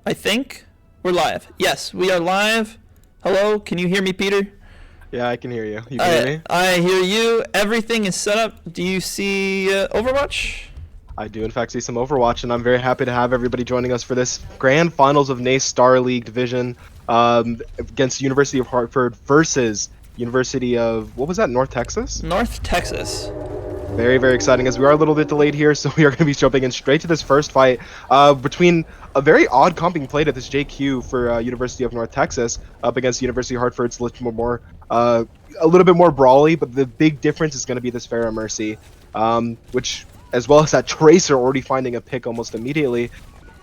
I think we're live. Yes, we are live. Hello, can you hear me, Peter? Yeah, I can hear you. You can hear me? I hear you. Everything is set up. Do you see Overwatch? I do, in fact, see some Overwatch, and I'm very happy to have everybody joining us for this grand finals of NACE Star League division against University of Hartford versus University of, what was that, North Texas? North Texas. Very, very exciting as we are a little bit delayed here, so we are going to be jumping in straight to this first fight between a very odd comp being played at this JQ for University of North Texas up against University of Hartford's a little bit more brawly, but the big difference is going to be this Pharah Mercy, which, as well as that Tracer already finding a pick almost immediately.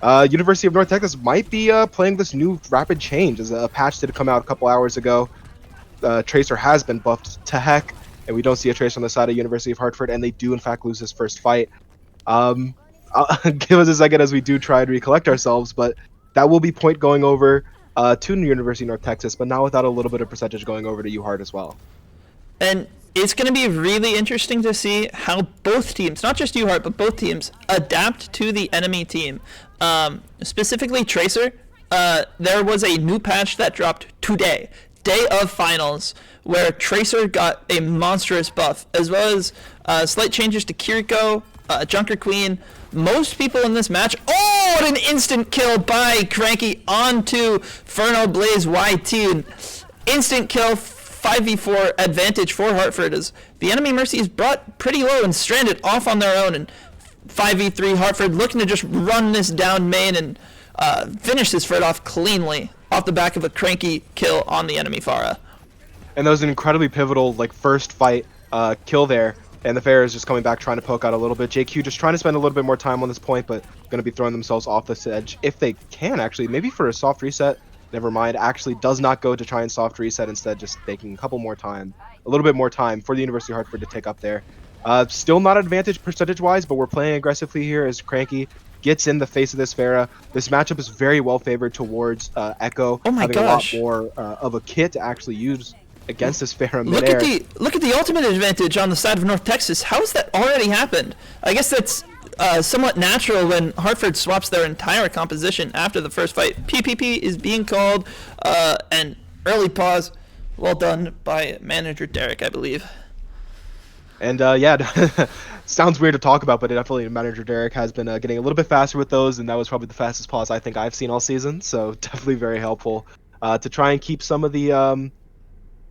University of North Texas might be playing this new rapid change as a patch did come out a couple hours ago. Tracer has been buffed to heck, and we don't see a Tracer on the side of University of Hartford, and they do in fact lose this first fight. Give us a second as we do try and recollect ourselves, but that will be point going over to University of North Texas, but now without a little bit of percentage going over to UHart as well. And it's going to be really interesting to see how both teams, not just UHart, but both teams, adapt to the enemy team. Specifically Tracer, there was a new patch that dropped today, day of finals, where Tracer got a monstrous buff, as well as slight changes to Kiriko, Junker Queen. Most people in this match, oh, what an instant kill by Cranky onto Ferno Blaze YT. Instant kill, 5v4 advantage for Hartford as the enemy Mercy is brought pretty low and stranded off on their own, and 5v3 Hartford looking to just run this down main and finish this fight off cleanly off the back of a Cranky kill on the enemy Pharah. And that was an incredibly pivotal first fight kill there. And the Pharah is just coming back, trying to poke out a little bit. JQ just trying to spend a little bit more time on this point, but going to be throwing themselves off this edge if they can, actually. Maybe for a soft reset. Never mind. Actually does not go to try and soft reset. Instead, just taking a little bit more time for the University of Hartford to take up there. Still not advantage percentage-wise, but we're playing aggressively here as Cranky gets in the face of this Pharah. This matchup is very well favored towards Echo. Oh my having gosh. a lot more of a kit to actually use against this Pharah midair. Look at the ultimate advantage on the side of North Texas. How has that already happened? I guess that's somewhat natural when Hartford swaps their entire composition after the first fight. PPP is being called, and early pause. Well done by manager Derek, I believe. And yeah, sounds weird to talk about, but definitely manager Derek has been getting a little bit faster with those, and that was probably the fastest pause I think I've seen all season. So definitely very helpful to try and keep some of the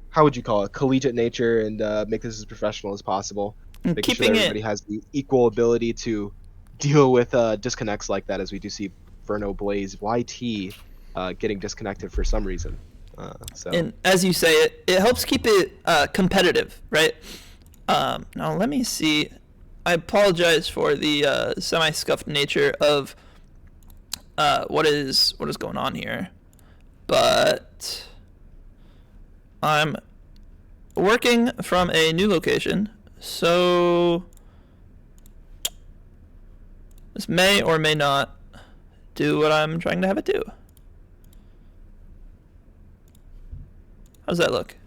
how would you call it, collegiate nature, and make this as professional as possible. And Making sure everybody has the equal ability to deal with disconnects like that, as we do see Ferno Blaze YT getting disconnected for some reason. And as you say, it helps keep it competitive, right? Now let me see. I apologize for the semi-scuffed nature of what is going on here, but I'm working from a new location, so this may or may not do what I'm trying to have it do. How's that look?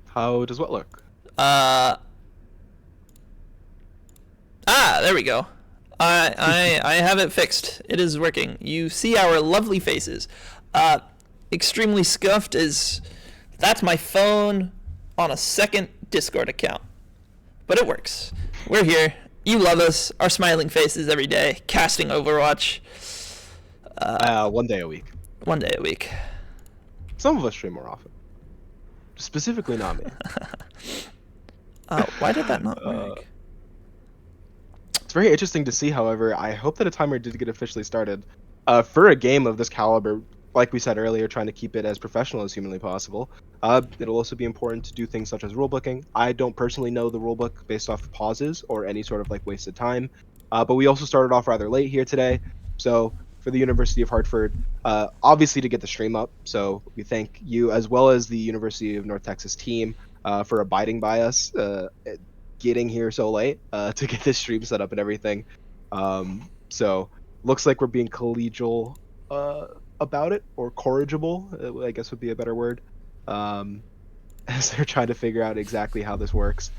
How does what look? There we go. I have it fixed. It is working. You see our lovely faces. Extremely scuffed is that's my phone on a second Discord account. But it works. We're here. You love us. Our smiling faces every day. Casting Overwatch. 1 day a week. 1 day a week. Some of us stream more often. Specifically not me. Why did that not work? It's very interesting to see, however. I hope that a timer did get officially started. For a game of this caliber, like we said earlier, trying to keep it as professional as humanly possible, it'll also be important to do things such as rulebooking. I don't personally know the rulebook based off of pauses or any sort of wasted time, but we also started off rather late here today, so for the University of Hartford, obviously to get the stream up, so we thank you as well as the University of North Texas team for abiding by us getting here so late to get this stream set up and everything. So looks like we're being collegial about it, or corrigible, I guess would be a better word, as they're trying to figure out exactly how this works.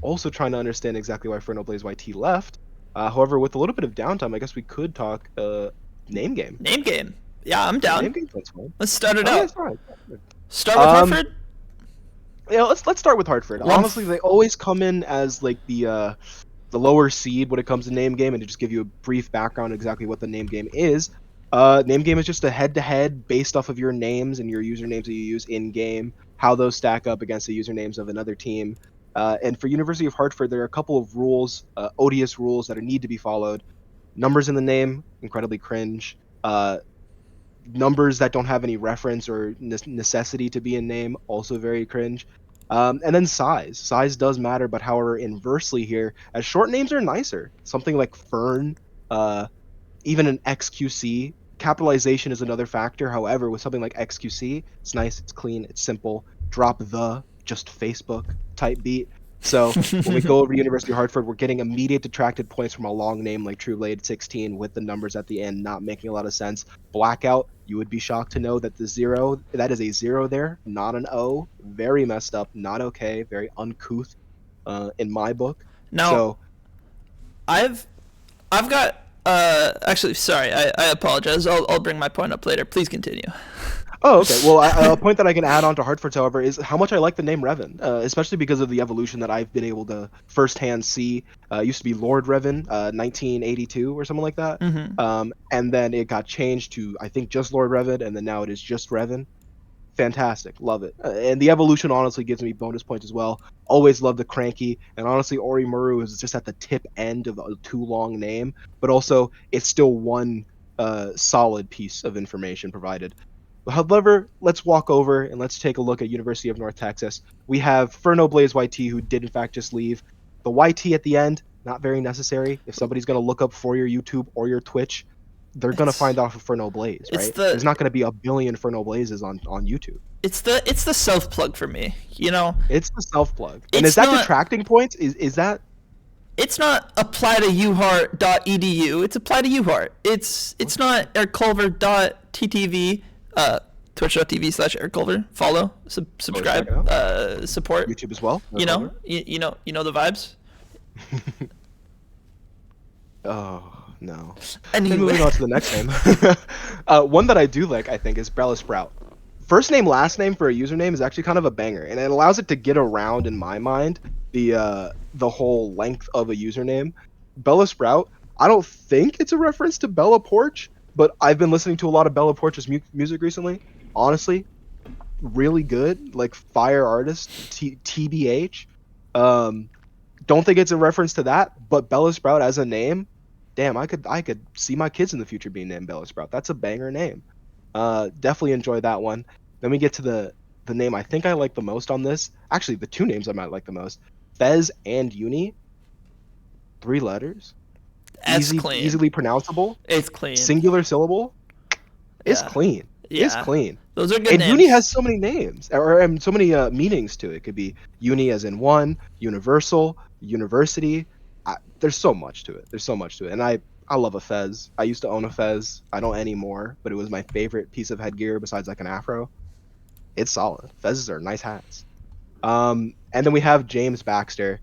Also trying to understand exactly why Ferno Blaze YT left, However, with a little bit of downtime, I guess we could talk name game. Name game. Yeah, I'm Yeah, down. name game sounds fun. Let's start it Oh yeah, out. it's fine. Start with Um, Hartford. yeah, let's start with Hartford. One. Honestly, they always come in as like the lower seed when it comes to name game, and to just give you a brief background on exactly what the name game is. Name game is just a head-to-head based off of your names and your usernames that you use in game, how those stack up against the usernames of another team. And for University of Hartford, there are a couple of rules, odious rules that need to be followed. Numbers in the name, incredibly cringe. Numbers that don't have any reference or necessity to be in name, also very cringe. And then size. Size does matter, but however, inversely here, as short names are nicer. Something like Fern, even an XQC. Capitalization is another factor. However, with something like XQC, it's nice, it's clean, it's simple. Drop the, just Facebook type beat. So when we go over to University of Hartford, we're getting immediate detracted points from a long name like True Blade 16 with the numbers at the end not making a lot of sense. Blackout, you would be shocked to know that the zero, that is a zero there, not an O. Very messed up, not okay, very uncouth in my book. Now, So I've got actually sorry, I apologize. I'll bring my point up later. Please continue. Oh, okay. Well, a point that I can add on to Hartford's, however, is how much I like the name Revan, especially because of the evolution that I've been able to firsthand see. It used to be Lord Revan, 1982 or something like that. And then it got changed to, I think, just Lord Revan, and then now it is just Revan. Fantastic. Love it. And the evolution honestly gives me bonus points as well. Always love the cranky. And honestly, Ori Muru is just at the tip end of a too long name, but also it's still one solid piece of information provided. However, let's walk over and let's take a look at University of North Texas. We have Furno Blaze YT, who did in fact just leave. The YT at the end, not very necessary. If somebody's going to look up for your YouTube or your Twitch, they're going to find out for Furno Blaze, right? There's not going to be a billion Furno Blazes on YouTube. It's the self plug for me, you know. It's the self plug. And is that detracting points? Is that? It's not apply to uheart.edu. It's apply to uheart. It's not airculver.ttv. Twitch.tv/airculver. Follow, subscribe, support. YouTube as well. You know the vibes. Oh no. Anyway. Moving on to the next name. One that I do like, I think, is Bella Sprout. First name, last name for a username is actually kind of a banger, and it allows it to get around, in my mind, the whole length of a username. Bella Sprout, I don't think it's a reference to Bella Porch, but I've been listening to a lot of Bella Porch's music recently. Honestly, really good, like fire artist, TBH. Don't think it's a reference to that, but Bella Sprout as a name, damn, I could see my kids in the future being named Bella Sprout. That's a banger name. Definitely enjoy that one. Then we get to the name I think I like the most on this. Actually, the two names I might like the most. Fez and Uni. 3 letters. Clean. Easily pronounceable. It's clean. Singular syllable. It's clean. Yeah. It's clean. Those are good and names. Uni has so many names, or so many meanings to it. It could be uni as in one, universal, university. There's so much to it. And I love a Fez. I used to own a Fez. I don't anymore, but it was my favorite piece of headgear besides like an afro. It's solid. Fezes are nice hats. And then we have James Baxter,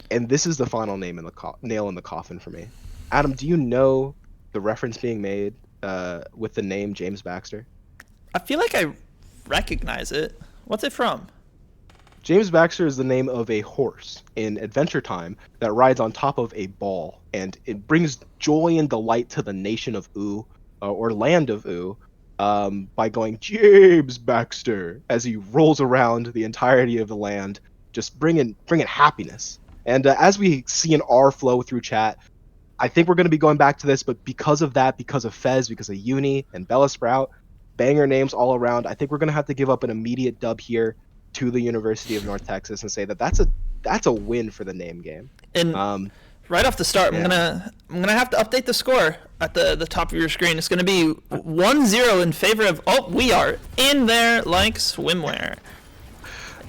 and this is the final name in the nail in the coffin for me. Adam, do you know the reference being made with the name James Baxter? I feel like I recognize it. What's it from? James Baxter is the name of a horse in Adventure Time that rides on top of a ball, and it brings joy and delight to the nation of Oo, or land of Oo, by going James Baxter as he rolls around the entirety of the land, just bringing happiness. And as we see in our flow through chat, I think we're going to be going back to this, but because of that, because of Fez, because of Uni and Bella Sprout, banger names all around, I think we're going to have to give up an immediate dub here to the University of North Texas and say that that's a win for the name game. And right off the start, I'm gonna have to update the score at the top of your screen. It's gonna be 1-0 in favor of we are in there like swimwear.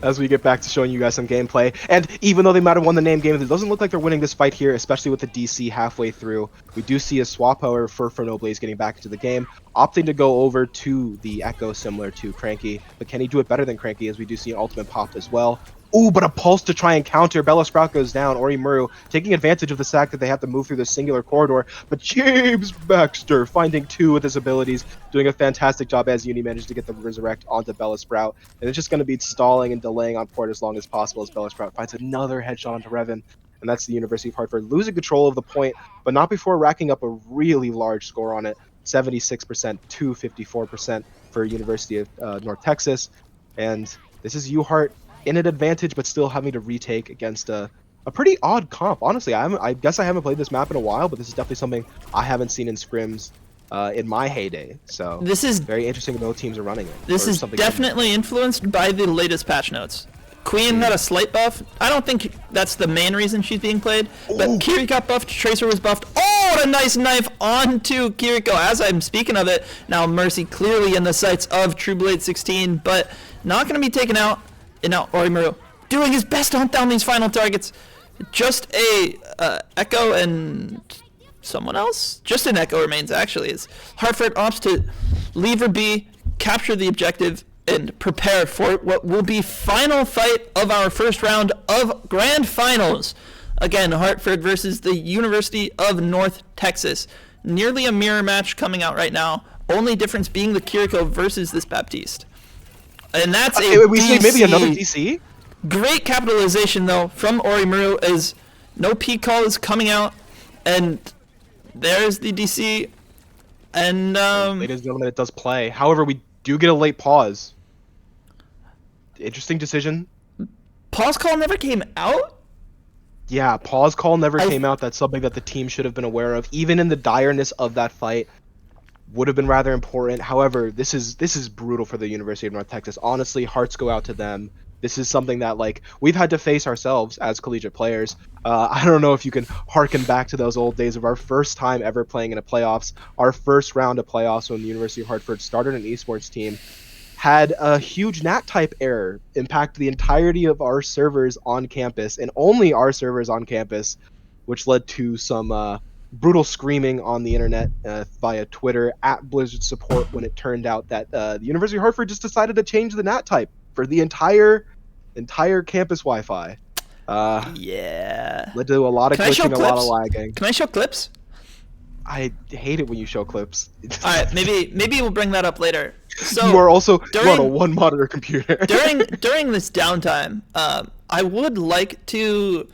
As we get back to showing you guys some gameplay, and even though they might have won the name game, it doesn't look like they're winning this fight here, especially with the DC halfway through. We do see a swap, however, for Furno Blaze getting back into the game, opting to go over to the Echo, similar to Cranky, but can he do it better than Cranky, as we do see an ultimate pop as well? Ooh, but a pulse to try and counter. Bella Sprout goes down. Orimuru taking advantage of the fact that they have to move through this singular corridor. But James Baxter finding 2 with his abilities, doing a fantastic job as Uni managed to get the Resurrect onto Bella Sprout. And it's just going to be stalling and delaying on port as long as possible as Bella Sprout finds another headshot onto Revan. And that's the University of Hartford losing control of the point, but not before racking up a really large score on it. 76% to 54% for University of North Texas. And this is UHart in an advantage, but still having to retake against a pretty odd comp. Honestly, I guess I haven't played this map in a while, but this is definitely something I haven't seen in scrims in my heyday. So this is very interesting. Both teams are running it. This is definitely influenced by the latest patch notes. Queen got a slight buff. I don't think that's the main reason she's being played, but Kiri got buffed, Tracer was buffed. Oh, what a nice knife onto Kiriko as I'm speaking of it. Now Mercy clearly in the sights of True Blade 16, but not going to be taken out. And now Orimuru doing his best to hunt down these final targets. Just a Echo and someone else? Just an Echo remains actually. As Hartford opts to leave her be, capture the objective, and prepare for what will be final fight of our first round of Grand Finals. Again, Hartford versus the University of North Texas. Nearly a mirror match coming out right now. Only difference being the Kiriko versus this Baptiste. And that's we see maybe another DC? Great capitalization, though, from Orimuru as no P call is coming out. And there's the DC. And, ladies and gentlemen, it does play. However, we do get a late pause. Interesting decision. Pause call never came out? Yeah, pause call never came out. That's something that the team should have been aware of. Even in the direness of that fight, would have been rather important. However, this is brutal for the University of North Texas. Honestly, hearts go out to them. This is something that, like, we've had to face ourselves as collegiate players. I don't know if you can harken back to those old days of our first time ever playing in a playoffs. Our first round of playoffs when the University of Hartford started an esports team had a huge NAT type error impact the entirety of our servers on campus, and only our servers on campus, which led to some brutal screaming on the internet via Twitter at Blizzard support when it turned out that the University of Hartford just decided to change the NAT type for the entire campus Wi-Fi. Yeah. Led to a lot of glitching, a lot of lagging. Can I show clips? I hate it when you show clips. All right, maybe we'll bring that up later. So you are on a one monitor computer. during this downtime, I would like to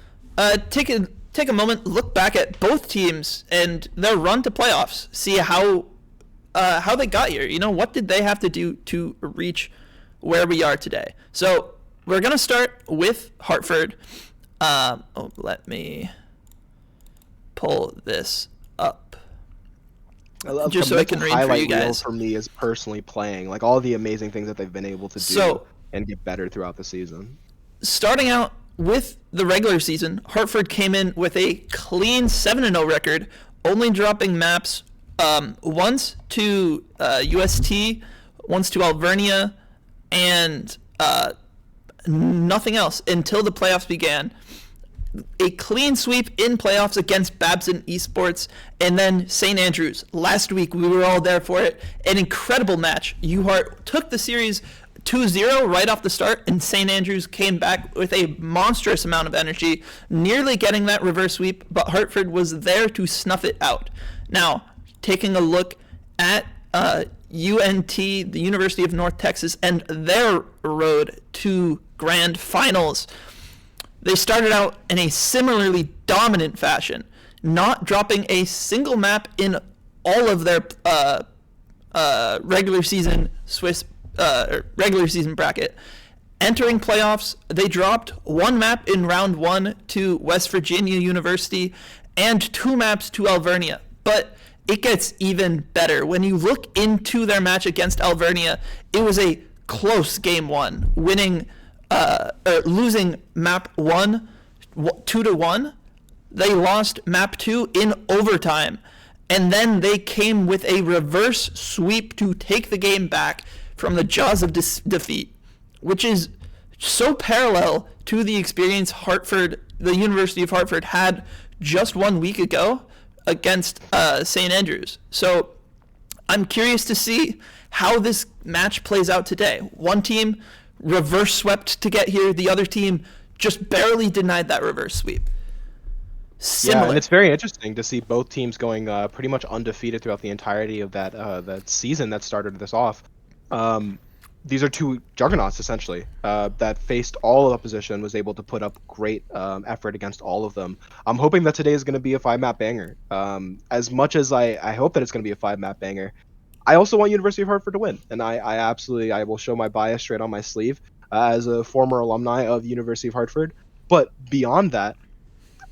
take a moment, look back at both teams and their run to playoffs, see how they got here. You know, what did they have to do to reach where we are today? So we're gonna start with Hartford. Let me pull this up. I love just so I can read for you guys. For me is personally playing, like, all the amazing things that they've been able to do and get better throughout the season. Starting out with the regular season, Hartford came in with a clean 7-0 record, only dropping maps once to UST, once to Alvernia, and nothing else until the playoffs began. A clean sweep in playoffs against Babson Esports, and then St. Andrews. Last week, we were all there for it. An incredible match. UHart took the series 2-0 right off the start, and St. Andrews came back with a monstrous amount of energy, nearly getting that reverse sweep, but Hartford was there to snuff it out. Now, taking a look at UNT, the University of North Texas, and their road to Grand Finals. They started out in a similarly dominant fashion, not dropping a single map in all of their regular season bracket. Entering playoffs, they dropped one map in round 1 to West Virginia University and 2 maps to Alvernia. But it gets even better. When you look into their match against Alvernia, it was a close game 1, losing map 1 2-1. They lost map 2 in overtime, and then they came with a reverse sweep to take the game back from the jaws of defeat, which is so parallel to the experience the University of Hartford had just 1 week ago against St. Andrews. So I'm curious to see how this match plays out today. One team reverse swept to get here. The other team just barely denied that reverse sweep. Similar. Yeah, and it's very interesting to see both teams going pretty much undefeated throughout the entirety of that season that started this off. These are two juggernauts essentially that faced all opposition, was able to put up great effort against all of them. I'm hoping that today is going to be a 5-map banger. As much as I hope that it's going to be a 5-map banger, I also want University of Hartford to win, and I will show my bias straight on my sleeve as a former alumni of University of Hartford. But beyond that,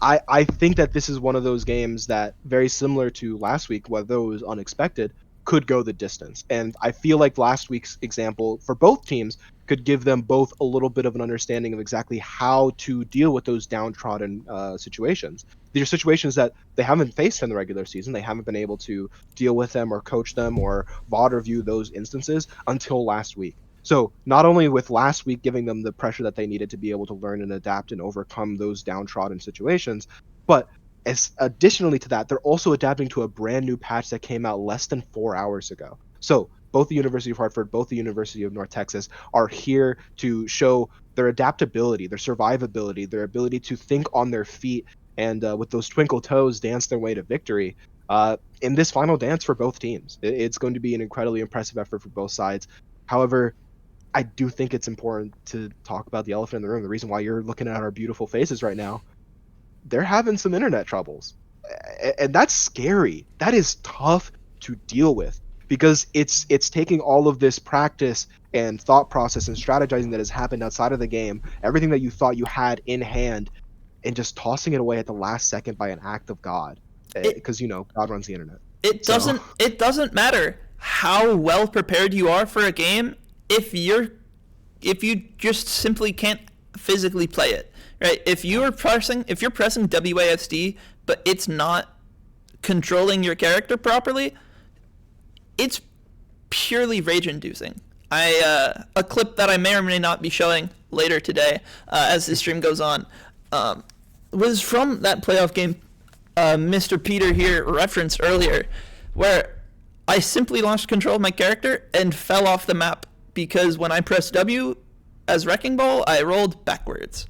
I think that this is one of those games that, very similar to last week, although it was unexpected, could go the distance. And I feel like last week's example for both teams could give them both a little bit of an understanding of exactly how to deal with those downtrodden situations. These are situations that they haven't faced in the regular season. They haven't been able to deal with them or coach them or VOD review those instances until last week. So not only with last week giving them the pressure that they needed to be able to learn and adapt and overcome those downtrodden situations, but as additionally to that, they're also adapting to a brand new patch that came out less than 4 hours ago. So both the University of Hartford, both the University of North Texas are here to show their adaptability, their survivability, their ability to think on their feet and with those twinkle toes dance their way to victory in this final dance for both teams. It's going to be an incredibly impressive effort for both sides. However, I do think it's important to talk about the elephant in the room. The reason why you're looking at our beautiful faces right now, they're having some internet troubles. And that's scary. That is tough to deal with because it's taking all of this practice and thought process and strategizing that has happened outside of the game, everything that you thought you had in hand, and just tossing it away at the last second by an act of God. Because, God runs the internet. It doesn't matter how well prepared you are for a game if you just simply can't physically play it, right? If you're pressing WASD but it's not controlling your character properly, it's purely rage-inducing. A clip that I may or may not be showing later today as the stream goes on was from that playoff game Mr. Peter here referenced earlier, where I simply lost control of my character and fell off the map because when I pressed W as Wrecking Ball, I rolled backwards.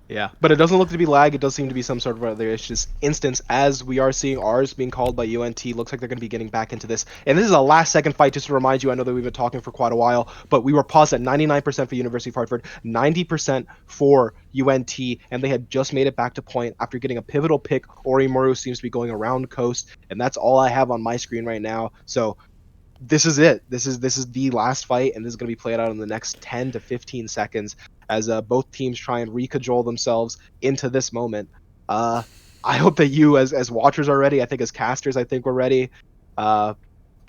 Yeah, but it doesn't look to be lag. It does seem to be some sort of other instance, as we are seeing ours being called by UNT. Looks like they're going to be getting back into this. And this is a last-second fight, just to remind you. I know that we've been talking for quite a while, but we were paused at 99% for University of Hartford, 90% for UNT, and they had just made it back to point after getting a pivotal pick. Orimaru seems to be going around coast, and that's all I have on my screen right now. So this is it. This is the last fight, and this is going to be played out in the next 10 to 15 seconds as both teams try and recajole themselves into this moment. I hope that you, as watchers, are ready. I think as casters, I think we're ready. But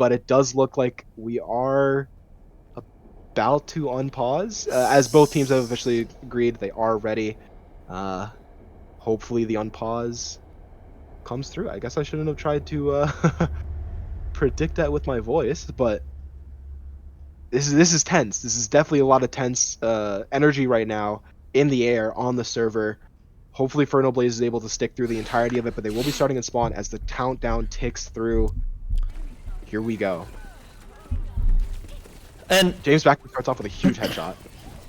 it does look like we are about to unpause, as both teams have officially agreed they are ready. Hopefully the unpause comes through. I guess I shouldn't have tried to predict that with my voice, but this is tense. This is definitely a lot of tense energy right now in the air on the server. Hopefully Ferno Blaze is able to stick through the entirety of it, but they will be starting in spawn as the countdown ticks through. Here we go. And James Backman starts off with a huge headshot.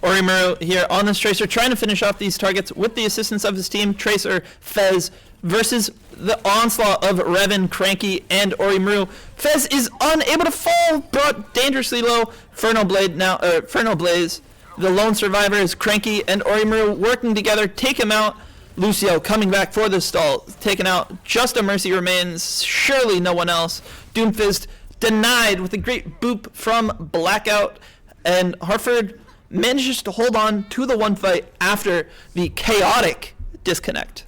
Orimaru here on this Tracer, trying to finish off these targets with the assistance of his team. Tracer, Fez versus the onslaught of Revan, Cranky, and Orimaru. Fez is unable to fall, brought dangerously low. Ferno Blaze, the lone survivor, is Cranky and Orimaru working together, take him out. Lucio coming back for the stall, taken out. Just a Mercy remains, surely no one else. Doomfist denied with a great boop from Blackout, and Hartford manages to hold on to the one fight after the chaotic disconnect.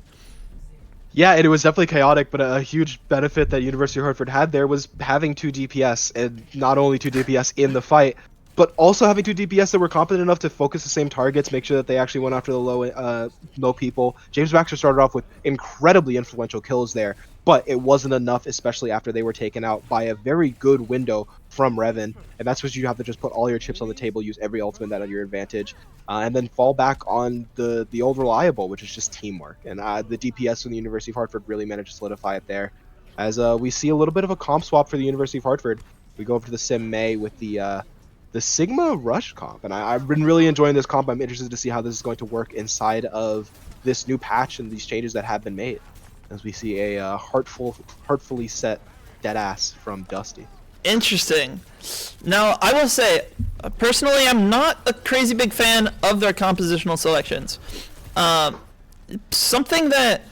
Yeah, it was definitely chaotic, but a huge benefit that University of Hartford had there was having 2 DPS, and not only 2 DPS in the fight, but also having 2 DPS that were competent enough to focus the same targets, make sure that they actually went after the low people. James Baxter started off with incredibly influential kills there, but it wasn't enough, especially after they were taken out by a very good window from Revan, and that's what you have to just put all your chips on the table, use every ultimate that at your advantage, and then fall back on the old reliable, which is just teamwork. And the DPS from the University of Hartford really managed to solidify it there, as we see a little bit of a comp swap for the University of Hartford. We go over to the Sim May with the the Sigma Rush comp, and I've been really enjoying this comp. I'm interested to see how this is going to work inside of this new patch and these changes that have been made, as we see a heartfully set Deadass from Dusty. Interesting. Now, I will say, personally, I'm not a crazy big fan of their compositional selections. Something that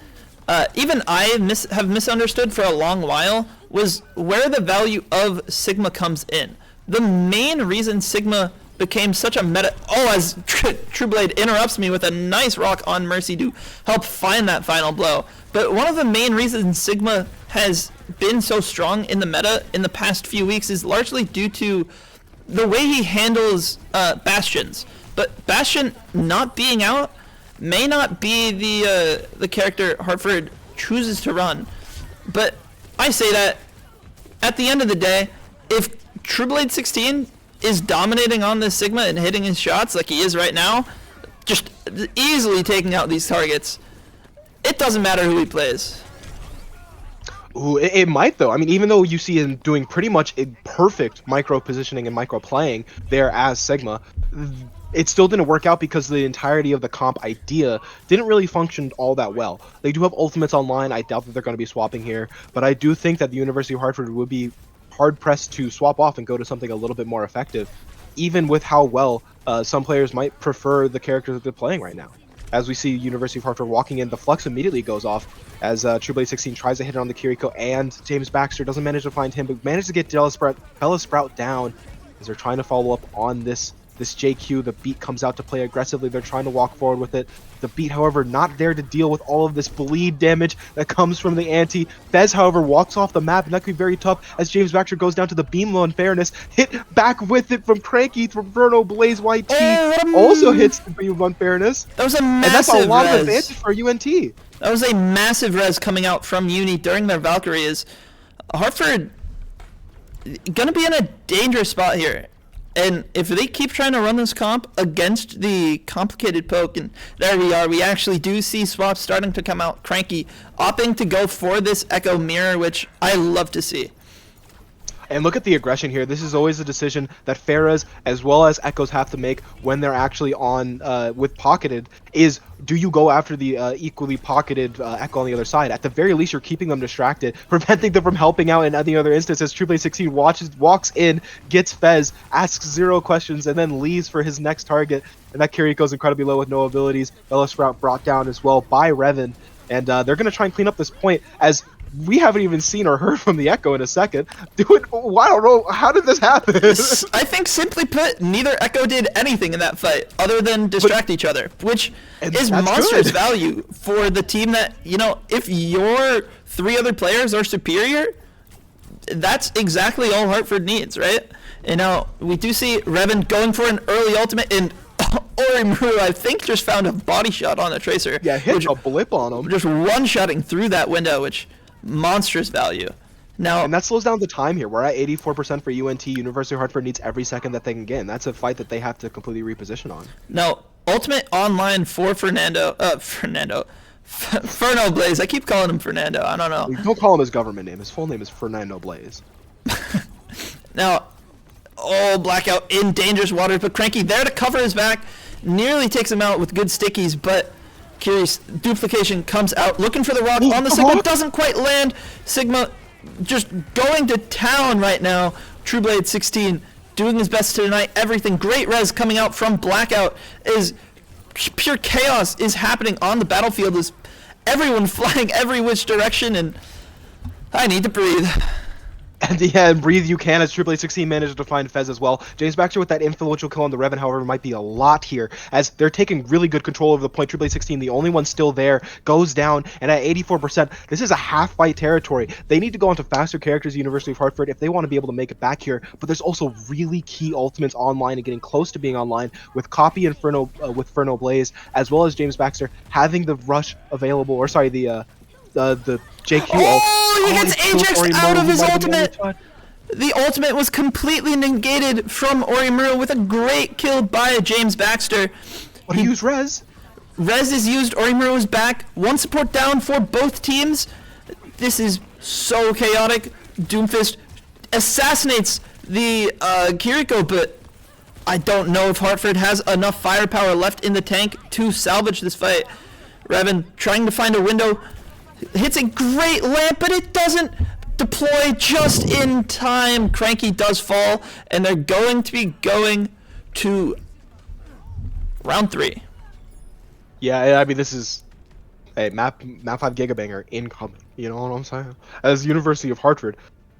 even I have misunderstood for a long while was where the value of Sigma comes in. The main reason Sigma became such a meta... Oh, as Trueblade interrupts me with a nice rock on Mercy to help find that final blow. But one of the main reasons Sigma has been so strong in the meta in the past few weeks is largely due to the way he handles Bastions. But Bastion not being out may not be the character Hartford chooses to run. But I say that at the end of the day, if Trueblade 16 is dominating on this Sigma and hitting his shots like he is right now, just easily taking out these targets, it doesn't matter who he plays. Ooh, it might though. I mean, even though you see him doing pretty much a perfect micro positioning and micro playing there as Sigma, it still didn't work out because the entirety of the comp idea didn't really function all that well. They do have ultimates online. I doubt that they're going to be swapping here, but I do think that the University of Hartford would be hard-pressed to swap off and go to something a little bit more effective, even with how well some players might prefer the characters that they're playing right now. As we see University of Hartford walking in, the Flux immediately goes off as Trueblade 16 tries to hit it on the Kiriko, and James Baxter doesn't manage to find him, but manages to get Bella Sprout down as they're trying to follow up on this JQ. The Beat comes out to play aggressively. They're trying to walk forward with it. The Beat, however, not there to deal with all of this bleed damage that comes from the anti. Fez, however, walks off the map, and that could be very tough as James Baxter goes down to the beam low. In fairness, hit back with it from Cranky from Inferno Blaze YT. Also hits the beam of unfairness. That was a massive and that's a lot res. of advantage for UNT. That was a massive res coming out from Uni during their Valkyrie. Is Hartford gonna be in a dangerous spot here? And if they keep trying to run this comp against the complicated poke, and there we are, we actually do see swaps starting to come out. Cranky opting to go for this Echo Mirror, which I love to see. And look at the aggression here. This is always a decision that Pharahs as well as Echoes have to make when they're actually on with pocketed, is do you go after the equally pocketed Echo on the other side? At the very least, you're keeping them distracted, preventing them from helping out in any other instances. Trueblade 16 walks in, gets Fez, asks 0 questions, and then leaves for his next target. And that Kiriko's incredibly low with no abilities. Bella Sprout brought down as well by Revan. And they're going to try and clean up this point as we haven't even seen or heard from the Echo in a second. Dude, I don't know. How did this happen? I think, simply put, neither Echo did anything in that fight other than distract each other, which is monstrous value for the team that, you know, if your 3 other players are superior, that's exactly all Hartford needs, right? And now we do see Revan going for an early ultimate, and Orimaru, I think, just found a body shot on the Tracer. Yeah, hit a blip on him. Just one-shotting through that window, which monstrous value. Now, and that slows down the time here. We're at 84% for UNT. University of Hartford needs every second that they can get, and that's a fight that they have to completely reposition on. Now, ultimate online for Fernando Blaze. I keep calling him Fernando. I don't know. Don't call him his government name. His full name is Fernando Blaze. Now, Blackout in dangerous waters, but Cranky there to cover his back, nearly takes him out with good stickies, but Curious duplication comes out, looking for the rock on the Sigma, doesn't quite land. Sigma just going to town right now. Trueblade 16 doing his best to deny everything. Great res coming out from Blackout. Is pure chaos is happening on the battlefield. Is everyone flying every which direction, and I need to breathe. And yeah, and breathe you can, as Trueblade 16 managed to find Fez as well. James Baxter with that influential kill on the Revan, however, might be a lot here, as they're taking really good control over the point. Trueblade 16, the only one still there, goes down, and at 84%, this is a half-fight territory. They need to go into faster characters at University of Hartford if they want to be able to make it back here, but there's also really key ultimates online and getting close to being online with Copy Inferno with Inferno Blaze, as well as James Baxter having the rush available, or sorry, the JQ ult. He gets Ajax out of his ultimate! The ultimate was completely negated from Orimaru with a great kill by James Baxter. But he used Res. Res is used, Orimaru is back. One support down for both teams. This is so chaotic. Doomfist assassinates the Kiriko, but I don't know if Hartford has enough firepower left in the tank to salvage this fight. Revan trying to find a window, hits a great lamp, but it doesn't deploy just in time. Cranky does fall, and they're going to be going to round 3. Yeah, I mean, this is a map 5 Gigabanger incoming. You know what I'm saying? As University of Hartford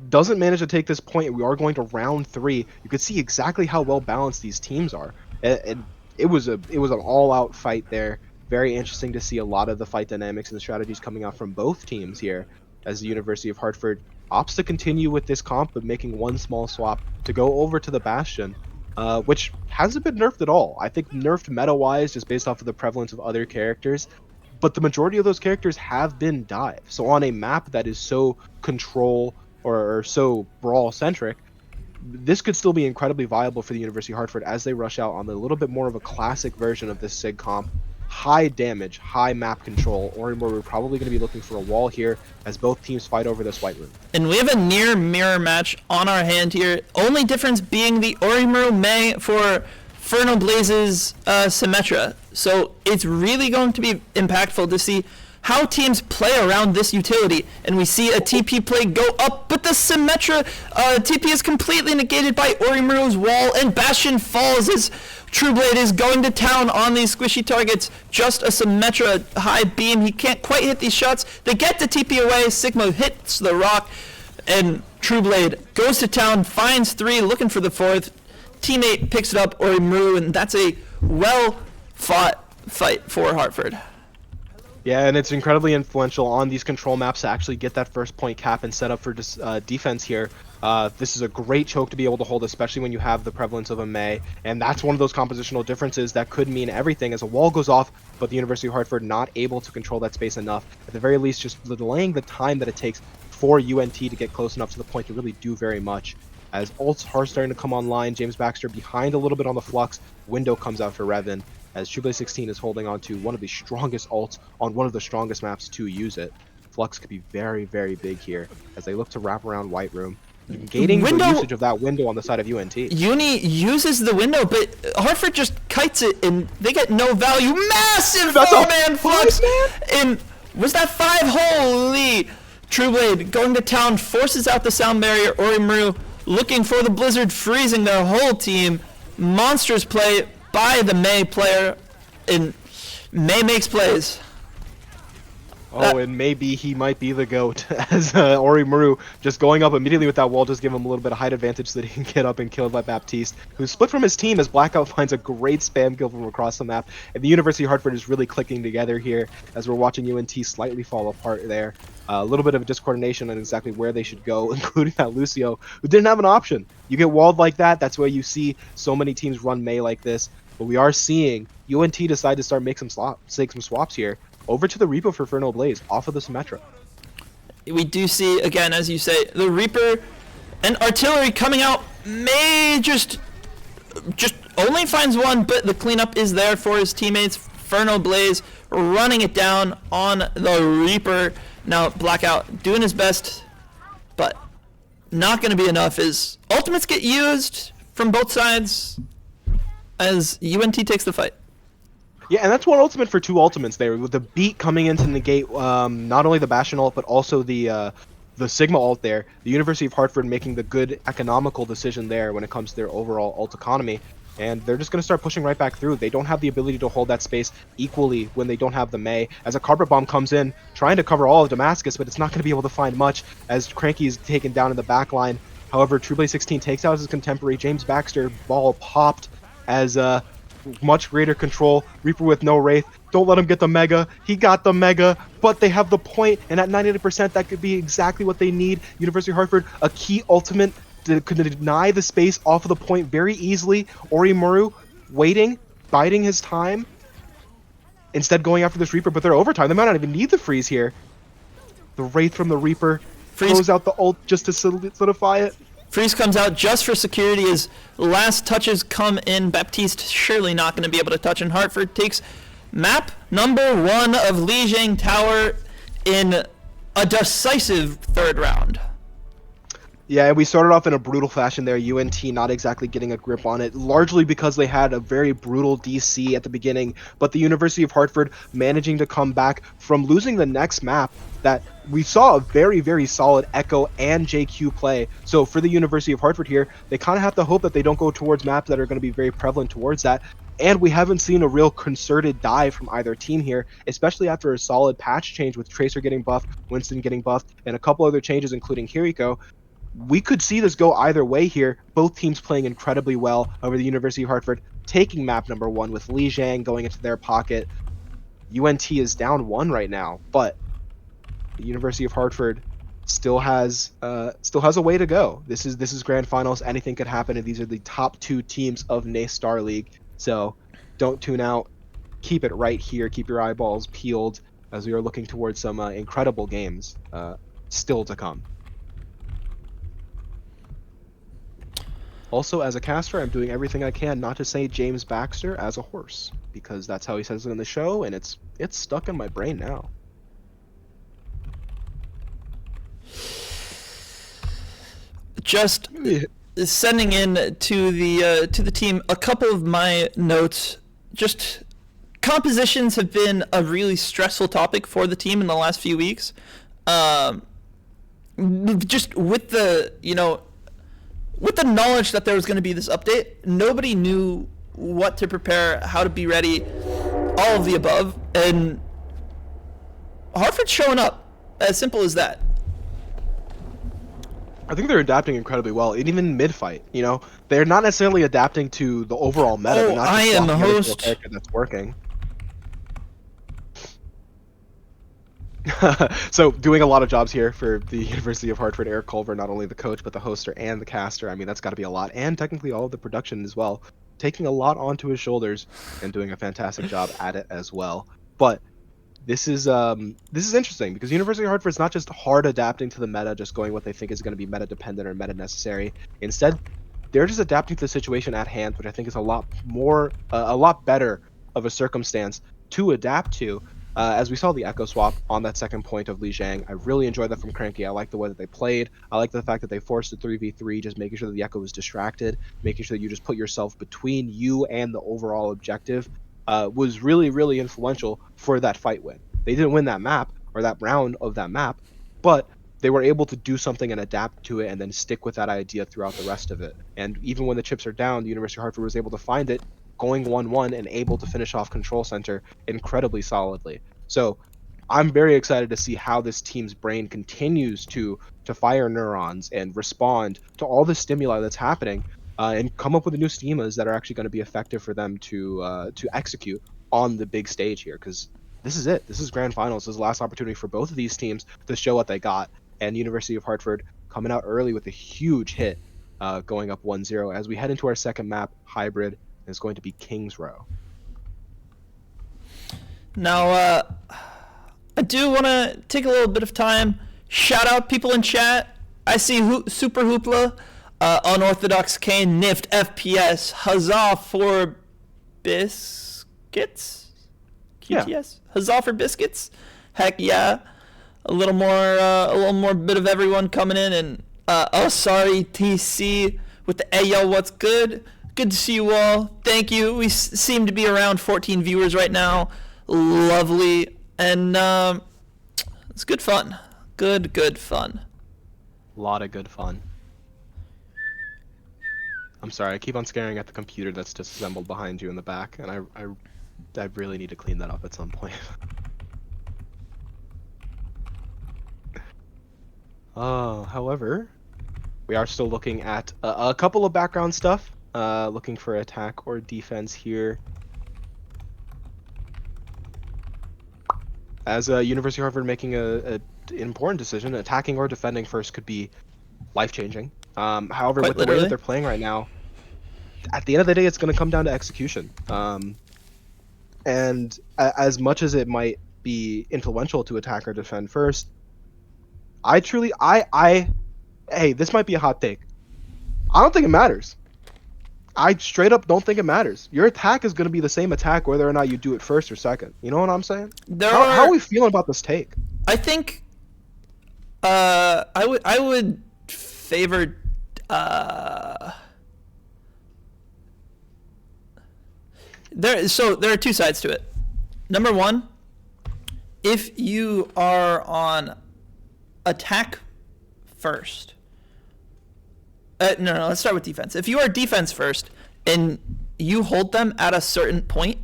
doesn't manage to take this point, we are going to round 3. You could see exactly how well balanced these teams are, and it was an all-out fight there. Very interesting to see a lot of the fight dynamics and the strategies coming out from both teams here, as the University of Hartford opts to continue with this comp, but making one small swap to go over to the Bastion, which hasn't been nerfed at all. I think nerfed meta-wise, just based off of the prevalence of other characters, but the majority of those characters have been dive. So on a map that is so control or so brawl-centric, this could still be incredibly viable for the University of Hartford as they rush out on a little bit more of a classic version of this SIG comp. High damage, high map control. We're probably going to be looking for a wall here as both teams fight over this white room. And we have a near mirror match on our hand here. Only difference being the Orimaru Mei for Fernal Blaze's Symmetra. So it's really going to be impactful to see how teams play around this utility. And we see a TP play go up, but the Symmetra TP is completely negated by Orimaru's wall, and Bastion falls as Trueblade is going to town on these squishy targets. Just a Symmetra high beam. He can't quite hit these shots. They get the TP away. Sigma hits the rock, and Trueblade goes to town, finds 3, looking for the 4th. Teammate picks it up, Orimaru, and that's a well-fought fight for Hartford. Yeah, and it's incredibly influential on these control maps to actually get that first point cap and set up for defense here. This is a great choke to be able to hold, especially when you have the prevalence of a Mei, and that's one of those compositional differences that could mean everything as a wall goes off, but the University of Hartford not able to control that space enough. At the very least, just delaying the time that it takes for UNT to get close enough to the point to really do very much. As ults are starting to come online, James Baxter behind a little bit on the flux, window comes out for Revan, as Trueblade 16 is holding on to one of the strongest ults on one of the strongest maps to use it. Flux could be very, very big here as they look to wrap around White Room, gating the usage of that window on the side of UNT. Uni uses the window, but Hartford just kites it, and they get no value. Massive 4-man Flux! And was that 5? Holy! Trueblade going to town, forces out the sound barrier. Orimaru looking for the Blizzard, freezing their whole team. Monstrous play by the Mei player, and Mei makes plays. Oh, and maybe he might be the GOAT, as Orimaru just going up immediately with that wall, just give him a little bit of height advantage so that he can get up and kill by Baptiste, who's split from his team as Blackout finds a great spam kill from across the map. And the University of Hartford is really clicking together here as we're watching UNT slightly fall apart there. A little bit of a discoordination on exactly where they should go, including that Lucio, who didn't have an option. You get walled like that, that's why you see so many teams run Mei like this. But we are seeing UNT decide to start make some swaps here. Over to the Reaper for Fernal Blaze, off of the Symmetra. We do see, again, as you say, the Reaper and Artillery coming out. May just only finds one, but the cleanup is there for his teammates. Fernal Blaze running it down on the Reaper. Now Blackout doing his best, but not going to be enough as ultimates get used from both sides as UNT takes the fight. Yeah, and that's one ultimate for 2 ultimates there, with the beat coming in to negate not only the Bastion ult, but also the Sigma ult there. The University of Hartford making the good economical decision there when it comes to their overall ult economy. And they're just going to start pushing right back through. They don't have the ability to hold that space equally when they don't have the Mei. As a Carpet Bomb comes in, trying to cover all of Damascus, but it's not going to be able to find much as Cranky is taken down in the back line. However, Trueblade 16 takes out his contemporary. James Baxter, ball popped as much greater control. Reaper with no Wraith. Don't let him get the Mega. He got the Mega, but they have the point, and at 98%, that could be exactly what they need. University of Hartford, a key ultimate to deny the space off of the point very easily. Orimaru waiting, biding his time, instead going after this Reaper, but they're overtime. They might not even need the freeze here. The Wraith from the Reaper throws out the ult just to solidify it. Freeze comes out just for security as last touches come in. Baptiste surely not going to be able to touch, and Hartford takes map number 1 of Lijiang Tower in a decisive 3rd round. Yeah, we started off in a brutal fashion there. UNT not exactly getting a grip on it, largely because they had a very brutal DC at the beginning, but the University of Hartford managing to come back from losing the next map that we saw a very, very solid Echo and JQ play. So for the University of Hartford here, they kind of have to hope that they don't go towards maps that are going to be very prevalent towards that. And we haven't seen a real concerted dive from either team here, especially after a solid patch change with Tracer getting buffed, Winston getting buffed, and a couple other changes, including Hiriko. We could see this go either way here. Both teams playing incredibly well over the University of Hartford, taking map number 1 with Li Zhang going into their pocket. UNT is down 1 right now, but the University of Hartford still has a way to go. This is grand finals. Anything could happen, and these are the top 2 teams of NACE Star League. So don't tune out. Keep it right here. Keep your eyeballs peeled as we are looking towards some incredible games still to come. Also, as a caster, I'm doing everything I can not to say James Baxter as a horse, because that's how he says it in the show, and it's stuck in my brain now. Just sending in to the team a couple of my notes. Just compositions have been a really stressful topic for the team in the last few weeks. Just with the with the knowledge that there was going to be this update, nobody knew what to prepare, how to be ready, all of the above, and Hartford's showing up. As simple as that. I think they're adapting incredibly well, and even mid-fight. They're not necessarily adapting to the overall meta. Oh, they're not I am the host. Character that's working. So doing a lot of jobs here for the University of Hartford. Eric Culver, not only the coach, but the hoster and the caster. I mean, that's got to be a lot. And technically all of the production as well. Taking a lot onto his shoulders and doing a fantastic job at it as well. But this is interesting because University of Hartford is not just hard adapting to the meta, just going what they think is going to be meta dependent or meta necessary. Instead, they're just adapting to the situation at hand, which I think is a lot better of a circumstance to adapt to. As we saw the Echo swap on that second point of Li Zhang, I really enjoyed that from Cranky. I like the way that they played. I like the fact that they forced a 3v3, just making sure that the Echo was distracted, making sure that you just put yourself between you and the overall objective, was really, really influential for that fight win. They didn't win that map, or that round of that map, but they were able to do something and adapt to it and then stick with that idea throughout the rest of it. And even when the chips are down, the University of Hartford was able to find it, going 1-1 and able to finish off Control Center incredibly solidly. So I'm very excited to see how this team's brain continues to fire neurons and respond to all the stimuli that's happening, and come up with the new schemas that are actually going to be effective for them to execute on the big stage here. Because this is it. This is grand finals. This is the last opportunity for both of these teams to show what they got. And University of Hartford coming out early with a huge hit, going up 1-0 as we head into our second map, Hybrid. Is going to be King's Row. Now, I do want to take a little bit of time. Shout out people in chat. I see Super Hoopla, Unorthodox Kane, Nift, FPS, Huzzah for Biscuits? QTS? Yeah. Huzzah for Biscuits? Heck yeah. A little more bit of everyone coming in. And, oh, sorry, TC with the Ayo, what's good? Good to see you all. Thank you. We seem to be around 14 viewers right now. Lovely. And it's good fun. Good fun. A lot of good fun. I'm sorry, I keep on staring at the computer that's disassembled behind you in the back, and I really need to clean that up at some point. However, we are still looking at a couple of background stuff. Looking for attack or defense here. As University of Hartford making an important decision, attacking or defending first could be life-changing. However, Quite with literally. the way that they're playing right now, at the end of the day, it's going to come down to execution. And as much as it might be influential to attack or defend first, hey, this might be a hot take. I don't think it matters. I straight up don't think it matters. Your attack is going to be the same attack whether or not you do it first or second. You know what I'm saying? How are we feeling about this take? I think I would favor there are two sides to it. Number one, if you are on attack first, no, let's start with defense. If you are defense first and you hold them at a certain point,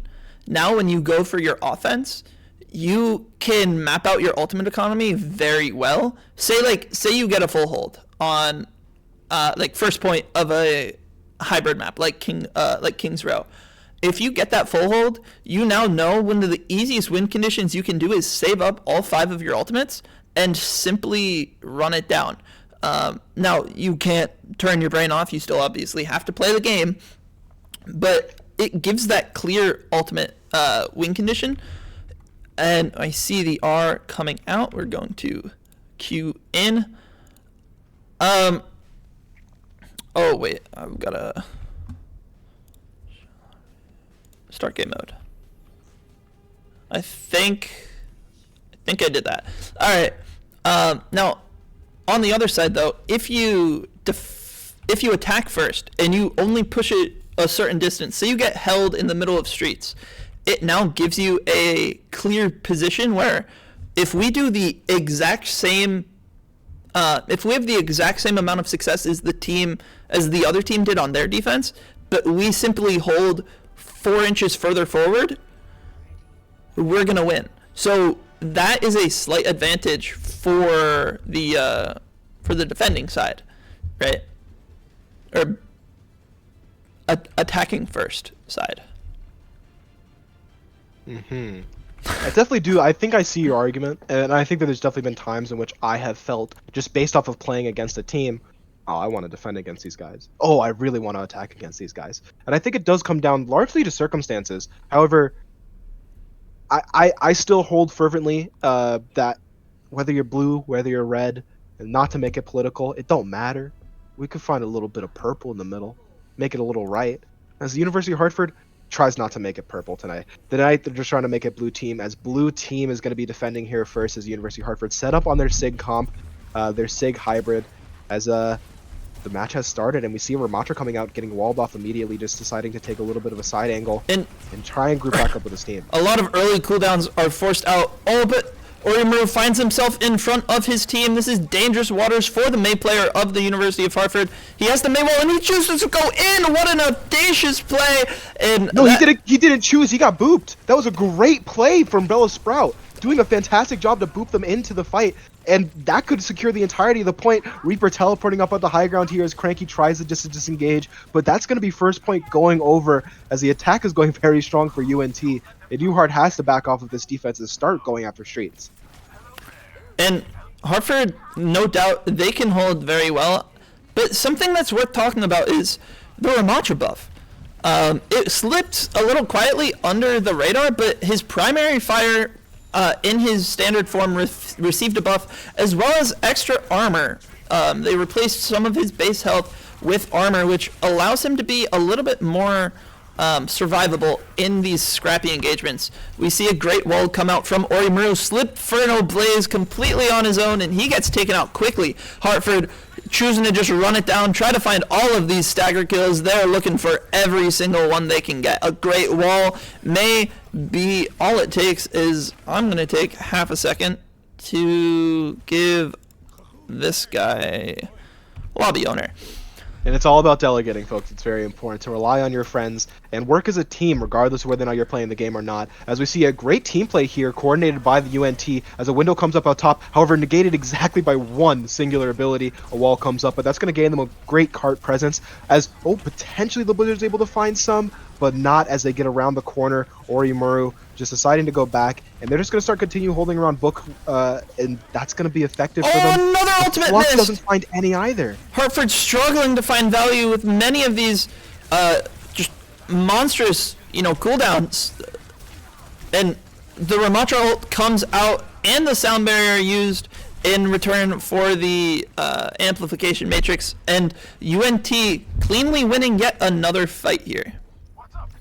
now when you go for your offense, you can map out your ultimate economy very well. Say you get a full hold on first point of a hybrid map like King's Row. If you get that full hold, you now know one of the easiest win conditions you can do is save up all 5 of your ultimates and simply run it down. Now, you can't turn your brain off. You still obviously have to play the game. But it gives that clear ultimate win condition. And I see the R coming out. We're going to queue in. Oh, wait. I've got to start game mode. I think I did that. All right. Now, on the other side, though, if you attack first and you only push it a certain distance, so you get held in the middle of streets, it now gives you a clear position where if we do the exact same, if we have the exact same amount of success as the other team did on their defense, but we simply hold 4 inches further forward, we're gonna win. So that is a slight advantage for the defending side, right? Or attacking first side. I definitely do. I think I see your argument, and I think that there's definitely been times in which I have felt, just based off of playing against a team, oh, I want to defend against these guys. Oh, I really want to attack against these guys. And I think it does come down largely to circumstances. However, I still hold fervently that whether you're blue, whether you're red, and not to make it political, it don't matter. We could find a little bit of purple in the middle, make it a little right. As the University of Hartford tries not to make it purple tonight. Tonight, they're just trying to make it blue team, as blue team is going to be defending here first as the University of Hartford set up on their SIG comp, their SIG hybrid, as the match has started, and we see Ramatra coming out, getting walled off immediately, just deciding to take a little bit of a side angle and try and group back up with his team. A lot of early cooldowns are forced out. Oh, but Orimaru finds himself in front of his team. This is dangerous waters for the May player of the University of Hartford. He has the May wall, and he chooses to go in. What an audacious play! And no, he didn't choose. He got booped. That was a great play from Bella Sprout, doing a fantastic job to boop them into the fight. And that could secure the entirety of the point. Reaper teleporting up on the high ground here as Cranky tries to disengage. But that's going to be first point going over as the attack is going very strong for UNT. And UHart has to back off of this defense and start going after streets. And Hartford, no doubt, they can hold very well. But something that's worth talking about is the Ramatra buff. It slipped a little quietly under the radar, but his primary fire in his standard form received a buff, as well as extra armor. They replaced some of his base health with armor, which allows him to be a little bit more survivable in these scrappy engagements. We see a great wall come out from Orimaru, slip Ferno Blaze completely on his own, and he gets taken out quickly. Hartford choosing to just run it down, try to find all of these stagger kills. They're looking for every single one they can get. A great wall may be all it takes. Is I'm going to take half a second to give this guy lobby owner. And it's all about delegating, folks. It's very important to rely on your friends and work as a team, regardless of whether or not you're playing the game or not. As we see a great team play here, coordinated by the UNT, as a window comes up out top, however, negated exactly by one singular ability. A wall comes up, but that's going to gain them a great cart presence, as, potentially the Blizzard's able to find some, but not as they get around the corner. Orimaru just deciding to go back, and they're just going to start continue holding around Book, and that's going to be effective for them. Another ultimate Flux miss! Doesn't find any either. Hartford struggling to find value with many of these just monstrous, cooldowns. And the Ramatra ult comes out, and the sound barrier used in return for the amplification matrix, and UNT cleanly winning yet another fight here.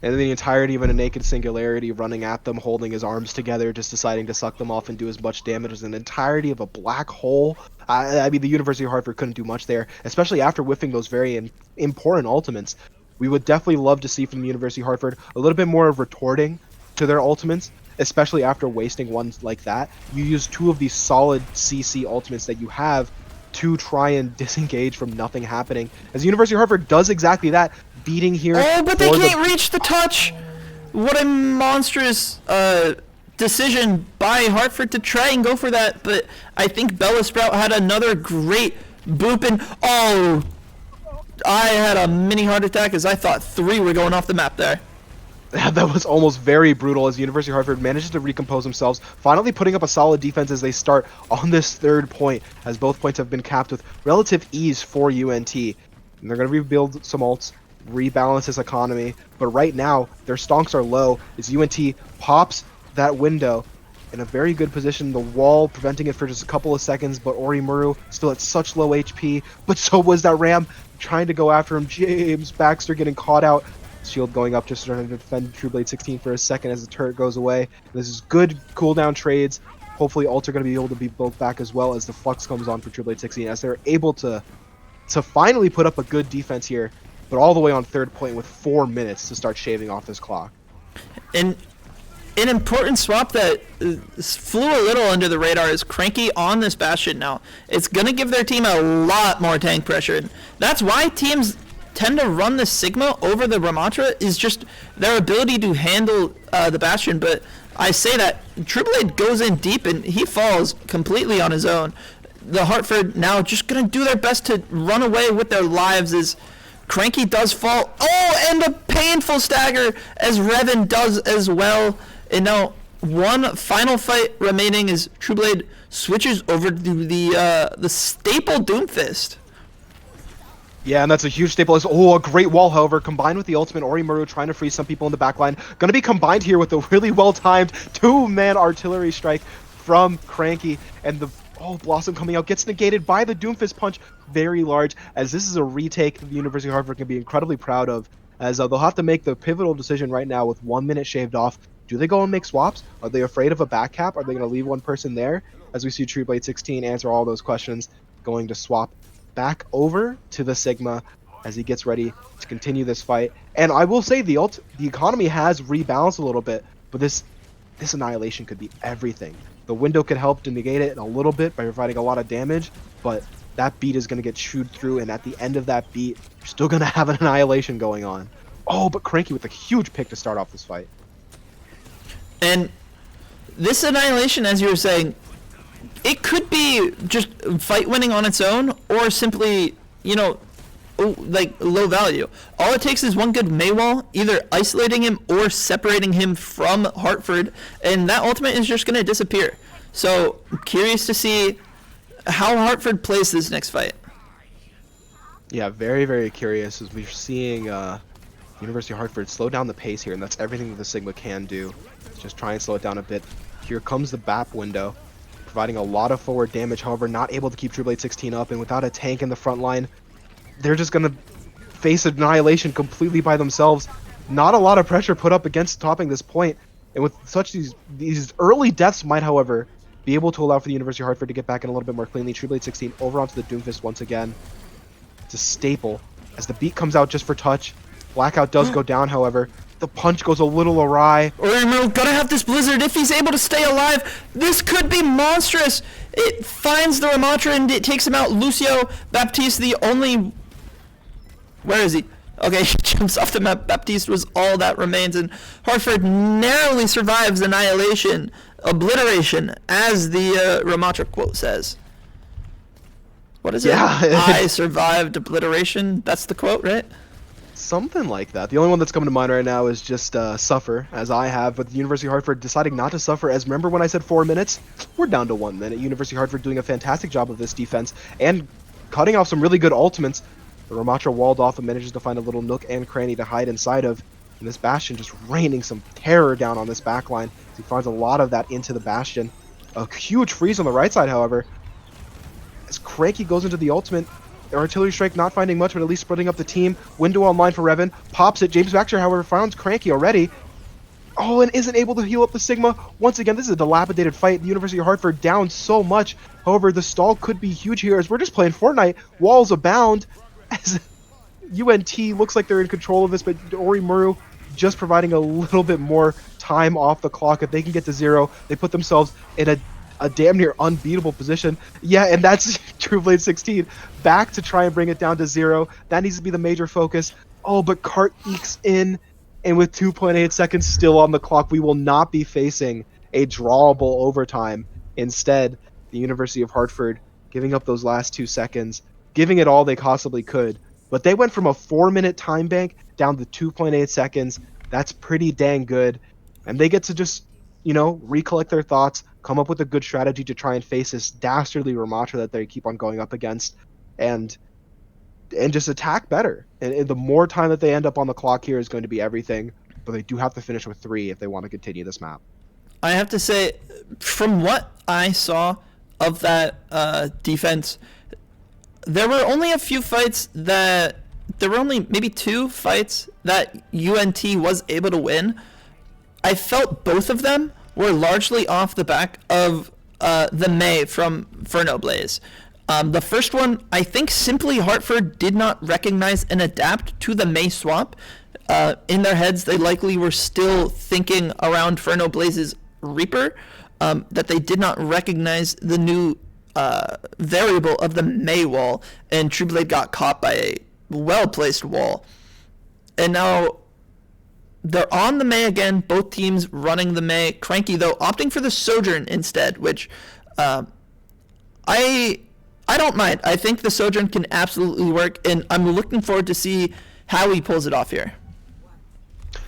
and then the entirety of a naked singularity running at them, holding his arms together, just deciding to suck them off and do as much damage as an entirety of a black hole. I mean, the University of Hartford couldn't do much there, especially after whiffing those very important ultimates. We would definitely love to see from the University of Hartford a little bit more of retorting to their ultimates, especially after wasting ones like that. You use two of these solid CC ultimates that you have to try and disengage from nothing happening. As the University of Hartford does exactly that, beating here. Oh, but they can't reach the touch! What a monstrous decision by Hartford to try and go for that, but I think Bella Sprout had another great boop, and oh, I had a mini heart attack as I thought 3 were going off the map there. That was almost very brutal as the University of Hartford manages to recompose themselves, finally putting up a solid defense as they start on this third point, as both points have been capped with relative ease for UNT. And they're going to rebuild some ults, rebalance this economy, but right now their stonks are low as UNT pops that window in a very good position, the wall preventing it for just a couple of seconds, but Orimuru still at such low HP, but so was that Ram trying to go after him. James Baxter getting caught out, shield going up, just trying to defend True Blade 16 for a second as the turret goes away. This is good cooldown trades. Hopefully ults are going to be able to be built back as well as the flux comes on for True Blade 16 as they're able to finally put up a good defense here, but all the way on third point with 4 minutes to start shaving off this clock. And an important swap that flew a little under the radar is Cranky on this Bastion now. It's going to give their team a lot more tank pressure. And that's why teams tend to run the Sigma over the Ramatra, is just their ability to handle the Bastion. But I say that True Blade goes in deep and he falls completely on his own. The Hartford now just going to do their best to run away with their lives as Cranky does fall. Oh, and a painful stagger as Revan does as well. And now one final fight remaining as True Blade switches over to the staple Doomfist. Yeah, and that's a huge staple. Oh, a great wall, however, combined with the ultimate Orimuru trying to freeze some people in the backline. Going to be combined here with a really well-timed 2-man artillery strike from Cranky. And the Blossom coming out gets negated by the Doomfist punch. Very large, as this is a retake that the University of Hartford can be incredibly proud of. As they'll have to make the pivotal decision right now with 1 minute shaved off. Do they go and make swaps? Are they afraid of a back cap? Are they going to leave one person there? As we see True Blade 16 answer all those questions, going to swap back over to the Sigma as he gets ready to continue this fight. And I will say the economy has rebalanced a little bit, but this annihilation could be everything. The window could help to negate it a little bit by providing a lot of damage, but that beat is going to get chewed through, and at the end of that beat, you're still going to have an annihilation going on. Oh, but Cranky with a huge pick to start off this fight. And this annihilation, as you were saying, it could be just fight winning on its own, or simply, like low value. All it takes is one good Maywall, either isolating him or separating him from Hartford, and that ultimate is just going to disappear. So, I'm curious to see how Hartford plays this next fight. Yeah, very, very curious as we're seeing University of Hartford slow down the pace here, and that's everything that the Sigma can do. Just try and slow it down a bit. Here comes the BAP window, providing a lot of forward damage, however, not able to keep True Blade 16 up, and without a tank in the front line, they're just going to face annihilation completely by themselves. Not a lot of pressure put up against topping this point, and with such these early deaths might, however, be able to allow for the University of Hartford to get back in a little bit more cleanly. True Blade 16 over onto the Doomfist once again. It's a staple as the beat comes out just for touch. Blackout does go down, however. The punch goes a little awry. Orimuru gonna have this Blizzard if he's able to stay alive. This could be monstrous. It finds the Ramatra and it takes him out. Lucio Baptiste, the only... Where is he? Okay, he jumps off the map. Baptiste was all that remains, and Hartford narrowly survives annihilation, obliteration, as the Ramatra quote says. What is it? I survived obliteration. That's the quote, right? Something like that. The only one that's coming to mind right now is just suffer, as I have, but the University of Hartford deciding not to suffer, as remember when I said 4 minutes? We're down to 1 minute. University of Hartford doing a fantastic job of this defense, and cutting off some really good ultimates. The Ramatra walled off and manages to find a little nook and cranny to hide inside of, and this Bastion just raining some terror down on this backline. He finds a lot of that into the Bastion. A huge freeze on the right side, however, as Cranky goes into the ultimate. Artillery strike not finding much, but at least splitting up the team. Window online for Revan. Pops it. James Baxter, however, found Cranky already. Oh, and isn't able to heal up the Sigma. Once again, this is a dilapidated fight. The University of Hartford down so much. However, the stall could be huge here as we're just playing Fortnite. Walls abound as UNT looks like they're in control of this, but Orimaru just providing a little bit more time off the clock. If they can get to 0, they put themselves in a damn near unbeatable position. Yeah, and that's True Blade 16 back to try and bring it down to 0. That needs to be the major focus. Oh, but Cart ekes in, and with 2.8 seconds still on the clock, we will not be facing a drawable overtime. Instead, the University of Hartford giving up those last 2 seconds, giving it all they possibly could. But they went from a 4-minute time bank down to 2.8 seconds. That's pretty dang good. And they get to just, recollect their thoughts, come up with a good strategy to try and face this dastardly Ramatra that they keep on going up against, and just attack better. And the more time that they end up on the clock here is going to be everything. But they do have to finish with 3 if they want to continue this map. I have to say, from what I saw of that defense, there were only a few fights there were only maybe 2 fights that UNT was able to win. I felt both of them were largely off the back of the May from Inferno Blaze. The first one, I think simply Hartford did not recognize and adapt to the May swap. In their heads, they likely were still thinking around Inferno Blaze's Reaper, that they did not recognize the new variable of the May wall, and True Blade got caught by a well-placed wall. And now they're on the May again, both teams running the May. Cranky, though, opting for the Sojourn instead, which I don't mind. I think the Sojourn can absolutely work, and I'm looking forward to see how he pulls it off here.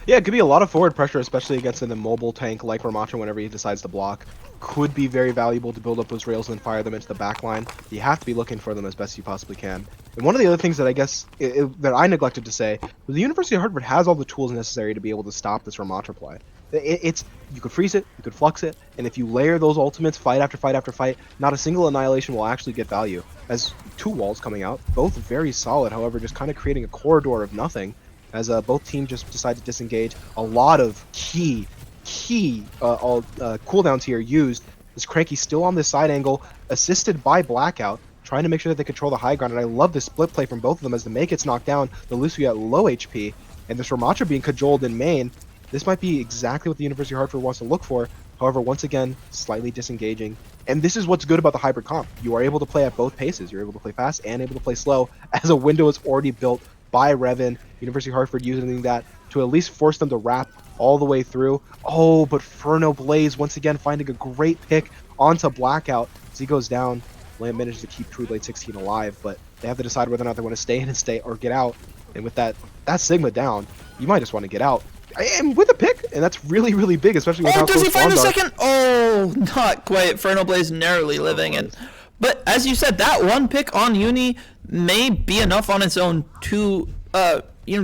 Yeah, it could be a lot of forward pressure, especially against an immobile tank like Ramatra whenever he decides to block. Could be very valuable to build up those rails and fire them into the back line. You have to be looking for them as best you possibly can. And one of the other things that I guess that I neglected to say was the University of Hartford has all the tools necessary to be able to stop this Ramatra play. You could freeze it, you could flux it, and if you layer those ultimates fight after fight after fight, not a single annihilation will actually get value. As 2 walls coming out, both very solid, however, just kind of creating a corridor of nothing. As both teams just decide to disengage. A lot of key cooldowns here used. This Cranky still on this side angle, assisted by Blackout, trying to make sure that they control the high ground. And I love this split play from both of them as the May gets knocked down, the Lucio at low HP, and this Ramatra being cajoled in main. This might be exactly what the University of Hartford wants to look for. However, once again, slightly disengaging. And this is what's good about the hybrid comp. You are able to play at both paces. You're able to play fast and able to play slow, as a window is already built by Revan. University of Hartford using that to at least force them to wrap all the way through. Oh, but Inferno Blaze once again finding a great pick onto Blackout as he goes down. Lamb manages to keep True Blade 16 alive, but they have to decide whether or not they want to stay in and stay or get out. And with that Sigma down, you might just want to get out. And with a pick, and that's really, really big, especially with how does close he find the spawns are. second? Oh, not quite. Inferno Blaze narrowly living. But as you said, that one pick on Uni may be enough on its own to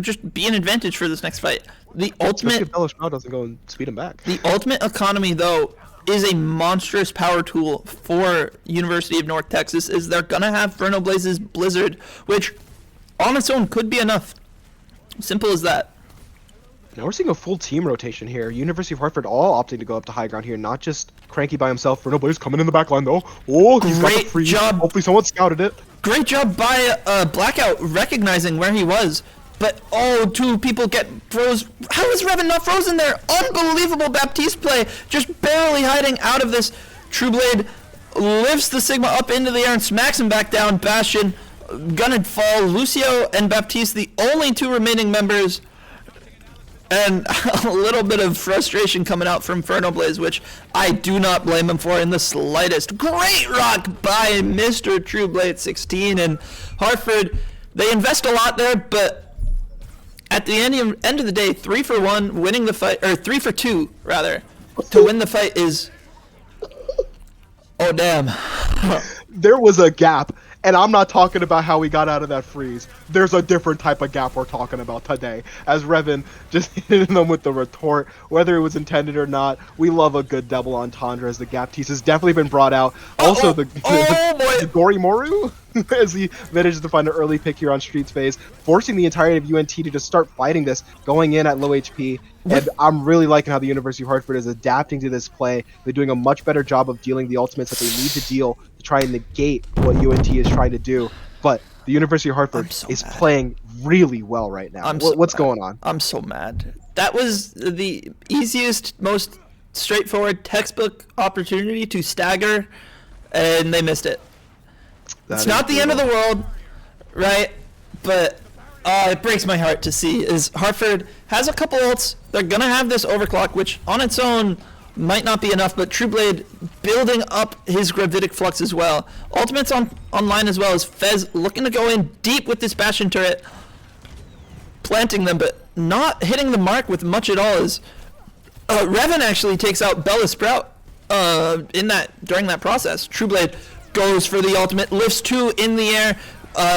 just be an advantage for this next fight. The ultimate, especially if Bellow Shroud doesn't go and speed him back. The ultimate economy, though, is a monstrous power tool for University of North Texas. Is they're gonna have Inferno Blaze's Blizzard, which on its own could be enough. Simple as that. Now we're seeing a full team rotation here. University of Hartford all opting to go up to high ground here, not just Cranky by himself. Inferno Blaze coming in the back line though. Oh, he's got the freeze. Job. Hopefully someone scouted it. Great job by Blackout recognizing where he was. But, 2 people get froze. How is Revan not frozen there? Unbelievable Baptiste play. Just barely hiding out of this. True Blade lifts the Sigma up into the air and smacks him back down. Bastion gonna fall. Lucio and Baptiste, the only 2 remaining members. And a little bit of frustration coming out from Inferno Blaze, which I do not blame him for in the slightest. Great rock by Mr. True Blade 16. And Hartford, they invest a lot there, but at the end of the day, 3 for 1, winning the fight, or 3 for 2, rather, to win the fight is... Oh, damn. There was a gap, and I'm not talking about how we got out of that freeze. There's a different type of gap we're talking about today, as Revan just hit them with the retort, whether it was intended or not. We love a good double entendre, as the gap piece has definitely been brought out. Also, the Gori Moru? as he manages to find an early pick here on Street's phase, forcing the entirety of UNT to just start fighting this, going in at low HP. And I'm really liking how the University of Hartford is adapting to this play. They're doing a much better job of dealing the ultimates that they need to deal to try and negate what UNT is trying to do. But the University of Hartford is playing really well right now. What's going on? I'm so mad. That was the easiest, most straightforward textbook opportunity to stagger, and they missed it. It's not the end of the world, right? But it breaks my heart to see is Hartford has a couple ults. They're going to have this overclock, which on its own might not be enough, but Trueblade building up his Gravitic Flux as well. Ultimate's online as well as Fez looking to go in deep with this Bastion turret, planting them, but not hitting the mark with much at all as Revan actually takes out Bella Sprout during that process. Trueblade goes for the ultimate, lifts 2 in the air.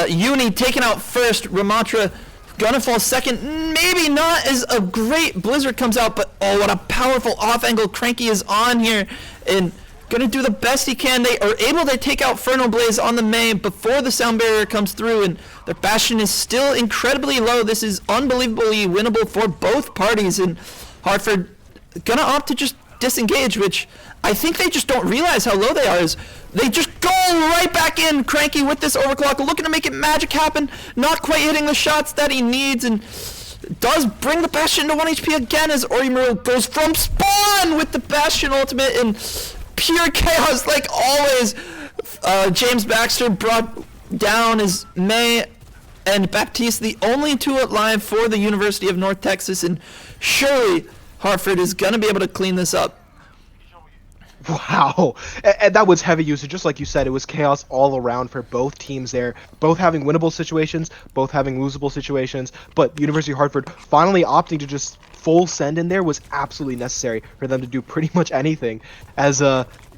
Uni taken out first, Ramatra gonna fall second, maybe not as a great Blizzard comes out, but oh, what a powerful off angle Cranky is on here, and gonna do the best he can. They are able to take out Fernal Blaze on the main before the sound barrier comes through, and their Bastion is still incredibly low. This is unbelievably winnable for both parties, and Hartford gonna opt to just disengage, which I think they just don't realize how low they are. Is they just go right back in. Cranky with this overclock, looking to make it magic happen, not quite hitting the shots that he needs, and does bring the Bastion to 1 HP again as Orimaru goes from spawn with the Bastion ultimate in pure chaos like always. James Baxter brought down as May and Baptiste, the only 2 alive for the University of North Texas, and surely Hartford is going to be able to clean this up. Wow, and that was heavy usage. Just like you said, it was chaos all around for both teams there, both having winnable situations, both having losable situations, but University of Hartford finally opting to just full send in there was absolutely necessary for them to do pretty much anything. As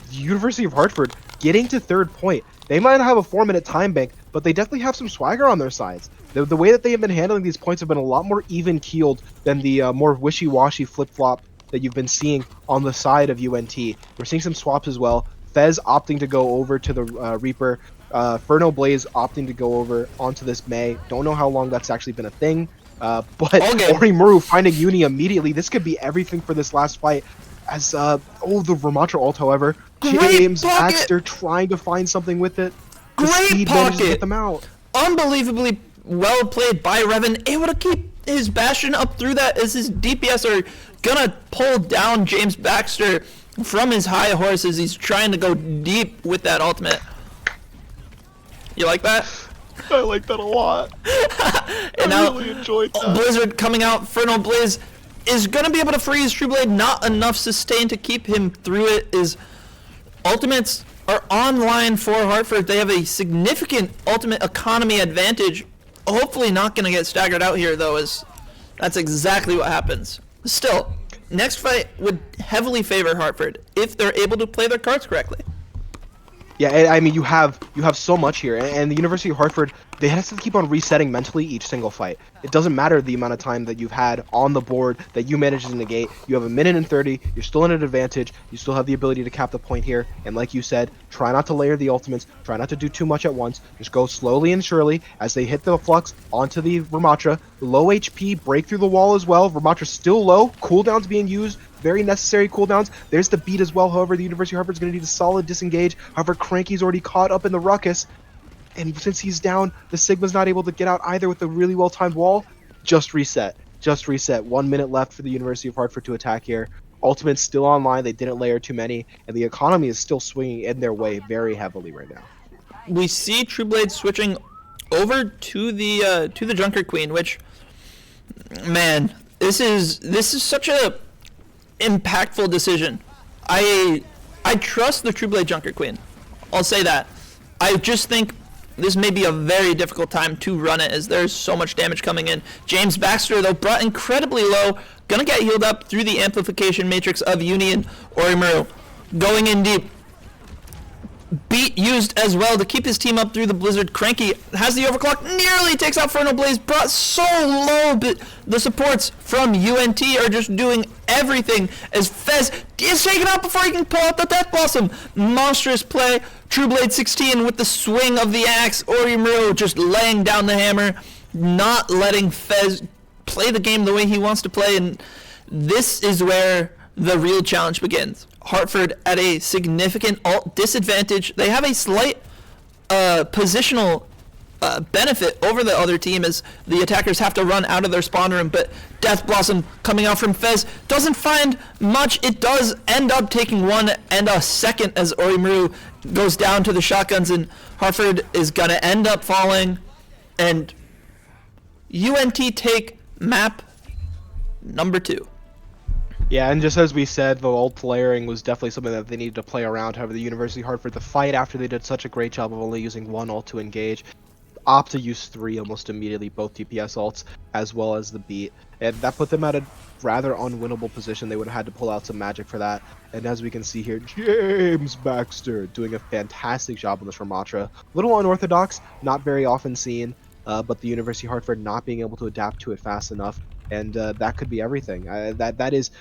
University of Hartford getting to 3rd point, they might not have a 4-minute time bank, but they definitely have some swagger on their sides. The way that they have been handling these points have been a lot more even-keeled than the more wishy-washy flip-flop that you've been seeing on the side of UNT. We're seeing some swaps as well. Fez opting to go over to the Reaper. Fernal Blaze opting to go over onto this May. Don't know how long that's actually been a thing. But Orimaru finding Uni immediately. This could be everything for this last fight. As, the Ramatra ult, however. James Baxter trying to find something with it. The speed manages to get them out. Unbelievably well played by Revan. Able to keep his Bastion up through that as his DPS are gonna pull down James Baxter from his high horse as he's trying to go deep with that ultimate. You like that? I like that a lot. And I really enjoyed that. Blizzard coming out, Fernal Blaze is gonna be able to freeze Trueblade, not enough sustain to keep him through it. Is ultimates are online for Hartford. They have a significant ultimate economy advantage. Hopefully not gonna get staggered out here though, as that's exactly what happens. Still, next fight would heavily favor Hartford if they're able to play their cards correctly. Yeah, I mean, you have so much here, and the University of Hartford, they have to keep on resetting mentally each single fight. It doesn't matter the amount of time that you've had on the board that you managed to negate. You have 1:30, you're still in an advantage, you still have the ability to cap the point here, and like you said, try not to layer the ultimates, try not to do too much at once, just go slowly and surely as they hit the flux onto the Ramatra. Low HP, break through the wall as well. Ramatra's still low, cooldowns being used, very necessary cooldowns. There's the beat as well. However, the University of Hartford's going to need a solid disengage. However, Cranky's already caught up in the ruckus. And since he's down, the Sigma's not able to get out either with a really well-timed wall. Just reset. Just reset. 1 minute left for the University of Hartford to attack here. Ultimate's still online. They didn't layer too many. And the economy is still swinging in their way very heavily right now. We see Trueblade switching over to the Junker Queen, which, man, this is such a impactful decision. I trust the Trueblade Junker Queen. I'll say that. I just think this may be a very difficult time to run it as there's so much damage coming in. James Baxter, though, brought incredibly low. Gonna get healed up through the amplification matrix of Uni and Orimaru. Going in deep. Beat used as well to keep his team up through the blizzard. Cranky has the overclock, nearly takes out Fernal Blaze, brought so low, but the supports from UNT are just doing everything as Fez is taken out before he can pull out the Death Blossom. Monstrous play. True Blade 16 with the swing of the axe. Orimaru just laying down the hammer, not letting Fez play the game the way he wants to play, and this is where the real challenge begins. Hartford at a significant alt disadvantage. They have a slight positional benefit over the other team as the attackers have to run out of their spawn room, but Death Blossom coming out from Fez doesn't find much. It does end up taking 1 and a second as Orimaru goes down to the shotguns, and Hartford is going to end up falling, and UNT take map number 2. Yeah, and just as we said, the ult layering was definitely something that they needed to play around. However, the University of Hartford, the fight after they did such a great job of only using 1 ult to engage, opt to use 3 almost immediately, both DPS ults as well as the beat. And that put them at a rather unwinnable position. They would have had to pull out some magic for that. And as we can see here, James Baxter doing a fantastic job on this Ramatra. Little unorthodox, not very often seen, but the University of Hartford not being able to adapt to it fast enough. And that could be everything. That is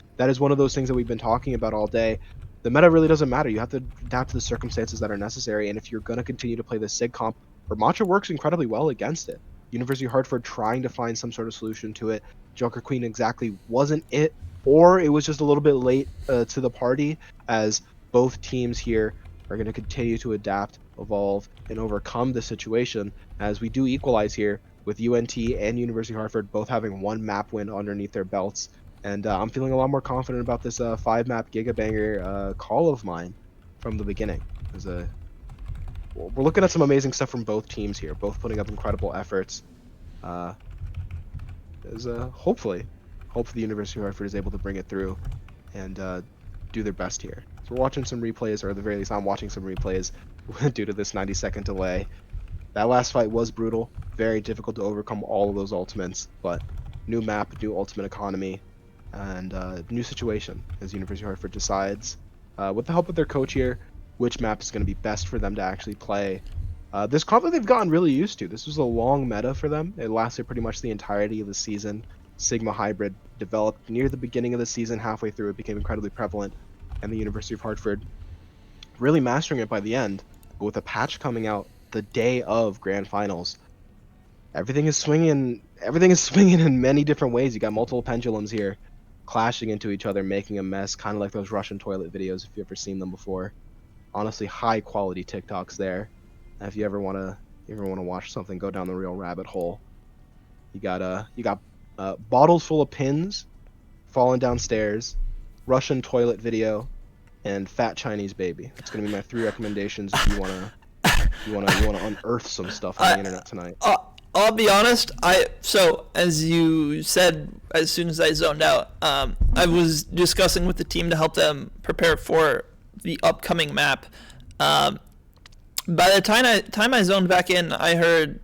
one of those things that we've been talking about all day. The meta really doesn't matter. You have to adapt to the circumstances that are necessary. And if you're going to continue to play this SIG comp, Ramatra works incredibly well against it. University of Hartford trying to find some sort of solution to it. Joker Queen exactly wasn't it, or it was just a little bit late to the party, as both teams here are going to continue to adapt, evolve, and overcome the situation as we do equalize here, with UNT and University of Hartford both having 1 map win underneath their belts. And I'm feeling a lot more confident about this 5-map Gigabanger call of mine from the beginning. We're looking at some amazing stuff from both teams here, both putting up incredible efforts. Hopefully the University of Hartford is able to bring it through and do their best here. So we're watching some replays, or at the very least I'm watching some replays due to this 90-second delay. That last fight was brutal, very difficult to overcome all of those ultimates, but new map, new ultimate economy, and new situation as University of Hartford decides, with the help of their coach here, which map is going to be best for them to actually play. This comp that they've gotten really used to. This was a long meta for them. It lasted pretty much the entirety of the season. Sigma Hybrid developed near the beginning of the season, halfway through it became incredibly prevalent, and the University of Hartford really mastering it by the end, but with a patch coming out the day of grand finals, everything is swinging in many different ways. You got multiple pendulums here clashing into each other, making a mess, kind of like those Russian toilet videos if you've ever seen them before. Honestly, high quality TikToks there. If you ever want to watch something go down the real rabbit hole. You got bottles full of pins falling downstairs, Russian toilet video, and fat Chinese baby. That's gonna be my 3 recommendations if you wanna unearth some stuff on the internet tonight. I'll be honest. So as you said, as soon as I zoned out, I was discussing with the team to help them prepare for the upcoming map. By the time I zoned back in, I heard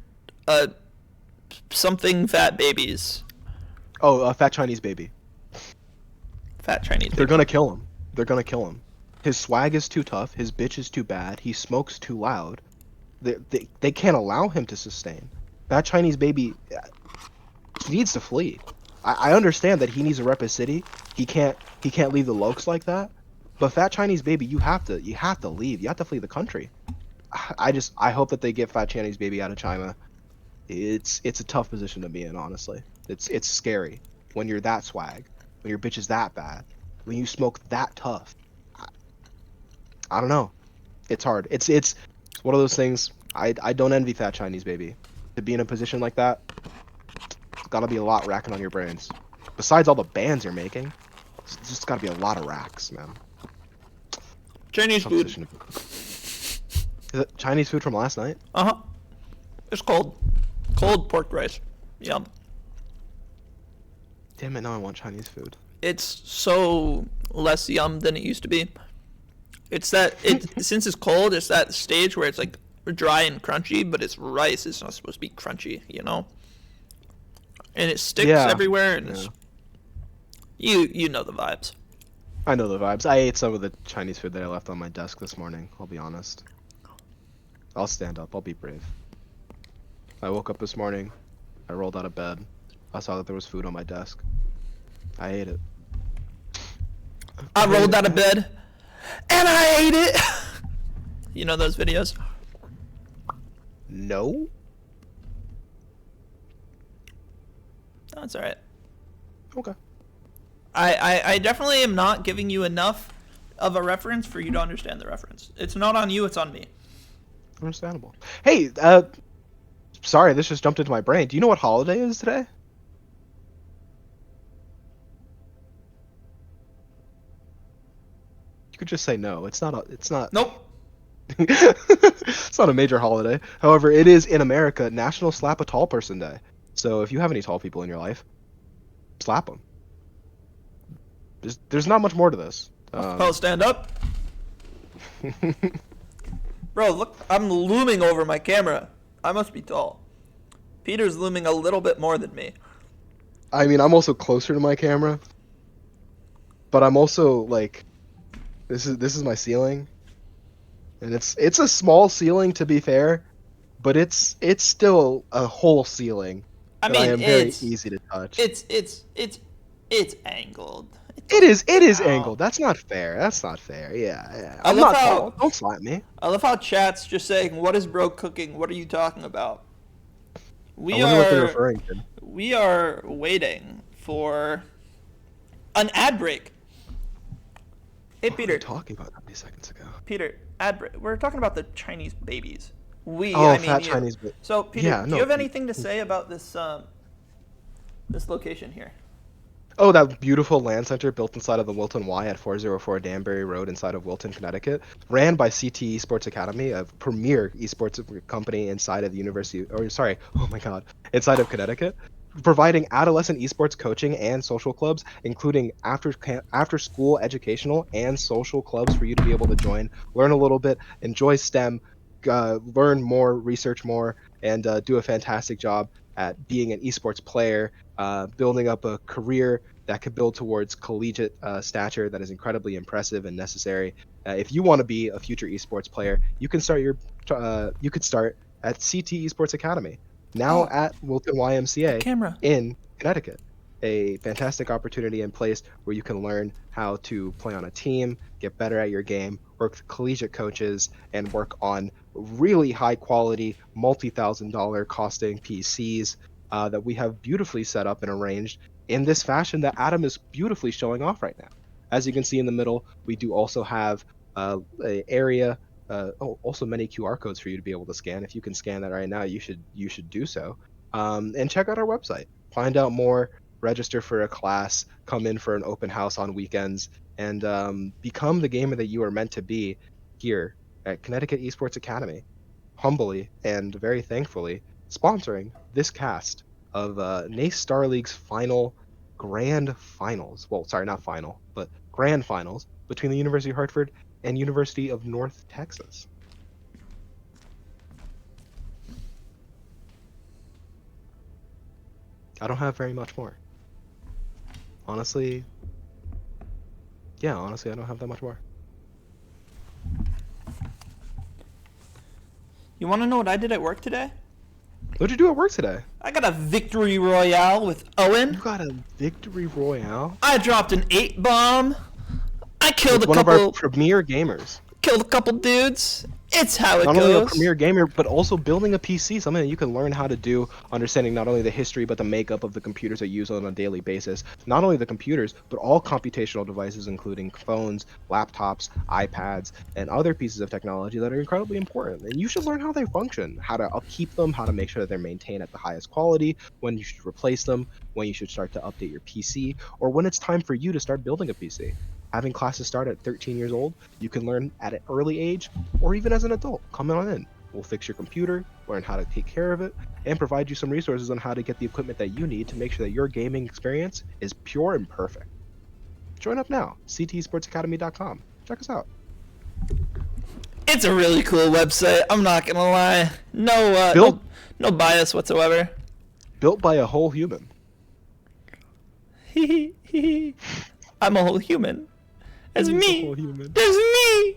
something fat babies. Oh, fat Chinese baby. Fat Chinese baby. They're gonna kill him. They're gonna kill him. His swag is too tough. His bitch is too bad. He smokes too loud. They can't allow him to sustain. That Chinese baby, he needs to flee. I understand that he needs to rep his city. He can't leave the lokes like that. But Fat Chinese baby, you have to leave. You have to flee the country. I hope that they get Fat Chinese baby out of China. It's a tough position to be in, honestly. It's scary when you're that swag, when your bitch is that bad, when you smoke that tough. I don't know. It's hard. It's one of those things. I don't envy Fat Chinese baby. To be in a position like that, it's gotta be a lot racking on your brains. Besides all the bands you're making, it's just gotta be a lot of racks, man. Chinese food. Is it Chinese food from last night? Uh-huh. It's cold. Cold pork rice. Yum. Damn it, now I want Chinese food. It's so less yum than it used to be. It's since it's cold, it's that stage where it's like dry and crunchy, but it's rice. It's not supposed to be crunchy, you know? And it sticks everywhere, and it's, you know the vibes. I know the vibes. I ate some of the Chinese food that I left on my desk this morning, I'll be honest. I'll stand up. I'll be brave. I woke up this morning. I rolled out of bed. I saw that there was food on my desk. I ate it. I rolled out of bed, and I ate it. You know those videos? No? That's all right. Okay. I definitely am not giving you enough of a reference for you to understand the reference. It's not on you, it's on me. Understandable. Hey, sorry, this just jumped into my brain. Do you know what holiday is today? You could just say no. It's not Nope. it's not a major holiday. However, it is in America National Slap a Tall Person Day. So if you have any tall people in your life, slap them. There's not much more to this. Oh, stand up. Bro, look, I'm looming over my camera. I must be tall. Peter's looming a little bit more than me. I mean, I'm also closer to my camera, but I'm also like, this is my ceiling, and it's a small ceiling to be fair, but it's still a whole ceiling. I that mean, I am very easy to touch. It's angled. It is Ow. angled. That's not fair. That's not fair. Yeah. I I'm love not how- tall. Don't slap me. I love how chat's just saying, "What is bro cooking? What are you talking about?" I We wonder what they're are referring to. we are waiting for an ad break. Hey What were Peter, we talking about that many seconds ago? Peter, ad break. We're talking about the Chinese babies. Oh, I mean fat you. Chinese. So Peter, Yeah, do no, you have anything to say about this location here? Oh, that beautiful land center built inside of the Wilton Y at 404 Danbury Road inside of Wilton, Connecticut, ran by CT Esports Academy, a premier esports company inside of the inside of Connecticut, providing adolescent esports coaching and social clubs, including after school educational and social clubs for you to be able to join, learn a little bit, enjoy STEM, learn more, research more, and do a fantastic job at being an esports player, building up a career that could build towards collegiate stature that is incredibly impressive and necessary. If you want to be a future esports player, you can start at CT Esports Academy, now at Wilton YMCA Camera. in Connecticut. A fantastic opportunity in place where you can learn how to play on a team, get better at your game, work with collegiate coaches, and work on really high quality, multi-$1,000 costing PCs that we have beautifully set up and arranged in this fashion that Adam is beautifully showing off right now. As you can see in the middle, we do also have an area, also many QR codes for you to be able to scan. If you can scan that right now, you should do so. And check out our website. Find out more, register for a class, come in for an open house on weekends, and become the gamer that you are meant to be here at Connecticut Esports Academy. Humbly and very thankfully sponsoring this cast of NACE Star League's grand finals. Well, sorry, not final, but grand finals between the University of Hartford and University of North Texas. I don't have very much more. Honestly, I don't have that much more. You want to know what I did at work today? What'd you do at work today? I got a victory royale with Owen. You got a victory royale? I dropped an 8 bomb. I killed One of our premier gamers. Killed a couple dudes. It's how it Not goes. only a premier gamer, but also building a PC, something that you can learn how to do, understanding not only the history, but the makeup of the computers that you use on a daily basis. Not only the computers, but all computational devices, including phones, laptops, iPads, and other pieces of technology that are incredibly important. And you should learn how they function, how to upkeep them, how to make sure that they're maintained at the highest quality, when you should replace them, when you should start to update your PC, or when it's time for you to start building a PC. Having classes start at 13 years old, you can learn at an early age, or even as an adult. Come on in. We'll fix your computer, learn how to take care of it, and provide you some resources on how to get the equipment that you need to make sure that your gaming experience is pure and perfect. Join up now, ctsportsacademy.com. Check us out. It's a really cool website. I'm not gonna lie. No bias whatsoever. Built by a whole human. I'm a whole human. That's He's a me. whole human. There's me.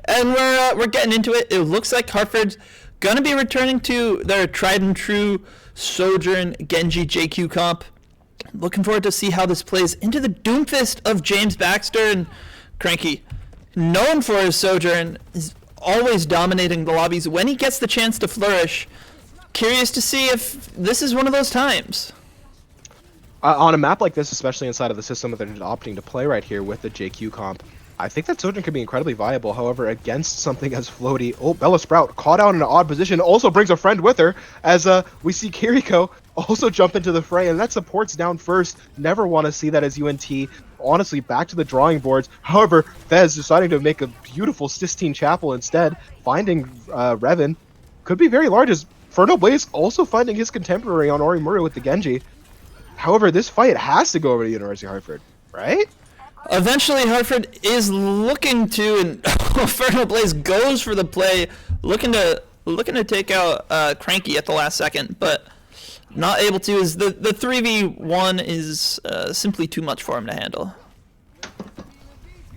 And we're getting into it. It looks like Hartford's gonna be returning to their tried and true Sojourn Genji JQ comp. Looking forward to see how this plays into the Doomfist of James Baxter and Cranky. Known for his Sojourn, is always dominating the lobbies when he gets the chance to flourish. Curious to see if this is one of those times. On a map like this, especially inside of the system that they're opting to play right here with the JQ comp, I think that Sojourn could be incredibly viable. However, against something as floaty, Bella Sprout caught out in an odd position, also brings a friend with her, as we see Kiriko also jump into the fray, and that support's down first. Never want to see that as UNT. Honestly, back to the drawing boards. However, Fez deciding to make a beautiful Sistine Chapel instead, finding Revan. Could be very large, as Ferno Blaze also finding his contemporary on Orimura with the Genji. However, this fight has to go over to University of Hartford, right? Eventually, Hartford is looking to, and Ferno Blaze goes for the play, looking to take out Cranky at the last second, but not able to. Is the 3v1 is simply too much for him to handle.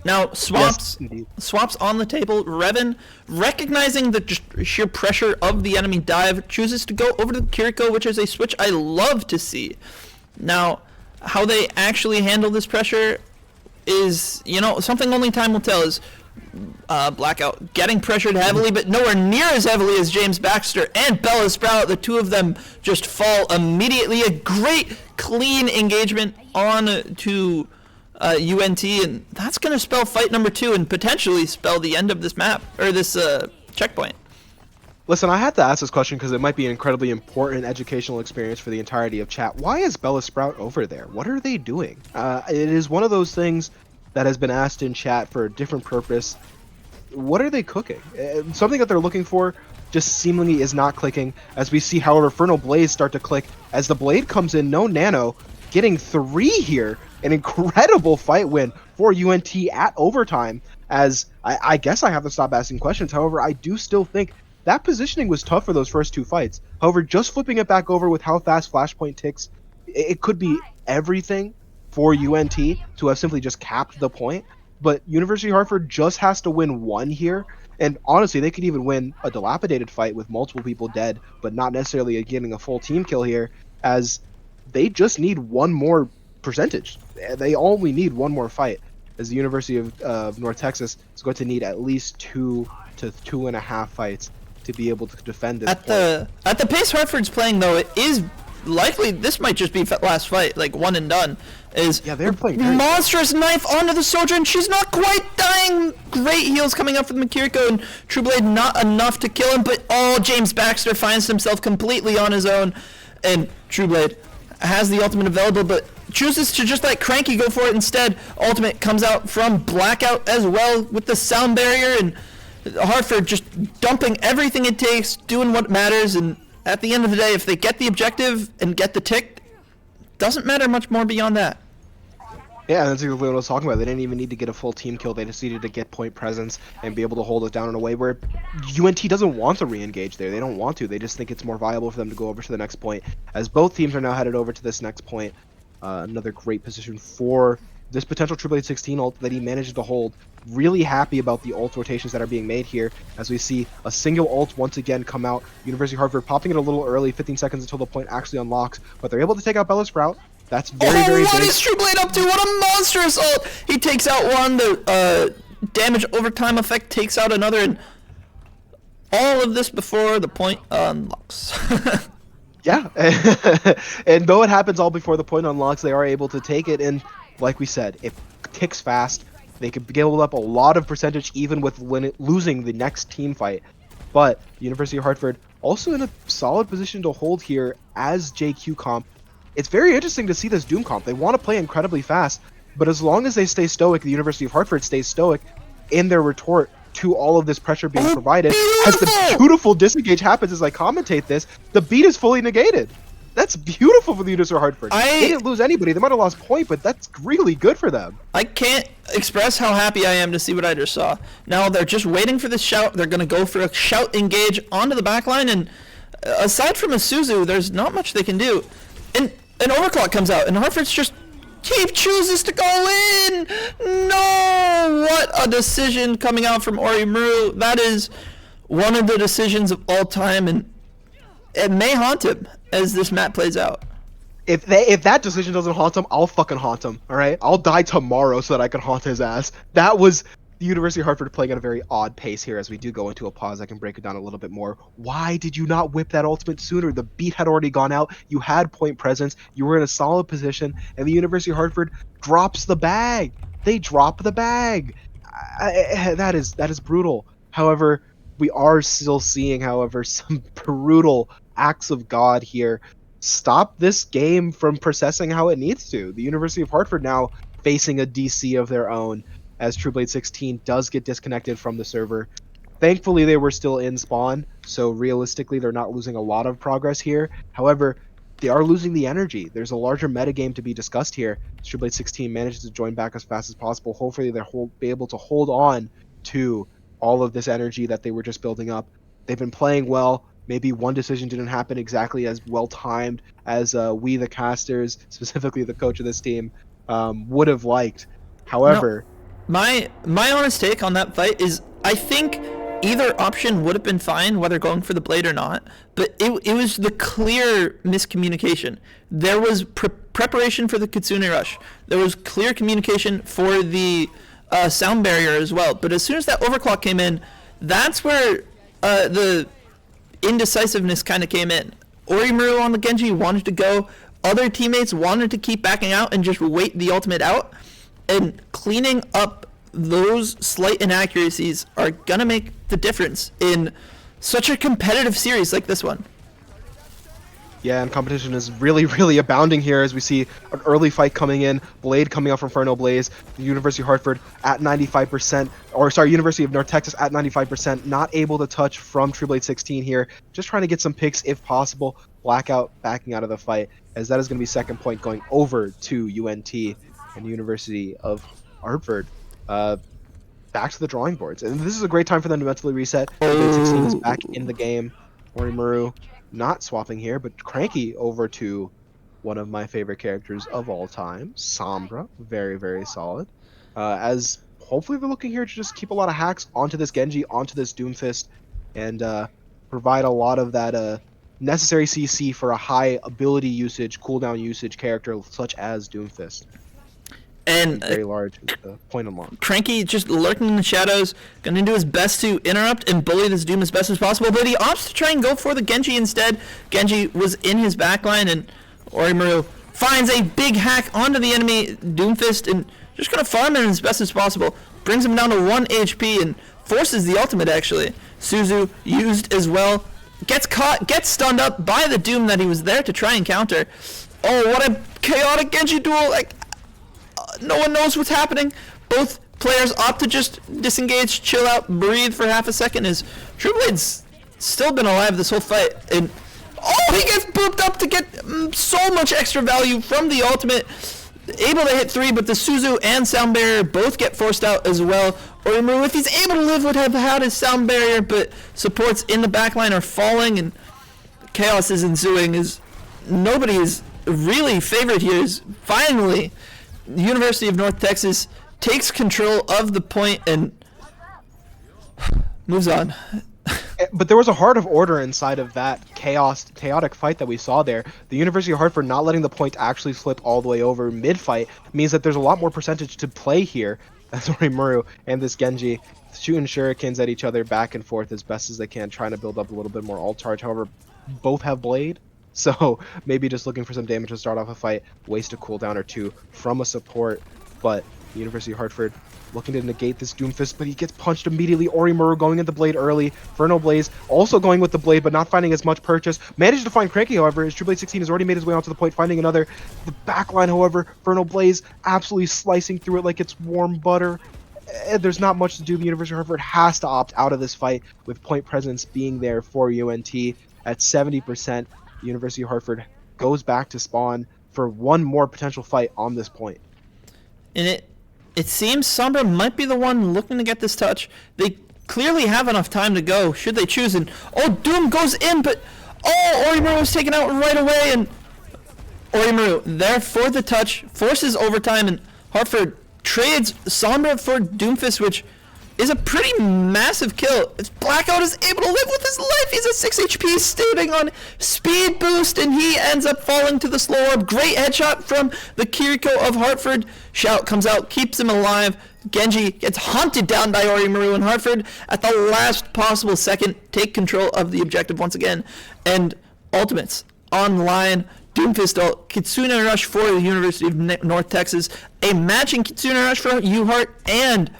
Now swaps on the table. Revan, recognizing the just sheer pressure of the enemy dive, chooses to go over to Kiriko, which is a switch I love to see. Now, how they actually handle this pressure is, something only time will tell. Is Blackout getting pressured heavily, but nowhere near as heavily as James Baxter and Bella Sprout. The two of them just fall immediately. A great, clean engagement on to UNT, and that's going to spell fight number 2 and potentially spell the end of this map, or this checkpoint. Listen, I had to ask this question because it might be an incredibly important educational experience for the entirety of chat. Why is Bella Sprout over there? What are they doing? It is one of those things that has been asked in chat for a different purpose. What are they cooking? Something that they're looking for just seemingly is not clicking, as we see, however, Ferno Blaze start to click as the blade comes in. No nano, getting 3 here. An incredible fight win for UNT at overtime, as I guess I have to stop asking questions. However, I do still think that positioning was tough for those first 2 fights. However, just flipping it back over with how fast Flashpoint ticks, it could be everything for UNT to have simply just capped the point. But University of Hartford just has to win 1 here. And honestly, they could even win a dilapidated fight with multiple people dead, but not necessarily getting a full team kill here, as they just need 1 more percentage. They only need 1 more fight, as the University of North Texas is going to need at least 2 to 2.5 fights to be able to defend this point. At the pace Hartford's playing, though, it is likely this might just be last fight, like 1 and done. They're playing monstrous knife onto the soldier, and she's not quite dying. Great heals coming up from Kiriko, and True Blade not enough to kill him, but James Baxter finds himself completely on his own, and True Blade has the ultimate available, but chooses to just let Cranky go for it instead. Ultimate comes out from Blackout as well with the sound barrier, and Hartford just dumping everything it takes, doing what matters, and at the end of the day, if they get the objective and get the tick, doesn't matter much more beyond that. Yeah, that's exactly what I was talking about. They didn't even need to get a full team kill. They just needed to get point presence and be able to hold it down in a way where UNT doesn't want to re-engage there. They don't want to. They just think it's more viable for them to go over to the next point, as both teams are now headed over to this next point. Another great position for this potential Triple H 16 ult that he manages to hold. Really happy about the ult rotations that are being made here, as we see a single ult once again come out. University of Hartford popping it a little early, 15 seconds until the point actually unlocks, but they're able to take out Bella Sprout. That's very big. What is True Blade up to? What a monstrous ult! He takes out one, the damage overtime effect takes out another, and all of this before the point unlocks. Yeah, and though it happens all before the point unlocks, they are able to take it, and like we said, it ticks fast. They could build up a lot of percentage even with losing the next team fight. But University of Hartford also in a solid position to hold here as JQ comp. It's very interesting to see this Doom comp. They want to play incredibly fast, but as long as they stay stoic, the University of Hartford stays stoic in their retort to all of this pressure being provided. As the beautiful disengage happens as I commentate this, the beat is fully negated. That's beautiful for the University of Hartford. They didn't lose anybody. They might have lost point, but that's really good for them. I can't express how happy I am to see what I just saw. Now they're just waiting for the shout. They're going to go for a shout engage onto the backline, and aside from a Suzu, there's not much they can do. And an overclock comes out, and Hartford's just He chooses to go in. No! What a decision coming out from Orimaru. That is one of the decisions of all time, and it may haunt him as this map plays out. If that decision doesn't haunt him, I'll fucking haunt him. All right, I'll die tomorrow so that I can haunt his ass. That was the University of Hartford playing at a very odd pace here. As we do go into a pause, I can break it down a little bit more. Why did you not whip that ultimate sooner? The beat had already gone out. You had point presence. You were in a solid position, and the University of Hartford drops the bag. They drop the bag. That is brutal. However, we are still seeing, however, some brutal acts of God here. Stop this game from processing how it needs to. The University of Hartford now facing a DC of their own as Trueblade 16 does get disconnected from the server. Thankfully, they were still in spawn, so realistically, they're not losing a lot of progress here. However, they are losing the energy. There's a larger metagame to be discussed here. Trueblade 16 manages to join back as fast as possible. Hopefully, they'll be able to hold on to all of this energy that they were just building up. They've been playing well. Maybe one decision didn't happen exactly as well timed as we, the casters, specifically the coach of this team, would have liked. However, my honest take on that fight is I think either option would have been fine, whether going for the blade or not. But it was the clear miscommunication. There was preparation for the Kitsune rush. There was clear communication for the sound barrier as well. But as soon as that overclock came in, that's where the indecisiveness kind of came in. Orimaru on the Genji wanted to go. Other teammates wanted to keep backing out and just wait the ultimate out. And cleaning up those slight inaccuracies are going to make the difference in such a competitive series like this one. Yeah, and competition is really, really abounding here as we see an early fight coming in. Blade coming out from Inferno Blaze. The University of Hartford at 95%, or sorry, University of North Texas at 95%. Not able to touch from Trueblade 16 here. Just trying to get some picks if possible. Blackout backing out of the fight, as that is going to be second point going over to UNT and University of Hartford. Back to the drawing boards. And this is a great time for them to mentally reset. Trueblade 16 is back in the game. Orimaru not swapping here, but Cranky over to one of my favorite characters of all time, Sombra. Very, very solid. As hopefully they're looking here to just keep a lot of hacks onto this Genji, onto this Doomfist, and provide a lot of that necessary CC for a high ability usage, cooldown usage character such as Doomfist. And very large point and long. Cranky just lurking in the shadows, gonna do his best to interrupt and bully this Doom as best as possible, but he opts to try and go for the Genji instead. Genji was in his backline, and Orimaru finds a big hack onto the enemy Doomfist and just gonna farm him as best as possible. Brings him down to 1 HP and forces the ultimate actually. Suzu used as well. Gets caught, gets stunned up by the Doom that he was there to try and counter. Oh, what a chaotic Genji duel! Like, no one knows what's happening. Both players opt to just disengage, chill out, breathe for half a second as Trueblade's still been alive this whole fight. And oh, he gets booped up to get so much extra value from the ultimate. Able to hit 3, but the Suzu and Sound Barrier both get forced out as well. Orimaru, if he's able to live, would have had his Sound Barrier, but supports in the backline are falling and chaos is ensuing as nobody is really favored here. Is finally the University of North Texas takes control of the point and moves on. But there was a heart of order inside of that chaotic fight that we saw there. The University of Hartford not letting the point actually slip all the way over mid-fight means that there's a lot more percentage to play here. That's Orimaru and this Genji shooting shurikens at each other back and forth as best as they can, trying to build up a little bit more ult charge. However, both have Blade. So maybe just looking for some damage to start off a fight, waste a cooldown or two from a support. But the University of Hartford looking to negate this Doomfist, but he gets punched immediately. Orimaru going into Blade early. Inferno Blaze also going with the Blade, but not finding as much purchase. Managed to find Cranky, however, as Trueblade 16 has already made his way onto the point, finding another. The backline, however, Inferno Blaze absolutely slicing through it like it's warm butter. There's not much to do. The University of Hartford has to opt out of this fight, with point presence being there for UNT at 70%. University of Hartford goes back to spawn for one more potential fight on this point. And it seems Sombra might be the one looking to get this touch. They clearly have enough time to go, should they choose. And oh, Doom goes in, but oh, Orimaru was taken out right away, and Orimaru there for the touch, forces overtime, and Hartford trades Sombra for Doomfist, which is a pretty massive kill. Blackout is able to live with his life. He's at 6 HP, standing on speed boost, and he ends up falling to the slow orb. Great headshot from the Kiriko of Hartford. Shout comes out, keeps him alive. Genji gets hunted down by Orimaru, and Hartford, at the last possible second, take control of the objective once again. And ultimates online. Doomfist ult, Kitsune Rush for the University of North Texas, a matching Kitsune Rush for UHeart, and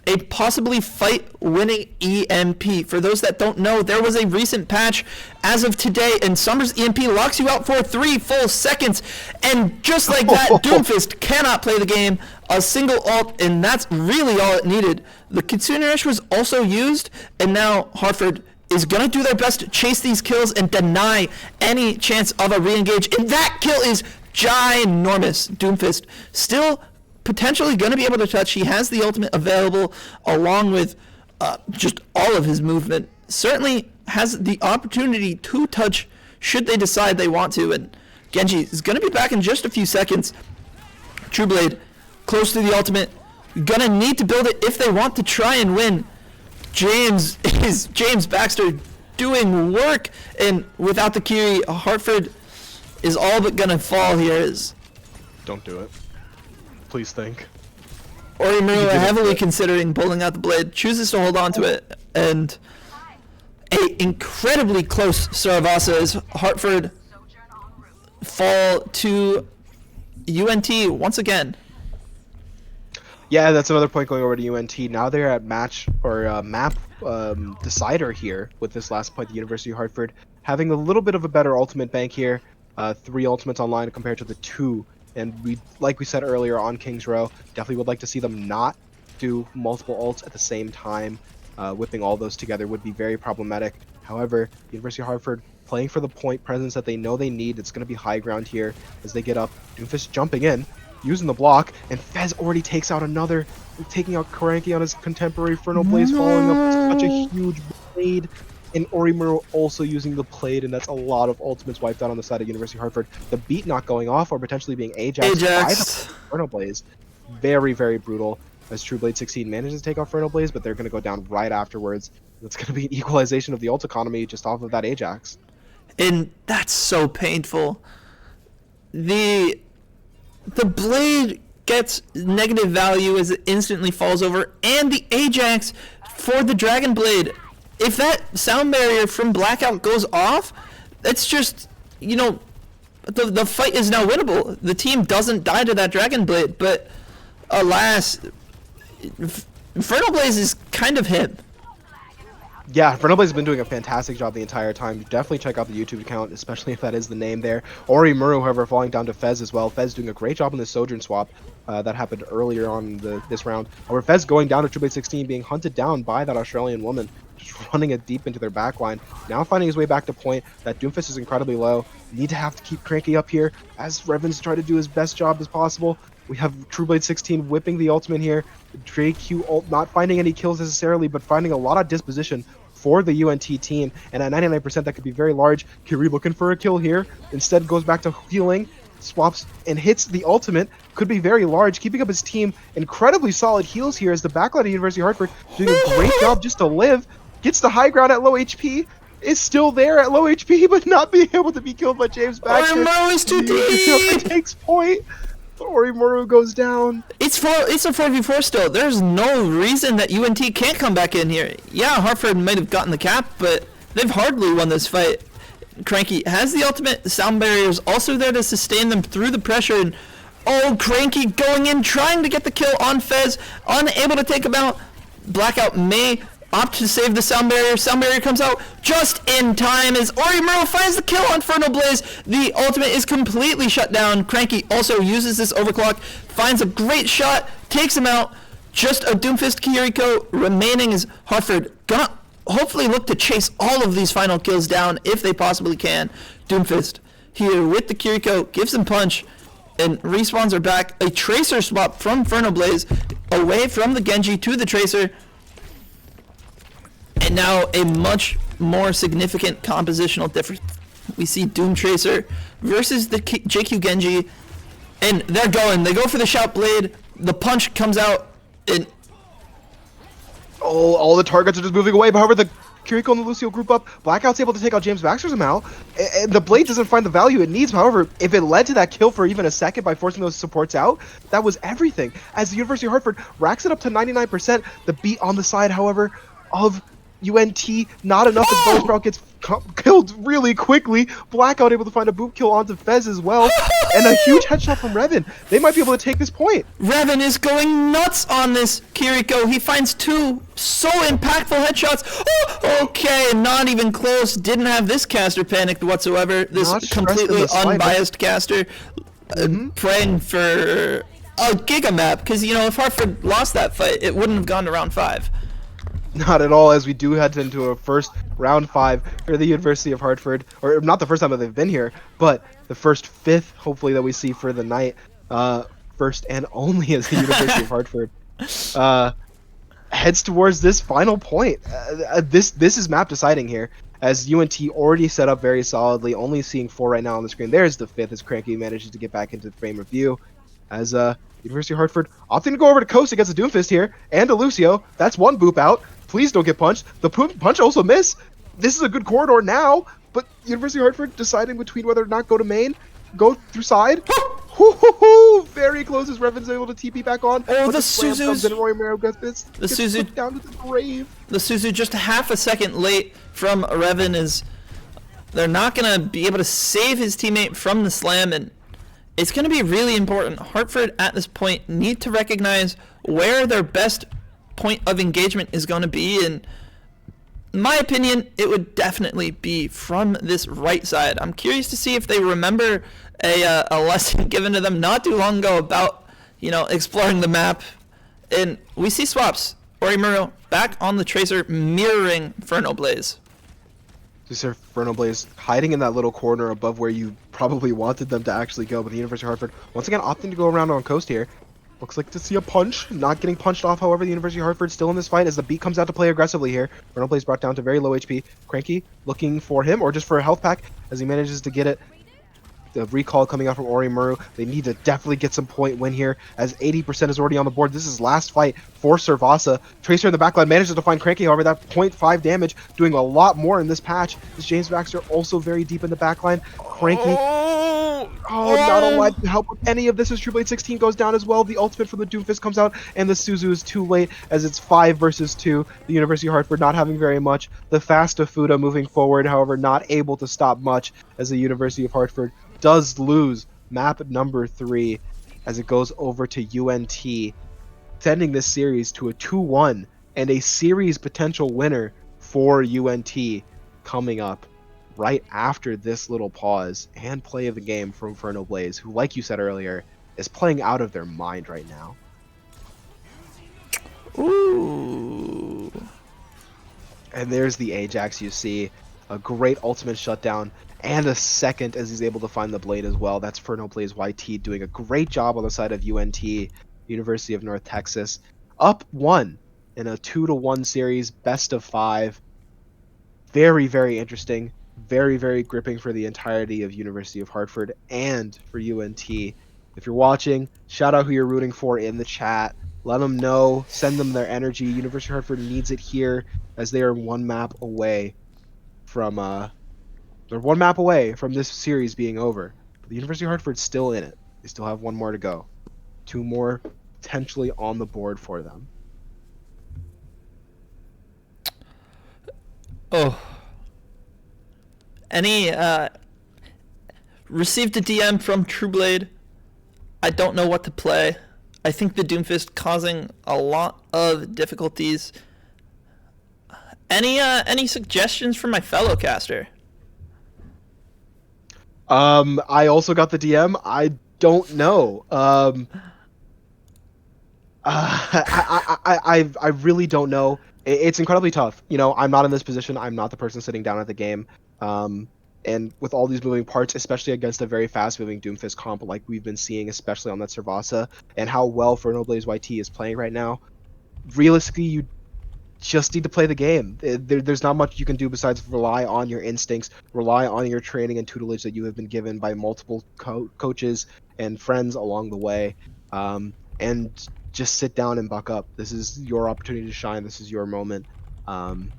a possibly fight-winning EMP. For those that don't know, there was a recent patch as of today, and Summer's EMP locks you out for 3 full seconds, and just like that, Doomfist cannot play the game. A single ult, and that's really all it needed. The Kitsune Rush was also used, and now Hartford is going to do their best to chase these kills and deny any chance of a re-engage, and that kill is ginormous. Doomfist still potentially going to be able to touch. He has the ultimate available along with just all of his movement. Certainly has the opportunity to touch should they decide they want to, and Genji is going to be back in just a few seconds. Trueblade close to the ultimate, going to need to build it if they want to try and win. James Baxter doing work, and without the Kiri, Hartford is all but gonna fall here. Don't do it. Please think. Orimaru, heavily considering pulling out the blade, chooses to hold on to it, and a incredibly close Saravasa as Hartford fall to UNT once again. Yeah, that's another point going over to UNT. Now they're at map decider here with this last point. The University of Hartford having a little bit of a better ultimate bank here. 3 ultimates online compared to the 2. And like we said earlier on King's Row, definitely would like to see them not do multiple ults at the same time. Whipping all those together would be very problematic. However, University of Hartford playing for the point presence that they know they need. It's going to be high ground here as they get up. Doomfist jumping in, using the block, and Fez already takes out another, taking out Cranky on his contemporary Fernal Blaze, following up with such a huge blade, and Orimaru also using the plate, and that's a lot of ultimates wiped out on the side of University of Hartford. The beat not going off or potentially being Ajaxed by the Fernal Blaze. Very, very brutal as True Blade 16 manages to take off Fernal Blaze, but they're going to go down right afterwards. It's going to be an equalization of the ult economy just off of that Ajax. And that's so painful. The blade gets negative value as it instantly falls over, and the Ajax for the Dragon Blade. If that sound barrier from Blackout goes off, it's just, the fight is now winnable. The team doesn't die to that Dragon Blade, but alas, Infernal Blaze is kind of him. Yeah, Fernal Blaze has been doing a fantastic job the entire time. Definitely check out the YouTube account, especially if that is the name there. Orimaru, however, falling down to Fez as well. Fez doing a great job on the Sojourn swap that happened earlier on this round. However, Fez going down to True Blade 16, being hunted down by that Australian woman, just running it deep into their backline. Now finding his way back to point. That Doomfist is incredibly low. Need to have to keep Cranky up here as Revan's trying to do his best job as possible. We have True Blade 16 whipping the ultimate here. JQ ult not finding any kills necessarily, but finding a lot of disposition for the UNT team, and at 99% that could be very large. Kiri looking for a kill here, instead goes back to healing, swaps and hits the ultimate, could be very large, keeping up his team. Incredibly solid heals here as the backline of University of Hartford doing a great job just to live, gets the high ground at low HP, is still there at low HP, but not being able to be killed by James Baxter. Orimaru is too deep! Takes point. Orimaru goes down. It's a 4v4 still. There's no reason that UNT can't come back in here. Yeah, Hartford might have gotten the cap, but they've hardly won this fight. Cranky has the ultimate. The sound barrier is also there to sustain them through the pressure. And Cranky going in, trying to get the kill on Fez, unable to take him out. Blackout may opt to save the sound barrier. Sound barrier comes out just in time as Orimaru finds the kill on Fernal Blaze. The ultimate is completely shut down. Cranky also uses this overclock, finds a great shot, takes him out. Just a Doomfist Kiriko remaining as Hartford gonna hopefully look to chase all of these final kills down if they possibly can. Doomfist here with the Kiriko gives him punch, and respawns are back. A Tracer swap from Fernal Blaze away from the Genji to the Tracer. And now a much more significant compositional We see Doom Tracer versus the JQ Genji, and they're going. They go for the Shout Blade. The punch comes out, and Oh, all the targets are just moving away. However, the Kiriko and the Lucio group up. Blackout's able to take out James Baxter's amount, and the Blade doesn't find the value it needs. However, if it led to that kill for even a second by forcing those supports out, that was everything. As the University of Hartford racks it up to 99%, the beat on the side, however, of UNT, not enough as Buzz Sprout gets killed really quickly. Blackout able to find a boot kill onto Fez as well, and a huge headshot from Revan. They might be able to take this point. Revan is going nuts on this Kiriko. He finds two so impactful headshots. Oh, okay, not even close. Didn't have this caster panicked whatsoever. This completely unbiased caster praying for a Giga map, because, you know, if Hartford lost that fight, it wouldn't have gone to round 5. Not at all, as we do head into a first round 5 for the University of Hartford, or not the first time that they've been here, but the first 5th, hopefully, that we see for the night. First and only as the University of Hartford heads towards this final point. This is map deciding here, as UNT already set up very solidly, only seeing 4 right now on the screen. There's the 5th as Cranky manages to get back into the frame of view, as University of Hartford opting to go over to Coast against the Doomfist here, and a Lucio. That's one boop out. Please don't get punched. The punch also miss. This is a good corridor now, but University of Hartford deciding between whether or not go to main, go through side. Very close as Revan's able to TP back on. Oh, the Suzu's... The Suzu down to the grave. The Suzu just half a second late from Revan is... They're not going to be able to save his teammate from the slam, and it's going to be really important. Hartford, at this point, need to recognize where their best point of engagement is going to be, and in my opinion, it would definitely be from this right side. I'm curious to see if they remember a lesson given to them not too long ago about, you know, exploring the map. And we see swaps. Orimuro back on the Tracer, mirroring Ferno Blaze. These are Ferno Blaze hiding in that little corner above where you probably wanted them to actually go, but the University of Hartford once again opting to go around on Coast here. Looks like to see a punch, not getting punched off. However, the University of Hartford still in this fight as the beat comes out to play aggressively here. Ferno Blaze brought down to very low HP. Cranky looking for him, or just for a health pack, as he manages to get it. The recall coming out from Orimuro. They need to definitely get some point win here, as 80% is already on the board. This is last fight for Servasa. Tracer in the backline manages to find Cranky, however, that 0.5 damage, doing a lot more in this patch. Is James Baxter also very deep in the backline. Cranky, not alive to help with any of this as True Blade 16 goes down as well. The ultimate from the Doomfist comes out, and the Suzu is too late, as it's 5 versus 2. The University of Hartford not having very much. The fast Fuda moving forward, however, not able to stop much, as the University of Hartford does lose map number 3 as it goes over to UNT, sending this series to a 2-1 and a series potential winner for UNT coming up right after this little pause and play of the game from Ferno Blaze, who, like you said earlier, is playing out of their mind right now. Ooh. And there's the Ajax you see. A great ultimate shutdown, and a second as he's able to find the blade as well. That's Ferno Blaze YT doing a great job on the side of UNT, University of North Texas. Up 1 in a 2-1 series, best of 5. Very, very interesting. Very, very gripping for the entirety of University of Hartford and for UNT. If you're watching, shout out who you're rooting for in the chat. Let them know. Send them their energy. University of Hartford needs it here, as they are one map away from they're one map away from this series being over. The University of Hartford's still in it. They still have 1 more to go. 2 more potentially on the board for them. Oh. Any received a DM from Trueblade. I don't know what to play. I think the Doomfist causing a lot of difficulties. Any suggestions from my fellow caster? I also got the DM. I don't know. I really don't know. It's incredibly tough. You know, I'm not in this position. I'm not the person sitting down at the game. And with all these moving parts, especially against a very fast-moving Doomfist comp like we've been seeing, especially on that Servasa, and how well Ferno Blaze YT is playing right now, realistically, just need to play the game. There's not much you can do besides rely on your instincts, rely on your training and tutelage that you have been given by multiple coaches and friends along the way, and just sit down and buck up. This is your opportunity to shine. This is your moment. Um,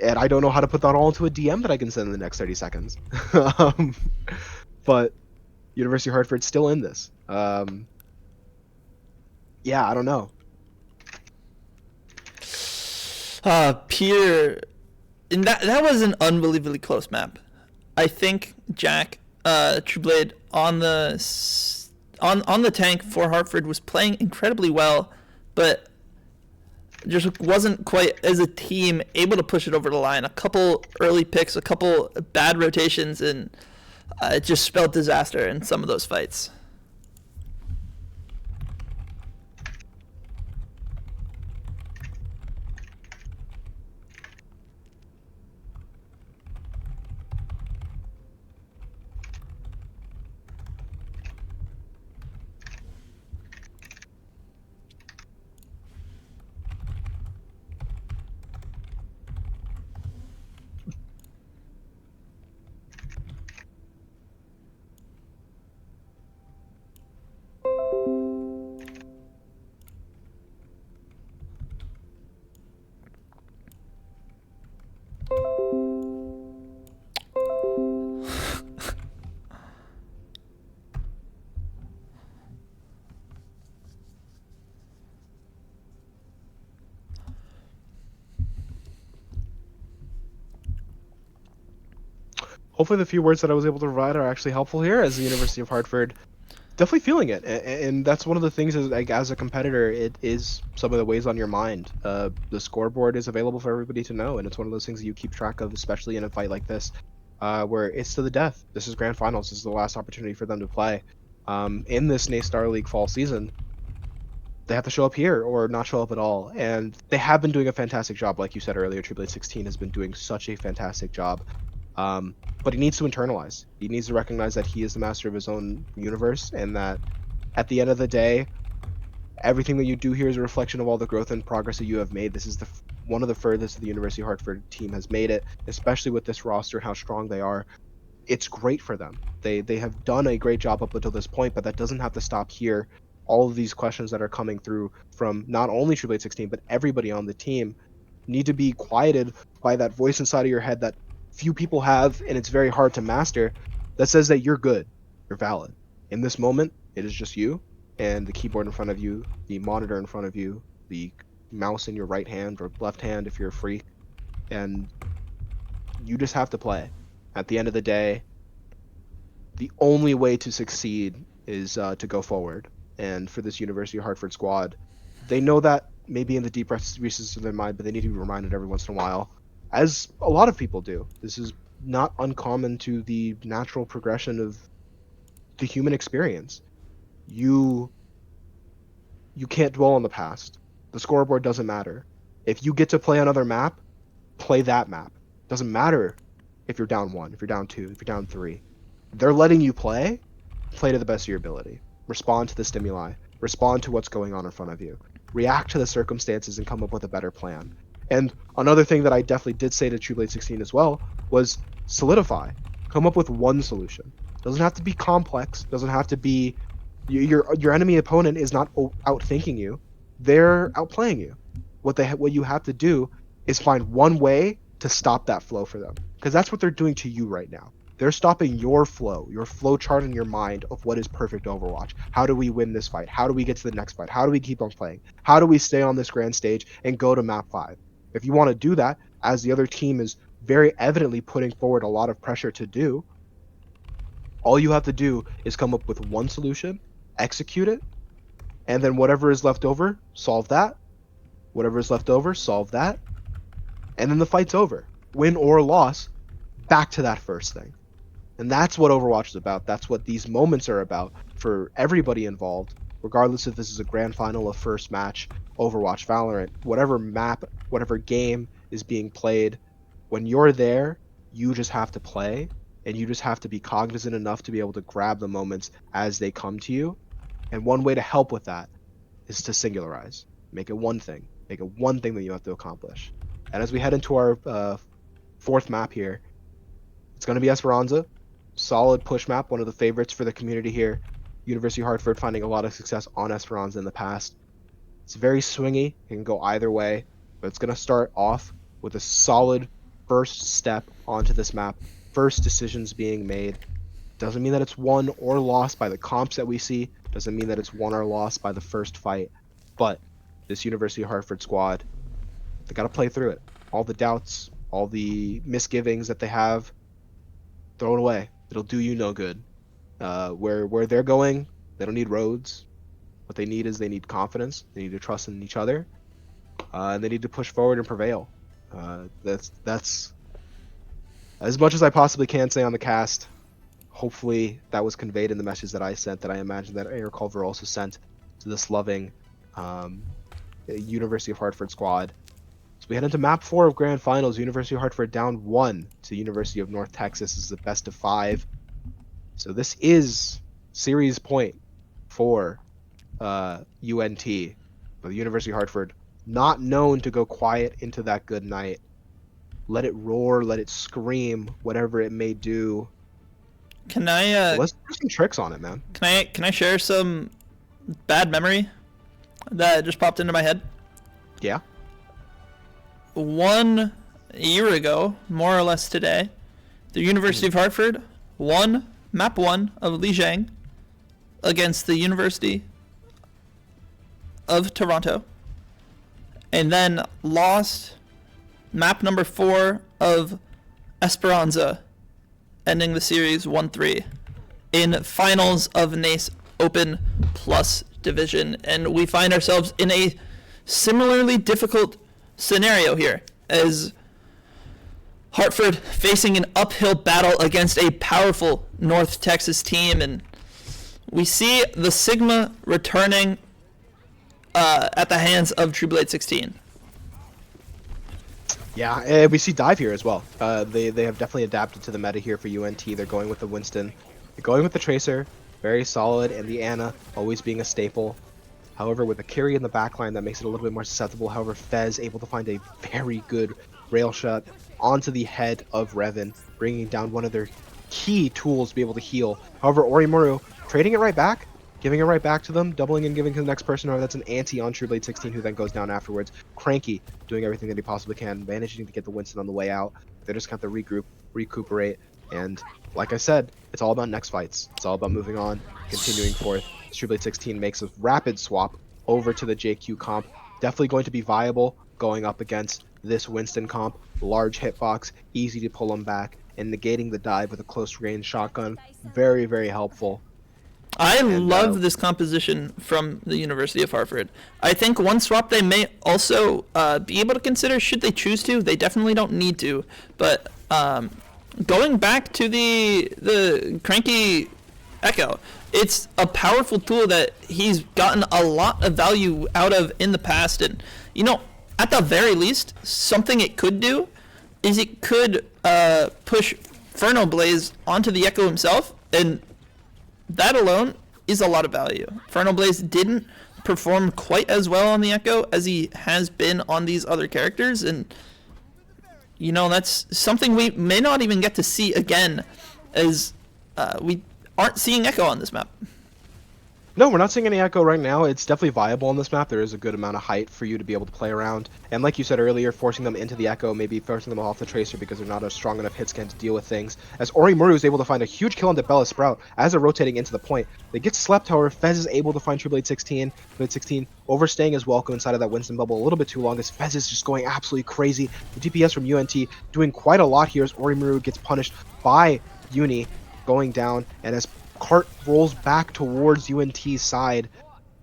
and I don't know how to put that all into a DM that I can send in the next 30 seconds. um, but University of Hartford's still in this. Yeah, I don't know. Pierre, and that was an unbelievably close map. I think Jack Trueblade on the tank for Hartford was playing incredibly well, but just wasn't quite as a team able to push it over the line. A couple early picks, a couple bad rotations, and it just spelled disaster in some of those fights. Hopefully the few words that I was able to provide are actually helpful here, as the University of Hartford definitely feeling it, and that's one of the things, is like, as a competitor, it is some of the ways on your mind. The scoreboard is available for everybody to know, and it's one of those things that you keep track of, especially in a fight like this, where it's to the death. This is grand finals. This is the last opportunity for them to play. In this NACE Star League fall season, they have to show up here or not show up at all, and they have been doing a fantastic job. Like you said earlier, Triple Eight 16 has been doing such a fantastic job. But he needs to internalize. He needs to recognize that he is the master of his own universe, and that at the end of the day, everything that you do here is a reflection of all the growth and progress that you have made. This is one of the furthest the University of Hartford team has made it, especially with this roster and how strong they are. It's great for them. They have done a great job up until this point, but that doesn't have to stop here. All of these questions that are coming through from not only Triple Eight 16, but everybody on the team need to be quieted by that voice inside of your head that few people have, and it's very hard to master, that says that you're good, you're valid. In this moment, it is just you and the keyboard in front of you, the monitor in front of you, the mouse in your right hand or left hand if you're a freak, and you just have to play. At the end of the day, the only way to succeed is to go forward. And for this University of Hartford squad, they know that maybe in the deep recesses of their mind, but they need to be reminded every once in a while, as a lot of people do. This is not uncommon to the natural progression of the human experience. You can't dwell on the past. The scoreboard doesn't matter. If you get to play another map, play that map. Doesn't matter if you're down 1, if you're down 2, if you're down 3. They're letting you play to the best of your ability. Respond to the stimuli. Respond to what's going on in front of you. React to the circumstances and come up with a better plan. And another thing that I definitely did say to True Blade 16 as well was solidify. Come up with one solution. Doesn't have to be complex. Doesn't have to be your enemy opponent is not outthinking you. They're outplaying you. What you have to do is find one way to stop that flow for them, because that's what they're doing to you right now. They're stopping your flow chart in your mind of what is perfect Overwatch. How do we win this fight? How do we get to the next fight? How do we keep on playing? How do we stay on this grand stage and go to map 5? If you want to do that, as the other team is very evidently putting forward a lot of pressure to do, all you have to do is come up with one solution, execute it, and then whatever is left over, solve that. Whatever is left over, solve that. And then the fight's over. Win or loss, back to that first thing. And that's what Overwatch is about. That's what these moments are about for everybody involved, regardless if this is a grand final, a first match, Overwatch, Valorant, whatever map, whatever game is being played. When you're there, you just have to play, and you just have to be cognizant enough to be able to grab the moments as they come to you. And one way to help with that is to singularize. Make it one thing. Make it one thing that you have to accomplish. And as we head into our fourth map here, it's going to be Esperanza. Solid push map, one of the favorites for the community here. University of Hartford finding a lot of success on Esperanza in the past. It's very swingy. It can go either way, but it's going to start off with a solid first step onto this map. First decisions being made. Doesn't mean that it's won or lost by the comps that we see. Doesn't mean that it's won or lost by the first fight. But this University of Hartford squad, they got to play through it. All the doubts, all the misgivings that they have, throw it away. It'll do you no good. Where they're going, they don't need roads. What they need confidence. They need to trust in each other, and they need to push forward and prevail. That's as much as I possibly can say on the cast. Hopefully that was conveyed in the message that I sent, that I imagine that Air Culver also sent to this loving University of Hartford squad. So we head into map 4 of Grand Finals. University of Hartford down 1 to University of North Texas. This is the best of 5. So this is series point for UNT. But the University of Hartford, not known to go quiet into that good night. Let it roar, let it scream, whatever it may do. Can I Let's do some tricks on it, man. can I share some bad memory that just popped into my head? Yeah. 1 year ago, more or less today, the University of Hartford won map 1 of Lijiang against the University of Toronto, and then lost map number 4 of Esperanza, ending the series 1-3 in finals of NACE Open Plus Division. And we find ourselves in a similarly difficult scenario here, as Hartford facing an uphill battle against a powerful North Texas team, and we see the Sigma returning at the hands of True Blade 16. Yeah, and we see Dive here as well. They have definitely adapted to the meta here for UNT. They're going with the Winston. They're going with the Tracer, very solid, and the Ana always being a staple. However, with a carry in the backline, that makes it a little bit more susceptible. However, Fez able to find a very good rail shot onto the head of Revan, bringing down one of their key tools to be able to heal. However, Orimaru trading it right back, giving it right back to them, doubling and giving to the next person. Or that's an anti on True Blade 16, who then goes down afterwards. Cranky doing everything that he possibly can, managing to get the Winston on the way out. They just have to regroup, recuperate, and like I said, it's all about next fights. It's all about moving on, continuing forth. True Blade 16 makes a rapid swap over to the JQ comp. Definitely going to be viable going up against this Winston comp. Large hitbox, easy to pull them back, and negating the dive with a close range shotgun. Very, very helpful. I love this composition from the University of Hartford. I think one swap they may also be able to consider, should they choose to. They definitely don't need to, but going back to the Cranky Echo, it's a powerful tool that he's gotten a lot of value out of in the past, and you know, at the very least, something it could do is it could push Ferno Blaze onto the Echo himself, and that alone is a lot of value. Ferno Blaze didn't perform quite as well on the Echo as he has been on these other characters, and you know, that's something we may not even get to see again, as we aren't seeing Echo on this map. No, we're not seeing any Echo right now. It's definitely viable on this map. There is a good amount of height for you to be able to play around. And like you said earlier, forcing them into the Echo, maybe forcing them off the Tracer because they're not a strong enough hit scan to deal with things. As Orimaru is able to find a huge kill on the Bella Sprout as they're rotating into the point. They get slept, however, Fez is able to find True Blade 16. Blade 16 overstaying his welcome inside of that Winston bubble a little bit too long, as Fez is just going absolutely crazy. The DPS from UNT doing quite a lot here as Orimaru gets punished by Uni going down, and as Cart rolls back towards UNT's side.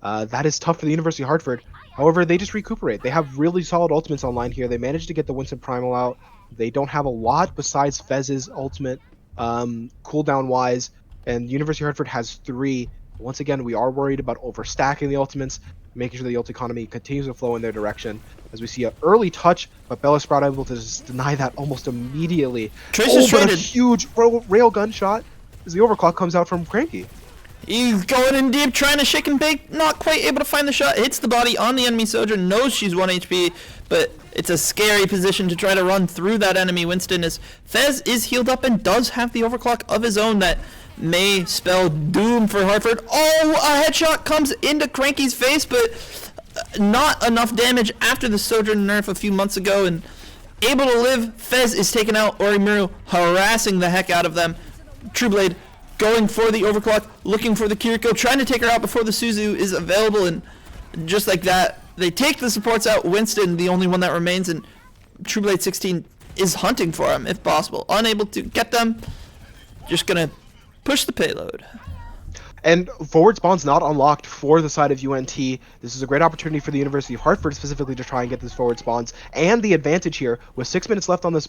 That is tough for the University of Hartford. However, they just recuperate. They have really solid ultimates online here. They managed to get the Winston Primal out. They don't have a lot besides Fez's ultimate cooldown-wise, and University of Hartford has 3. Once again, we are worried about overstacking the ultimates, making sure the ult economy continues to flow in their direction. As we see an early touch, but Bella Sprout able to just deny that almost immediately. Tracer's but a traded. huge rail gun shot as the overclock comes out from Cranky. He's going in deep, trying to shake and bake, not quite able to find the shot. Hits the body on the enemy soldier, knows she's 1 HP, but it's a scary position to try to run through that enemy Winston, as Fez is healed up and does have the overclock of his own that may spell doom for Hartford. Oh, a headshot comes into Cranky's face, but not enough damage after the Sojourn nerf a few months ago, and able to live. Fez is taken out. Orimaru harassing the heck out of them. Trueblade going for the overclock, looking for the Kiriko, trying to take her out before the Suzu is available, and just like that, they take the supports out. Winston, the only one that remains, and Trueblade 16 is hunting for him if possible. Unable to get them, just gonna push the payload. And forward spawn's not unlocked for the side of UNT. This is a great opportunity for the University of Hartford specifically to try and get these forward spawns. And the advantage here, with 6 minutes left on this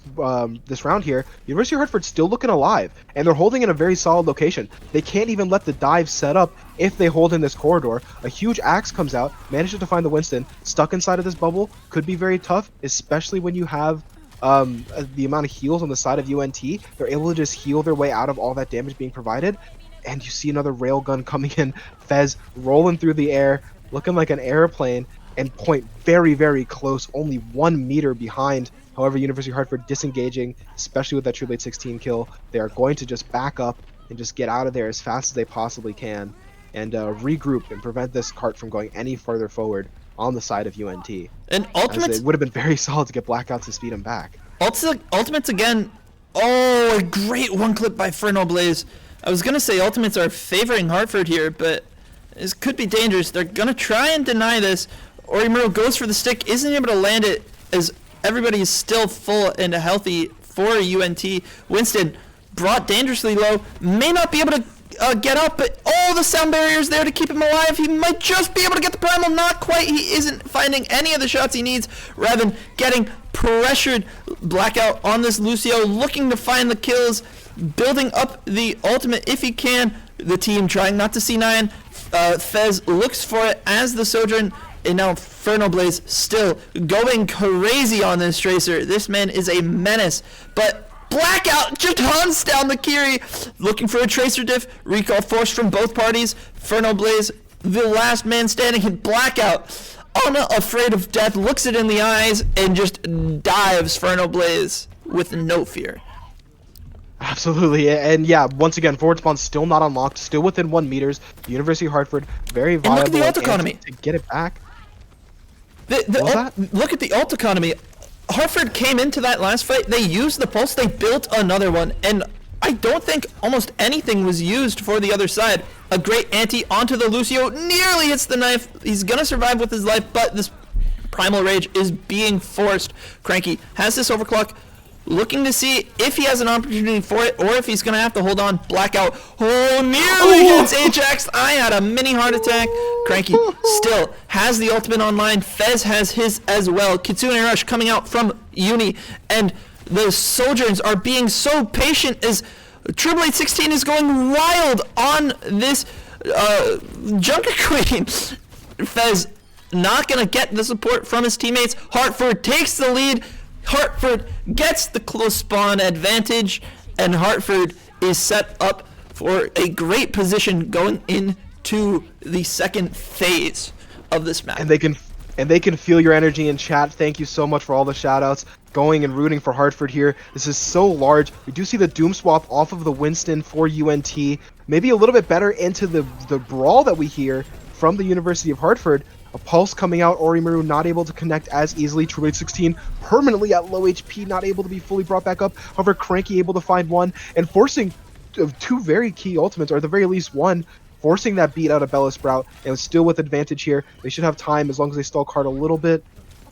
this round here, University of Hartford's still looking alive. And they're holding in a very solid location. They can't even let the dive set up if they hold in this corridor. A huge axe comes out, manages to find the Winston. Stuck inside of this bubble could be very tough, especially when you have the amount of heals on the side of UNT. They're able to just heal their way out of all that damage being provided. And you see another railgun coming in. Fez rolling through the air, looking like an airplane, and point very, very close, only 1 meter behind. However, University of Hartford disengaging, especially with that Trueblade 16 kill. They are going to just back up and just get out of there as fast as they possibly can and regroup and prevent this cart from going any further forward on the side of UNT. And Ultimates... It would have been very solid to get Blackout to speed him back. Ultimates again. Oh, a great one clip by Ferno Blaze. I was going to say Ultimates are favoring Hartford here, but this could be dangerous. They're going to try and deny this. Orimaru goes for the stick, isn't able to land it as everybody is still full and healthy for UNT. Winston brought dangerously low, may not be able to get up, but the sound barrier is there to keep him alive. He might just be able to get the primal, not quite. He isn't finding any of the shots he needs, rather than getting pressured. Blackout on this Lucio, looking to find the kills, building up the ultimate if he can. The team trying not to C9. Fez looks for it as the Sojourn, and now Ferno Blaze still going crazy on this Tracer. This man is a menace, but Blackout just hunts down the Kiri, looking for a Tracer diff. Recall forced from both parties. Ferno Blaze, the last man standing, and Blackout, unafraid of death, looks it in the eyes and just dives Ferno Blaze with no fear. Absolutely, and yeah, once again, forward spawn still not unlocked, still within 1 meters. University of Hartford, very viable. And look at the ult economy to get it back. Look at the ult economy. Hartford came into that last fight, they used the pulse, they built another one, and I don't think almost anything was used for the other side. A great anti onto the Lucio, nearly hits the knife. He's gonna survive with his life, but this Primal Rage is being forced. Cranky has this overclock, looking to see if he has an opportunity for it, or if he's gonna have to hold on. Blackout, nearly gets Ajax. I had a mini heart attack. Cranky still has the ultimate online. Fez has his as well. Kitsune Rush coming out from Uni, and the Sojourns are being so patient as Trueblade 16 is going wild on this Junker Queen. Fez not gonna get the support from his teammates. Hartford takes the lead. Hartford gets the close spawn advantage, and Hartford is set up for a great position going into the second phase of this match. And they can feel your energy in chat. Thank you so much for all the shoutouts. Going and rooting for Hartford here. This is so large. We do see the Doom swap off of the Winston for UNT. Maybe a little bit better into the brawl that we hear from the University of Hartford. A pulse coming out, Orimaru not able to connect as easily. Trueblade 16 permanently at low HP, not able to be fully brought back up. However, Cranky able to find one and forcing two very key ultimates, or at the very least one, forcing that beat out of Bella Sprout, and still with advantage here. They should have time, as long as they stall card a little bit,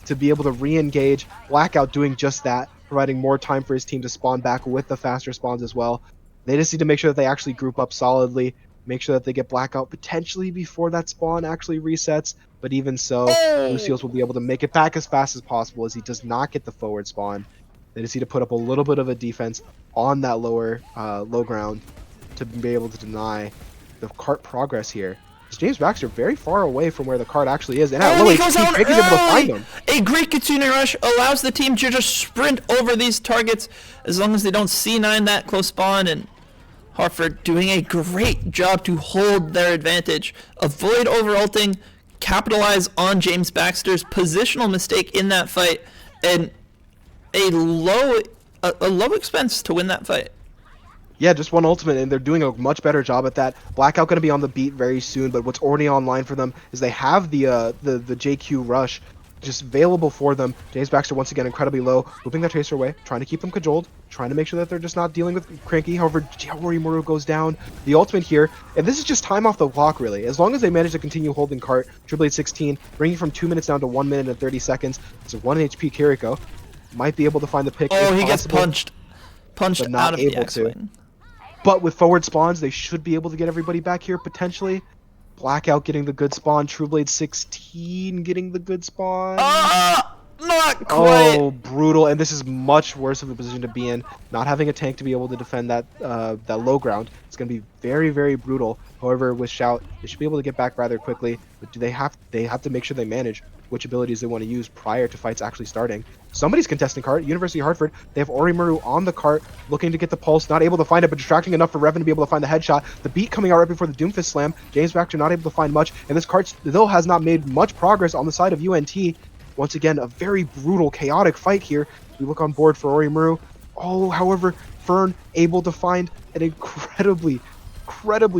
to be able to re-engage. Blackout doing just that, providing more time for his team to spawn back with the faster spawns as well. They just need to make sure that they actually group up solidly, make sure that they get Blackout potentially before that spawn actually resets. But even so, Lucio's will be able to make it back as fast as possible, as he does not get the forward spawn. They just need to put up a little bit of a defense on that lower low ground to be able to deny the cart progress here. James Baxter very far away from where the cart actually is, and at low HP, Cranky's able to find him. A great Kitsune Rush allows the team to just sprint over these targets as long as they don't C9 that close spawn, and Hartford doing a great job to hold their advantage, avoid over-ulting, capitalize on James Baxter's positional mistake in that fight, and a low expense to win that fight. Yeah, just one ultimate, and they're doing a much better job at that. Blackout going to be on the beat very soon, but what's already online for them is they have the JQ rush just available for them. James Baxter once again incredibly low, looping that Tracer away, trying to keep them cajoled, trying to make sure that they're just not dealing with Cranky. However, Orimaru goes down. The ultimate here, and this is just time off the clock really. As long as they manage to continue holding cart, Triple H 16, bringing from 2 minutes down to 1 minute and 30 seconds. It's a 1 HP Kiriko. Might be able to find the pick. Oh, he gets punched but not out of able the X-Wing. But with forward spawns, they should be able to get everybody back here, potentially. Blackout getting the good spawn. True Blade 16 getting the good spawn. Not quite. Oh, brutal. And this is much worse of a position to be in. Not having a tank to be able to defend that low ground. It's going to be very, very brutal. However, with Shout, they should be able to get back rather quickly. But they have to make sure they manage which abilities they want to use prior to fights actually starting. Somebody's contesting cart. University of Hartford. They have Orimaru on the cart, looking to get the pulse, not able to find it, but distracting enough for Revan to be able to find the headshot. The beat coming out right before the Doomfist slam. James Baxter not able to find much, and this cart still has not made much progress on the side of UNT. Once again, a very brutal, chaotic fight here. We look on board for Orimaru. Oh, however, Fern able to find an incredibly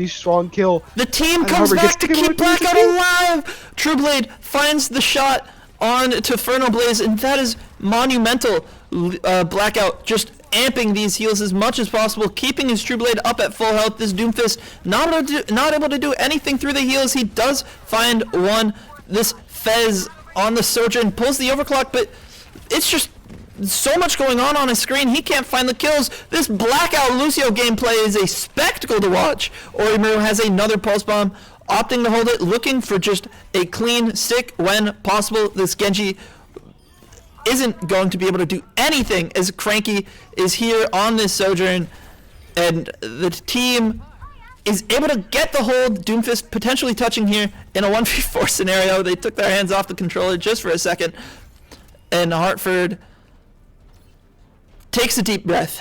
strong kill. The team comes back to keep Blackout alive! Trueblade finds the shot on to Ferno Blaze, and that is monumental. Blackout just amping these heals as much as possible, keeping his Trueblade up at full health. This Doomfist not able to do anything through the heals. He does find one. This Fez on the Sojourn pulls the overclock, but it's just so much going on his screen, he can't find the kills. This Blackout Lucio gameplay is a spectacle to watch. Orimaru has another pulse bomb, opting to hold it, looking for just a clean stick when possible. This Genji isn't going to be able to do anything as Cranky is here on this Sojourn, and the team is able to get the hold. Doomfist potentially touching here in a 1v4 scenario. They took their hands off the controller just for a second, and Hartford takes a deep breath.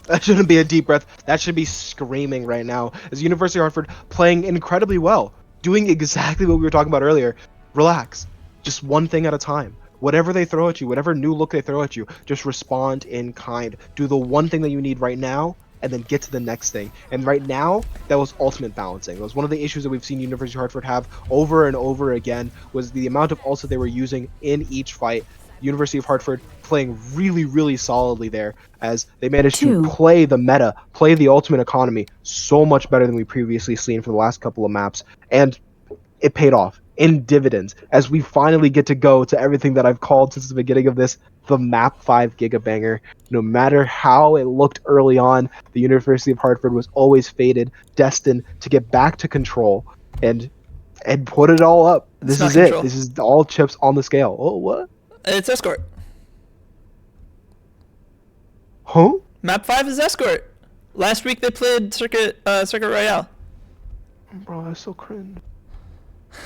That shouldn't be a deep breath. That should be screaming right now. As University of Hartford playing incredibly well, doing exactly what we were talking about earlier. Relax. Just one thing at a time. Whatever they throw at you, whatever new look they throw at you, just respond in kind. Do the one thing that you need right now, and then get to the next thing. And right now, that was ultimate balancing. It was one of the issues that we've seen University of Hartford have over and over again, was the amount of ults that they were using in each fight. University of Hartford playing really, really solidly there, as they managed to play the meta, play the ultimate economy so much better than we previously seen for the last couple of maps. And it paid off in dividends, as we finally get to go to everything that I've called since the beginning of this, the map 5 gigabanger. No matter how it looked early on, the University of Hartford was always fated, destined to get back to control and put it all up. This is it. This is all chips on the scale. Oh, what? It's Escort. Huh? Map 5 is Escort. Last week they played Circuit Royale. Bro, that's so cringe.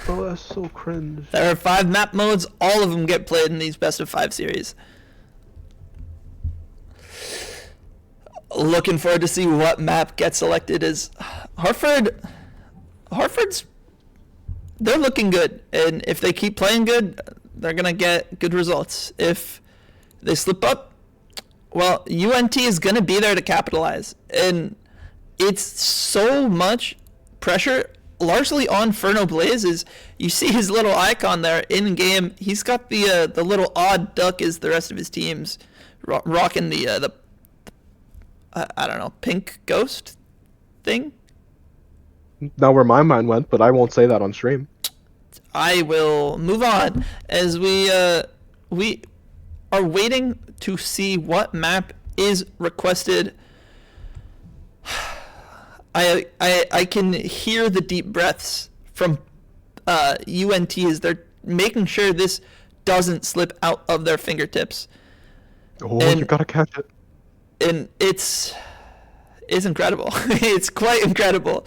Bro, that's so cringe. There are 5 map modes. All of them get played in these best of 5 series. Looking forward to see what map gets selected. As Hartford's they're looking good, and if they keep playing good, they're gonna get good results. If they slip up, well, UNT is gonna be there to capitalize, and it's so much pressure, largely on Ferno Blaze. Is you see his little icon there in game. He's got the little odd duck as the rest of his teams, rocking the I don't know, pink ghost thing. Not where my mind went, but I won't say that on stream. I will move on, as we are waiting to see what map is requested. I can hear the deep breaths from UNT as they're making sure this doesn't slip out of their fingertips. Oh, and you gotta catch it. And it's incredible. It's quite incredible.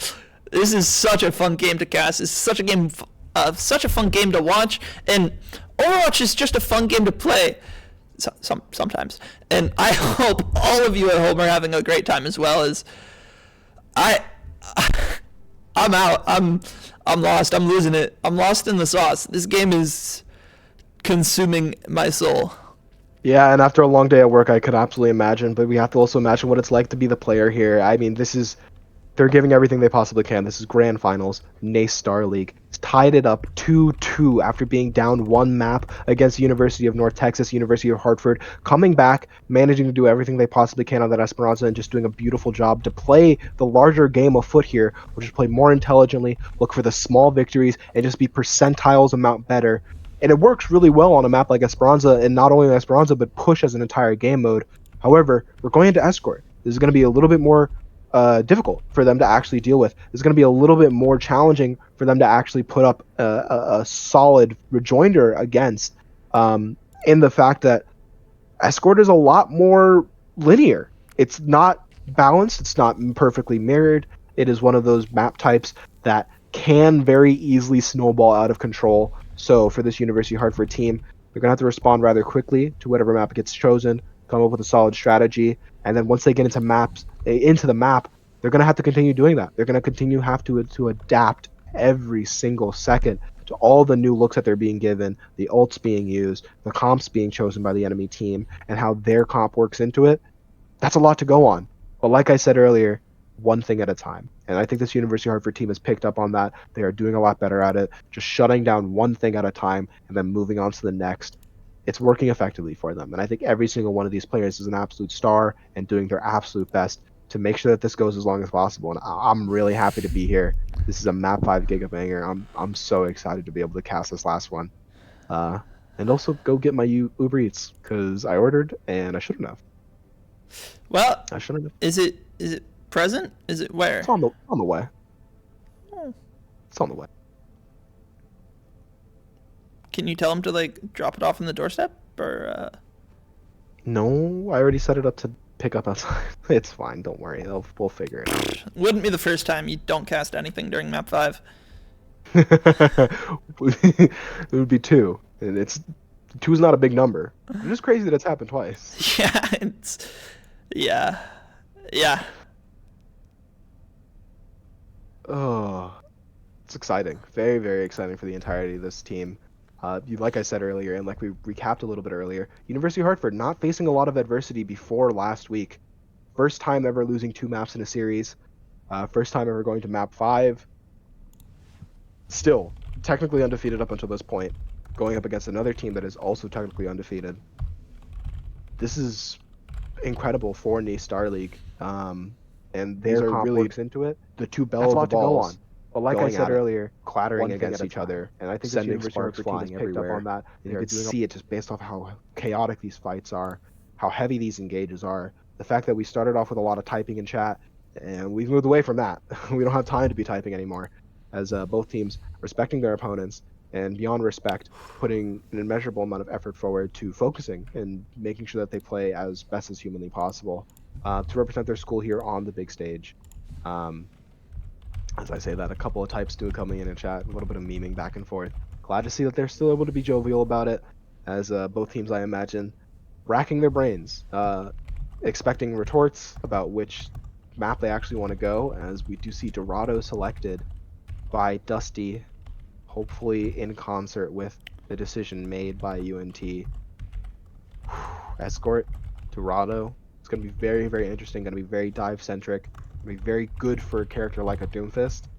This is such a fun game to cast. It's such a fun game to watch, and Overwatch is just a fun game to play. sometimes. And I hope all of you at home are having a great time as well. As I, I'm out. I'm lost. I'm losing it. I'm lost in the sauce. This game is consuming my soul. Yeah, and after a long day at work, I could absolutely imagine, but we have to also imagine what it's like to be the player here. I mean, they're giving everything they possibly can. This is grand finals, NACE Star League. It's tied it up 2-2 after being down one map against University of North Texas, University of Hartford, coming back, managing to do everything they possibly can on that Esperanza, and just doing a beautiful job to play the larger game afoot here, which is play more intelligently, look for the small victories, and just be percentiles amount better. And it works really well on a map like Esperanza, and not only Esperanza, but push as an entire game mode. However, we're going into Escort. This is going to be a little bit more difficult for them to actually deal with. It's going to be a little bit more challenging for them to actually put up a solid rejoinder against, in the fact that Escort is a lot more linear. It's not balanced. It's not perfectly mirrored. It is one of those map types that can very easily snowball out of control. So for this University of Hartford team, they're going to have to respond rather quickly to whatever map gets chosen, come up with a solid strategy, and then once they get into the map, they're going to have to continue doing that. They're going to have to adapt every single second to all the new looks that they're being given, the ults being used, the comps being chosen by the enemy team, and how their comp works into it. That's a lot to go on. But like I said earlier, one thing at a time. And I think this University of Hartford team has picked up on that. They are doing a lot better at it, just shutting down one thing at a time and then moving on to the next. It's working effectively for them. And I think every single one of these players is an absolute star and doing their absolute best to make sure that this goes as long as possible. And I'm really happy to be here. This is a map 5 gigabanger. I'm so excited to be able to cast this last one. And also go get my Uber Eats because I ordered and I shouldn't have. Well, I shouldn't have. Is it present? Is it where? It's on the way. It's on the way. Can you tell him to like drop it off on the doorstep or? No, I already set it up to pick up outside. It's fine. Don't worry. We'll figure it out. Wouldn't be the first time you don't cast anything during map 5. It would be 2. And it's 2 is not a big number. It's just crazy that it's happened twice. Yeah. Oh, it's exciting. Very, very exciting for the entirety of this team. Like I said earlier, and like we recapped a little bit earlier, University of Hartford not facing a lot of adversity before last week. First time ever losing 2 maps in a series. First time ever going to map 5. Still, technically undefeated up until this point. Going up against another team that is also technically undefeated. This is incredible for NACE Star League. And their comp really works into it. The 2 bells of the balls. But like I said earlier, clattering against each other, and I think this University of Hartford team has picked up on that. And you can see it just based off how chaotic these fights are, how heavy these engages are. The fact that we started off with a lot of typing in chat, and we've moved away from that. We don't have time to be typing anymore, as both teams respecting their opponents and beyond respect, putting an immeasurable amount of effort forward to focusing and making sure that they play as best as humanly possible to represent their school here on the big stage. As I say that, a couple of types do coming in chat, a little bit of memeing back and forth. Glad to see that they're still able to be jovial about it, as both teams, I imagine, racking their brains, expecting retorts about which map they actually want to go, as we do see Dorado selected by Dusty, hopefully in concert with the decision made by UNT. Escort, Dorado. It's going to be very, very interesting, going to be very dive-centric. Be very good for a character like a Doomfist.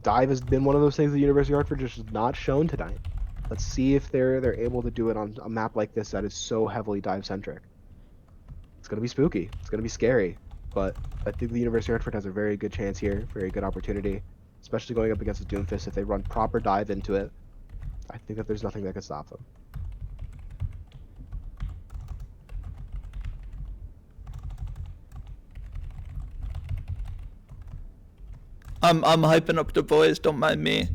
Dive has been one of those things the University of Hartford just has not shown tonight. Let's see if they're able to do it on a map like this that is so heavily dive centric. It's gonna be spooky. It's gonna be scary. But I think the University of Hartford has a very good chance here, very good opportunity, especially going up against the Doomfist. If they run proper dive into it, I think that there's nothing that can stop them. I'm hyping up the boys, don't mind me.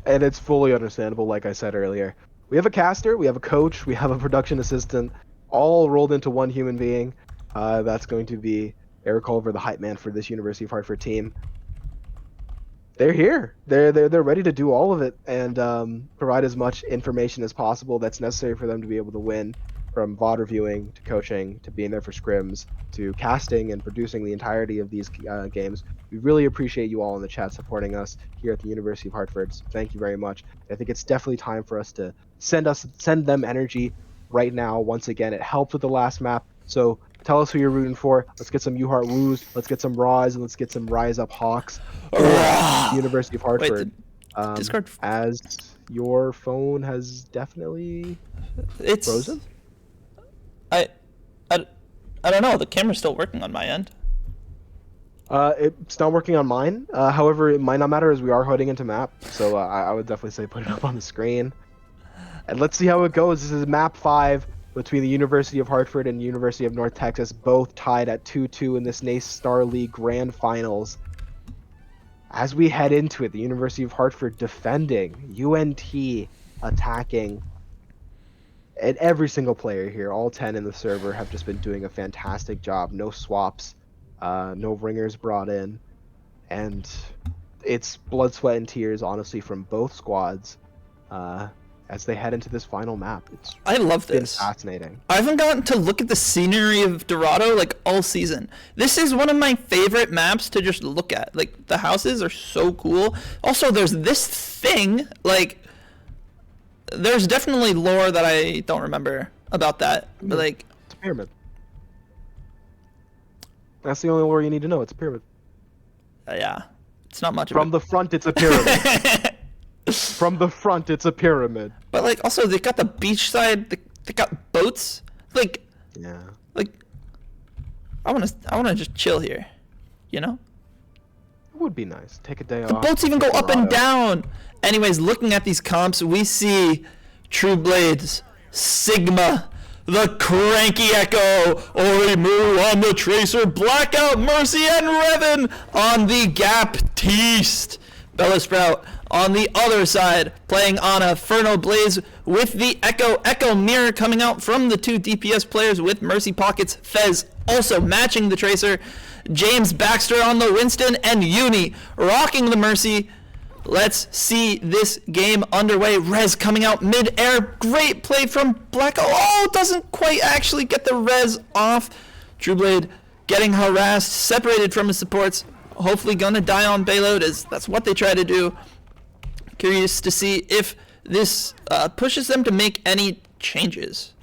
And it's fully understandable, like I said earlier. We have a caster, we have a coach, we have a production assistant, all rolled into one human being. That's going to be Eric Culver, the hype man for this University of Hartford team. they're here. They're ready to do all of it and provide as much information as possible that's necessary for them to be able to win, from VOD reviewing to coaching to being there for scrims to casting and producing the entirety of these games. We really appreciate you all in the chat supporting us here at the University of Hartford. So thank you very much. I think it's definitely time for us to send them energy right now. Once again, it helped with the last map. So tell us who you're rooting for. Let's get some UHeart woos. Let's get some Raws, and let's get some Rise Up Hawks for the University of Hartford. Wait, Discord. As your phone has definitely frozen. I don't know. The camera's still working on my end. It's not working on mine. However, it might not matter as we are heading into map. So I would definitely say put it up on the screen. And let's see how it goes. This is map 5 between the University of Hartford and University of North Texas, both tied at 2-2 in this NACE Star League Grand Finals. As we head into it, the University of Hartford defending, UNT attacking. And every single player here, all 10 in the server, have just been doing a fantastic job. No swaps, no ringers brought in. And it's blood, sweat, and tears, honestly, from both squads as they head into this final map. I love this. Fascinating. I haven't gotten to look at the scenery of Dorado like all season. This is one of my favorite maps to just look at. Like, the houses are so cool. Also, there's this thing, like, there's definitely lore that I don't remember about that. But, like, it's a pyramid. That's the only lore you need to know. It's a pyramid. Yeah. It's not much From the front, it's a pyramid. From the front, it's a pyramid. But, like, also, they got the beach side. They got boats. Like, yeah. Like, I wanna just chill here, you know? It would be nice. Take a day off. The boats even go up and down. Anyways, looking at these comps, we see True Blades, Sigma, the Cranky Echo, Orimu on the Tracer, Blackout, Mercy, and Revan on the Gap Teast. Bella Sprout on the other side, playing on a Ferno Blaze with the Echo Mirror coming out from the two DPS players with Mercy Pockets, Fez also matching the Tracer, James Baxter on the Winston, and Uni rocking the Mercy. Let's see this game underway. Rez coming out mid-air. Great play from Blackout. Oh, doesn't quite actually get the Rez off. Trueblade getting harassed, separated from his supports. Hopefully gonna die on payload, as that's what they try to do. Curious to see if this pushes them to make any changes.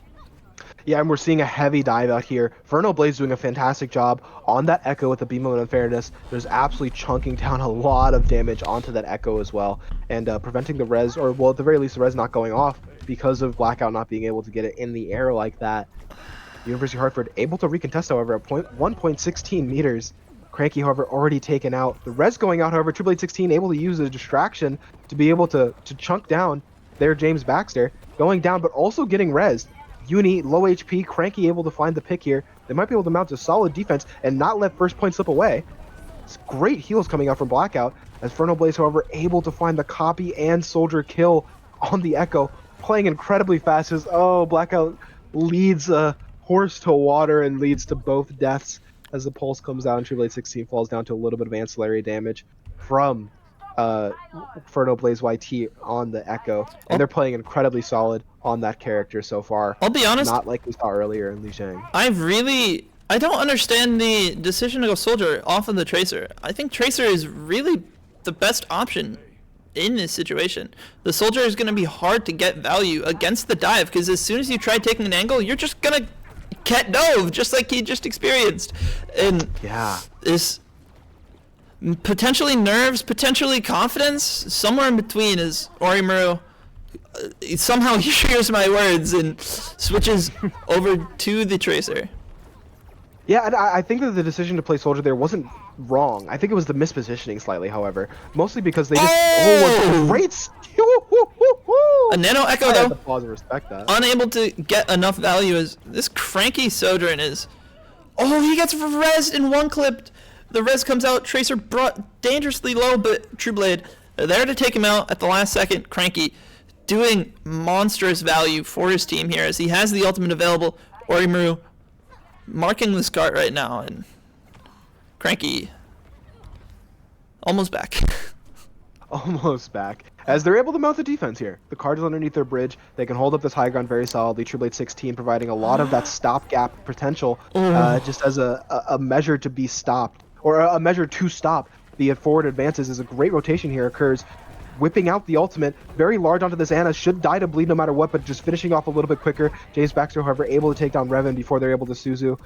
Yeah, and we're seeing a heavy dive out here. Ferno Blaze doing a fantastic job on that Echo with the Beam of Unfairness. There's absolutely chunking down a lot of damage onto that Echo as well, and preventing the res, or well, at the very least, the res not going off because of Blackout not being able to get it in the air like that. University of Hartford able to recontest, however, at 1.16 meters. Cranky, however, already taken out. The res going out, however, True Blade 16 able to use a distraction to be able to chunk down their James Baxter, going down, but also getting res. Uni, low HP, Cranky able to find the pick here. They might be able to mount a solid defense and not let first point slip away. It's great heals coming out from Blackout, as Ferno Blaze, however, able to find the copy and soldier kill on the Echo, playing incredibly fast as, Blackout leads a horse to water and leads to both deaths as the pulse comes down. True Blade 16 falls down to a little bit of ancillary damage from Ferno Blaze YT on the Echo, and they're playing incredibly solid on that character so far. I'll be honest, not like we saw earlier in Li Shang. I don't understand the decision to go Soldier off of the Tracer. I think Tracer is really the best option in this situation. The Soldier is going to be hard to get value against the dive, because as soon as you try taking an angle, you're just going to get dove, just like he just experienced. And yeah, this potentially nerves, potentially confidence, somewhere in between is Orimaru. Somehow he hears my words and switches over to the Tracer. Yeah, and I think that the decision to play Soldier there wasn't wrong. I think it was the mispositioning slightly, however. Mostly because they just... great... A Nano Echo, though, pause and respect that. Unable to get enough value as this Cranky Sojourn is... Oh, he gets rezzed in one clip. The res comes out. Tracer brought dangerously low, but True Blade there to take him out at the last second. Cranky doing monstrous value for his team here as he has the ultimate available. Orimaru marking the SCART right now, and Cranky almost back. almost back. As they're able to mount the defense here. The Cardinals underneath their bridge. They can hold up this high ground very solidly. True Blade 16 providing a lot of that stopgap potential just as a measure to be stopped. Or a measure to stop the forward advances as a great rotation here occurs. Whipping out the ultimate, very large onto this Ana, should die to bleed no matter what, but just finishing off a little bit quicker. James Baxter, however, able to take down Revan before they're able to Suzu.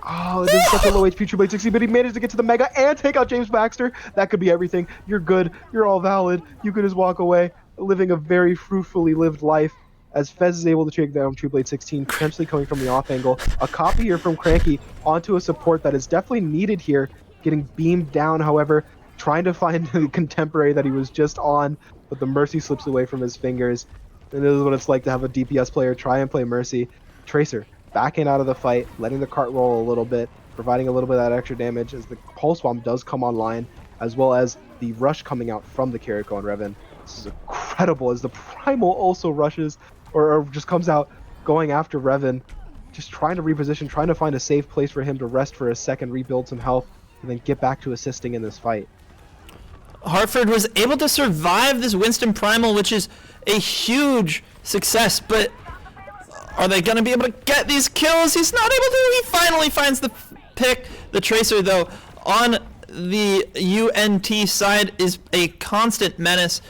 Oh, this is such a low HP True Blade 16, but he managed to get to the Mega and take out James Baxter. That could be everything. You're good. You're all valid. You could just walk away, living a very fruitfully lived life. As Fez is able to take down True Blade 16, potentially coming from the off angle. A copy here from Cranky onto a support that is definitely needed here. Getting beamed down, however, trying to find the contemporary that he was just on, but the Mercy slips away from his fingers. And this is what it's like to have a DPS player try and play Mercy. Tracer backing out of the fight, letting the cart roll a little bit, providing a little bit of that extra damage as the Pulse Bomb does come online, as well as the rush coming out from the Kiriko and Revan. This is incredible as the Primal also rushes, or just comes out going after Revan, just trying to reposition, trying to find a safe place for him to rest for a second, rebuild some health, and then get back to assisting in this fight. Hartford was able to survive this Winston Primal, which is a huge success, but are they going to be able to get these kills? He's not able to. He finally finds the pick. The Tracer, though, on the UNT side is a constant menace.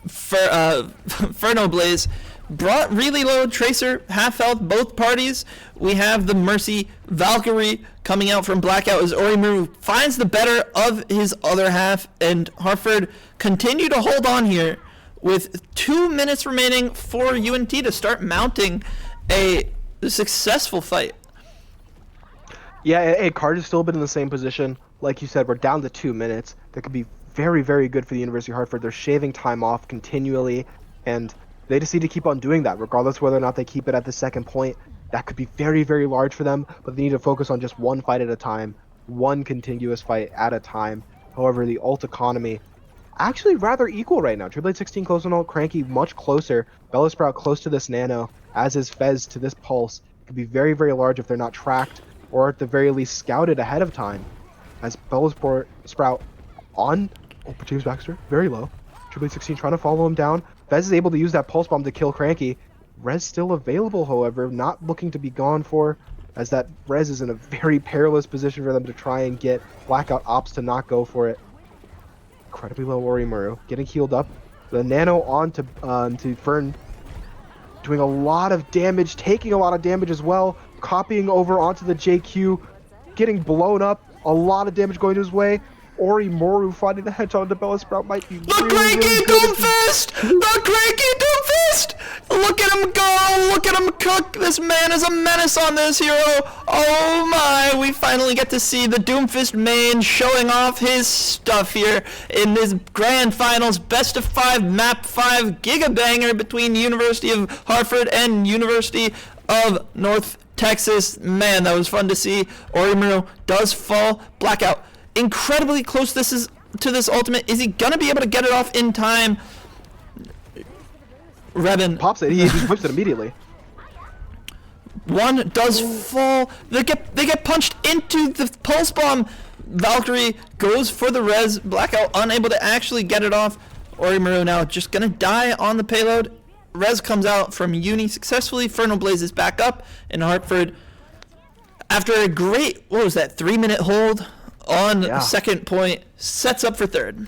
Ferno Blaze brought really low Tracer, half health, both parties. We have the Mercy Valkyrie coming out from Blackout as Orimaru finds the better of his other half, and Hartford continue to hold on here with 2 minutes remaining for UNT to start mounting a successful fight. Yeah, Card has still been in the same position. Like you said, we're down to 2 minutes. That could be very, very good for the University of Hartford. They're shaving time off continually, and they just need to keep on doing that, regardless whether or not they keep it at the second point. That could be very, very large for them, but they need to focus on just one fight at a time, one contiguous fight at a time. However, the ult economy actually rather equal right now. True Blade 16 close on ult, Cranky much closer, Bella Sprout close to this Nano, as is Fez to this Pulse. It could be very, very large if they're not tracked, or at the very least scouted ahead of time. As Bella Sprout on James Baxter, very low. True Blade 16 trying to follow him down. Fez is able to use that Pulse Bomb to kill Cranky. Res still available, however, not looking to be gone for, as that Res is in a very perilous position for them to try and get. Blackout opts to not go for it. Incredibly low Orimaru, getting healed up. The Nano on to Fern, doing a lot of damage, taking a lot of damage as well, copying over onto the JQ, getting blown up, a lot of damage going his way. Orimaru finding the headshot into Bella Sprout might be really good. The Cranky Doomfist! Look at him go! Look at him cook! This man is a menace on this hero! Oh my! We finally get to see the Doomfist main showing off his stuff here in this grand finals best of 5 map 5 gigabanger between University of Hartford and University of North Texas. Man, that was fun to see. Orimaru does fall. Blackout incredibly close to this ultimate. Is he gonna be able to get it off in time? Revan pops it. He just whips it immediately. One does fall. They get punched into the Pulse Bomb. Valkyrie goes for the res. Blackout unable to actually get it off. Orimaru now just gonna die on the payload. Res comes out from Uni successfully. Ferno Blaze is back up, and Hartford, after a great 3-minute hold on the second point, sets up for third.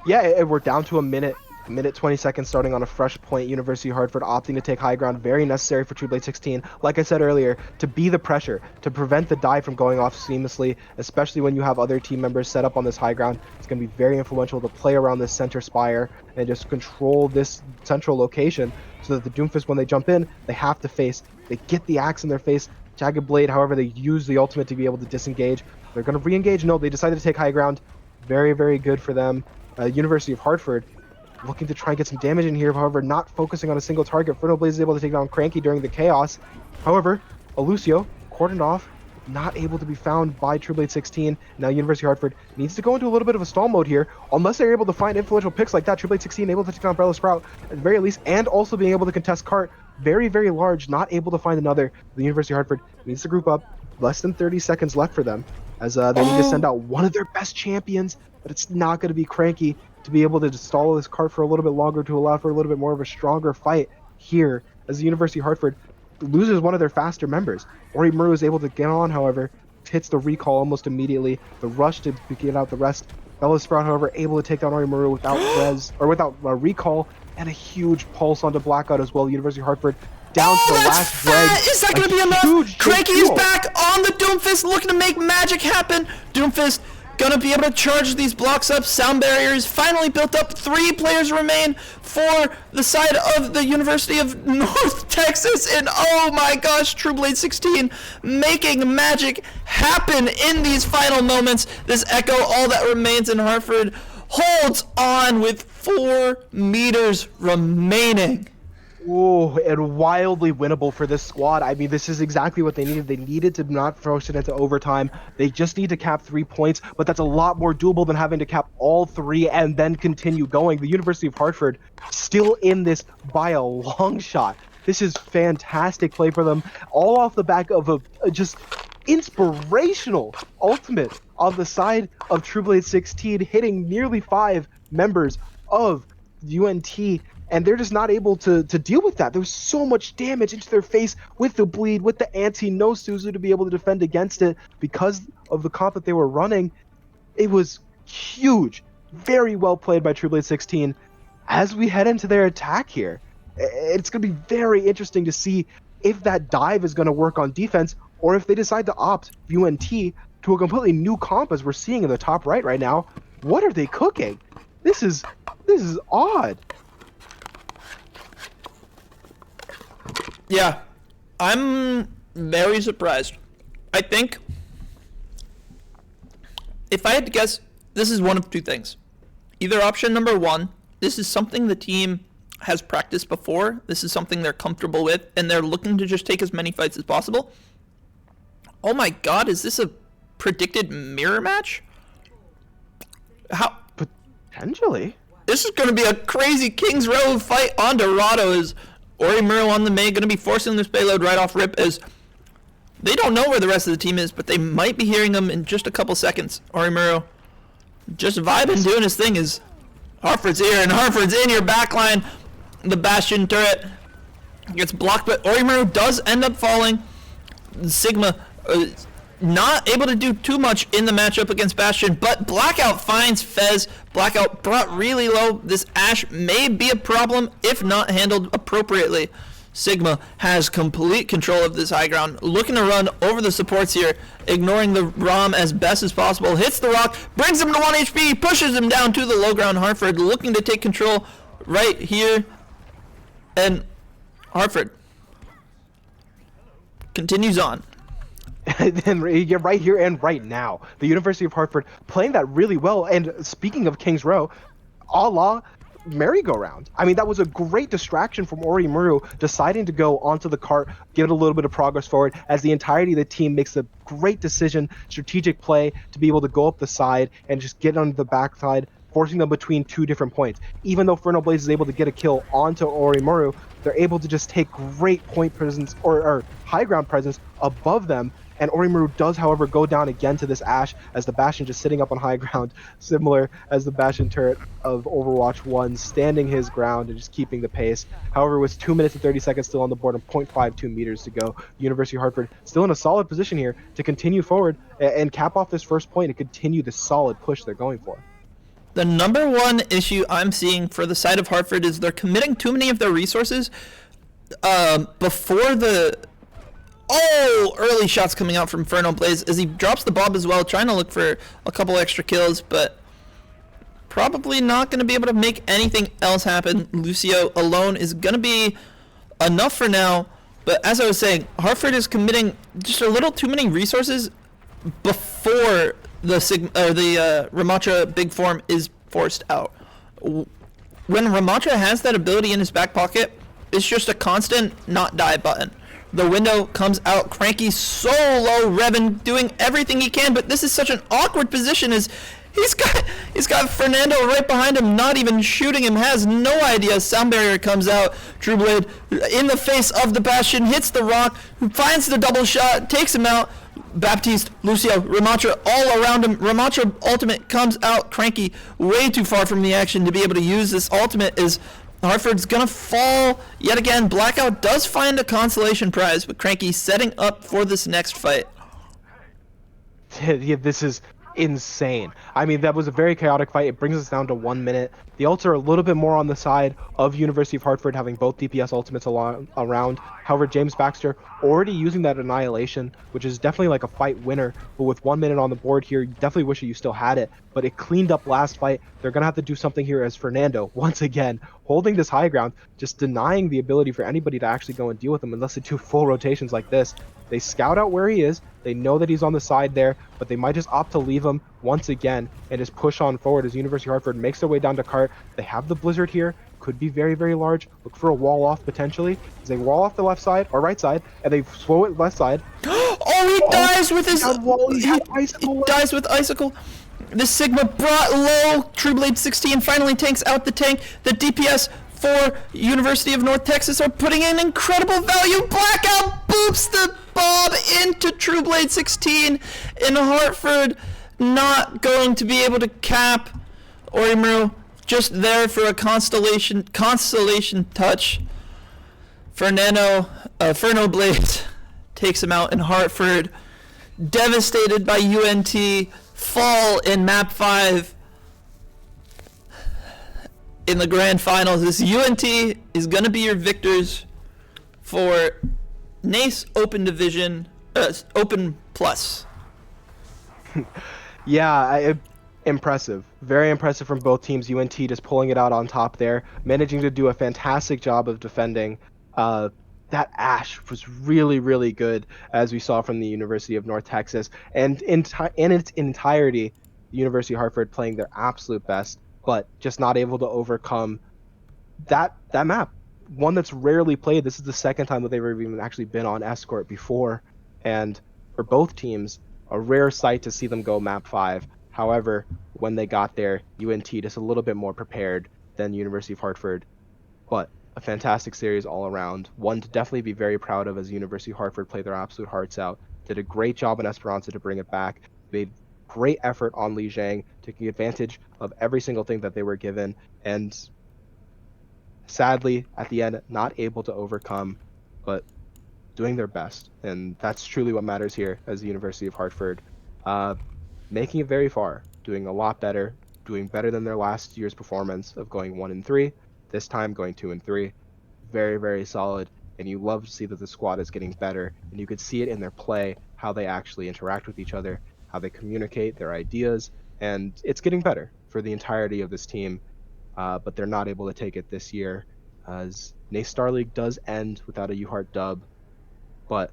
Yeah, we're down to a minute 20 seconds starting on a fresh point. University of Hartford opting to take high ground, very necessary for True Blade 16. Like I said earlier, to be the pressure, to prevent the dive from going off seamlessly, especially when you have other team members set up on this high ground. It's going to be very influential to play around this center spire and just control this central location so that the Doomfist, when they jump in, they have to face. They get the axe in their face. Jagged Blade, however, they use the ultimate to be able to disengage. They're going to re-engage. No, they decided to take high ground. Very, very good for them. University of Hartford looking to try and get some damage in here, however, not focusing on a single target. Ferno Blaze is able to take down Cranky during the chaos. However, Alucio, cordoned off, not able to be found by True Blade 16. Now University of Hartford needs to go into a little bit of a stall mode here, unless they're able to find influential picks like that. True Blade 16 able to take down Bella Sprout at the very least, and also being able to contest Cart. Very, very large, not able to find another. The University of Hartford needs to group up. Less than 30 seconds left for them, as they need to send out one of their best champions, but it's not going to be Cranky. to be able to stall this cart for a little bit longer to allow for a little bit more of a stronger fight here as the University of Hartford loses one of their faster members. Orimuru is able to get on, however, hits the recall almost immediately. The rush to get out the rest. Bella Sprout, however, able to take down Orimuru without without recall, and a huge pulse onto Blackout as well. University of Hartford down to the last leg. Is that going to be enough? Cranky is back on the Doomfist, looking to make magic happen. Doomfist gonna be able to charge these blocks up. Sound barrier is finally built up. 3 players remain for the side of the University of North Texas, and oh my gosh, True Blade 16 making magic happen in these final moments. This Echo, all that remains in Hartford, holds on with 4 meters remaining. Oh, and wildly winnable for this squad. I mean, this is exactly what they needed. They needed to not force it into overtime. They just need to cap 3 points, but that's a lot more doable than having to cap all 3 and then continue going. The University of Hartford still in this by a long shot. This is fantastic play for them, all off the back of a just inspirational ultimate on the side of True Blade 16, hitting nearly 5 members of UNT. And they're just not able to deal with that. There was so much damage into their face with the bleed, with the anti, no Suzu to be able to defend against it because of the comp that they were running. It was huge. Very well played by True Blade 16. As we head into their attack here, it's going to be very interesting to see if that dive is going to work on defense or if they decide to opt UNT to a completely new comp as we're seeing in the top right now. What are they cooking? This is odd. Yeah, I'm very surprised. I think, if I had to guess, this is one of 2 things. Either option number 1, this is something the team has practiced before, this is something they're comfortable with, and they're looking to just take as many fights as possible. Oh my god, is this a predicted mirror match? How? Potentially. This is going to be a crazy King's Row fight on Dorado. Is Orimuru on the main going to be forcing this payload right off rip, as they don't know where the rest of the team is, but they might be hearing them in just a couple seconds. Orimuru just vibing, doing his thing, as Hartford's here, and Hartford's in your backline. The Bastion turret gets blocked, but Orimuru does end up falling. Sigma not able to do too much in the matchup against Bastion, but Blackout finds Fez. Blackout brought really low. This Ashe may be a problem if not handled appropriately. Sigma has complete control of this high ground, looking to run over the supports here, ignoring the ROM as best as possible. Hits the rock, brings him to 1 HP, pushes him down to the low ground. Hartford looking to take control right here, and Hartford continues on. And then you're right here and right now. The University of Hartford playing that really well. And speaking of King's Row, a la merry-go-round. I mean, that was a great distraction from Orimuru deciding to go onto the cart, get a little bit of progress forward, as the entirety of the team makes a great decision, strategic play to be able to go up the side and just get on the backside, forcing them between 2 different points. Even though Fernal Blaze is able to get a kill onto Orimuru, they're able to just take great point presence or high ground presence above them. And Orimuru does, however, go down again to this Ashe, as the Bastion just sitting up on high ground, similar as the Bastion turret of Overwatch 1, standing his ground and just keeping the pace. However, with 2 minutes and 30 seconds still on the board and 0.52 meters to go, University of Hartford still in a solid position here to continue forward and cap off this first point and continue the solid push they're going for. The number 1 issue I'm seeing for the side of Hartford is they're committing too many of their resources before the early shots coming out from Fernal Blaze, as he drops the Bob as well, trying to look for a couple extra kills, but probably not going to be able to make anything else happen. Lucio alone is going to be enough for now, but as I was saying, Hartford is committing just a little too many resources before the Ramattra big form is forced out. When Ramattra has that ability in his back pocket, it's just a constant not die button. The window comes out, Cranky so low, Revan doing everything he can, but this is such an awkward position as he's got Fernando right behind him, not even shooting him, has no idea. Sound barrier comes out, True Blade in the face of the Bastion, hits the rock, finds the double shot, takes him out. Baptiste, Lucio, Ramatra all around him. Ramatra ultimate comes out. Cranky way too far from the action to be able to use this ultimate as Hartford's gonna fall yet again. Blackout does find a consolation prize, but Cranky setting up for this next fight. Yeah, this is insane. I mean, that was a very chaotic fight. It brings us down to 1 minute. The ults are a little bit more on the side of University of Hartford, having both DPS ultimates around. However, James Baxter already using that Annihilation, which is definitely like a fight winner. But with 1 minute on the board here, you definitely wish that you still had it. But it cleaned up last fight. They're going to have to do something here as Fernando, once again, holding this high ground, just denying the ability for anybody to actually go and deal with him unless they do full rotations like this. They scout out where he is. They know that he's on the side there, but they might just opt to leave him once again and just push on forward as University of Hartford makes their way down to cart. They have the blizzard here. Could be very, very large. Look for a wall off potentially. As they wall off the left side or right side, and they slow it left side. Oh, he dies with his... He dies with Icicle. The Sigma brought low. Trueblade 16 finally tanks out the tank. The DPS for University of North Texas are putting in incredible value. Blackout boops the bomb into Trueblade 16, and Hartford not going to be able to cap Orimaru, just there for a constellation touch. Ferno Blade takes him out, and Hartford, devastated by UNT, fall in map 5 in the grand finals. This UNT is going to be your victors for NACE Open Division, Open Plus. Yeah, impressive. Very impressive from both teams. UNT just pulling it out on top there, managing to do a fantastic job of defending. That Ashe was really, really good, as we saw from the University of North Texas. And in its entirety, the University of Hartford playing their absolute best, but just not able to overcome that map. One that's rarely played. This is the second time that they've even actually been on Escort before. And for both teams, a rare sight to see them go map 5. However, when they got there, UNT just a little bit more prepared than University of Hartford. But a fantastic series all around. One to definitely be very proud of, as University of Hartford played their absolute hearts out. Did a great job in Esperanza to bring it back. Made great effort on Li Zhang, taking advantage of every single thing that they were given. And sadly, at the end, not able to overcome, but doing their best. And that's truly what matters here as the University of Hartford. Making it very far, doing a lot better, doing better than their last year's performance of going 1-3. This time going 2-3. Very, very solid. And you love to see that the squad is getting better. And you could see it in their play, how they actually interact with each other, how they communicate their ideas. And it's getting better for the entirety of this team. But they're not able to take it this year, as NACE Star League does end without a UHeart dub. But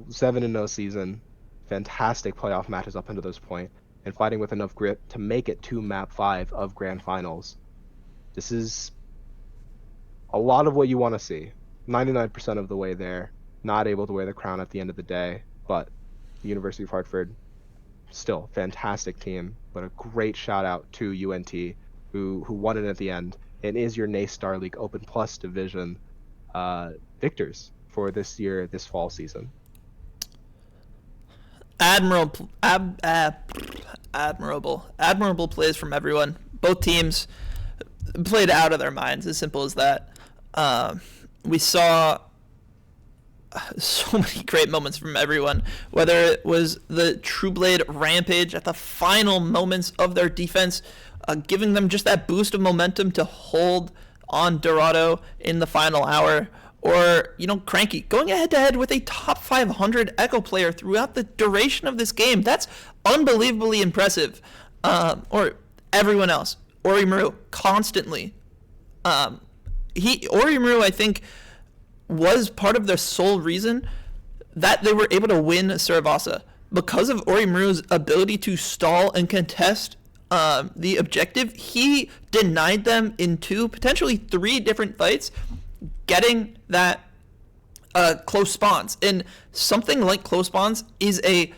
7-0 season, fantastic playoff matches up until this point, and fighting with enough grit to make it to map 5 of grand finals. This is a lot of what you want to see. 99% of the way there. Not able to wear the crown at the end of the day, but the University of Hartford, still fantastic team. But a great shout out to UNT, who won it at the end, and is your NACE Star League Open Plus division victors for this year, this fall season. Admirable plays from everyone. Both teams played out of their minds, as simple as that. We saw so many great moments from everyone, whether it was the Trueblade rampage at the final moments of their defense, giving them just that boost of momentum to hold on Dorado in the final hour, or, Cranky going head-to-head with a top 500 Echo player throughout the duration of this game. That's unbelievably impressive. Or everyone else. Orimaru, constantly. Orimaru, I think, was part of the sole reason that they were able to win Saravasa. Because of Orimaru's ability to stall and contest the objective, he denied them in 2, potentially 3 different fights, getting that close spawns. And something like close spawns is a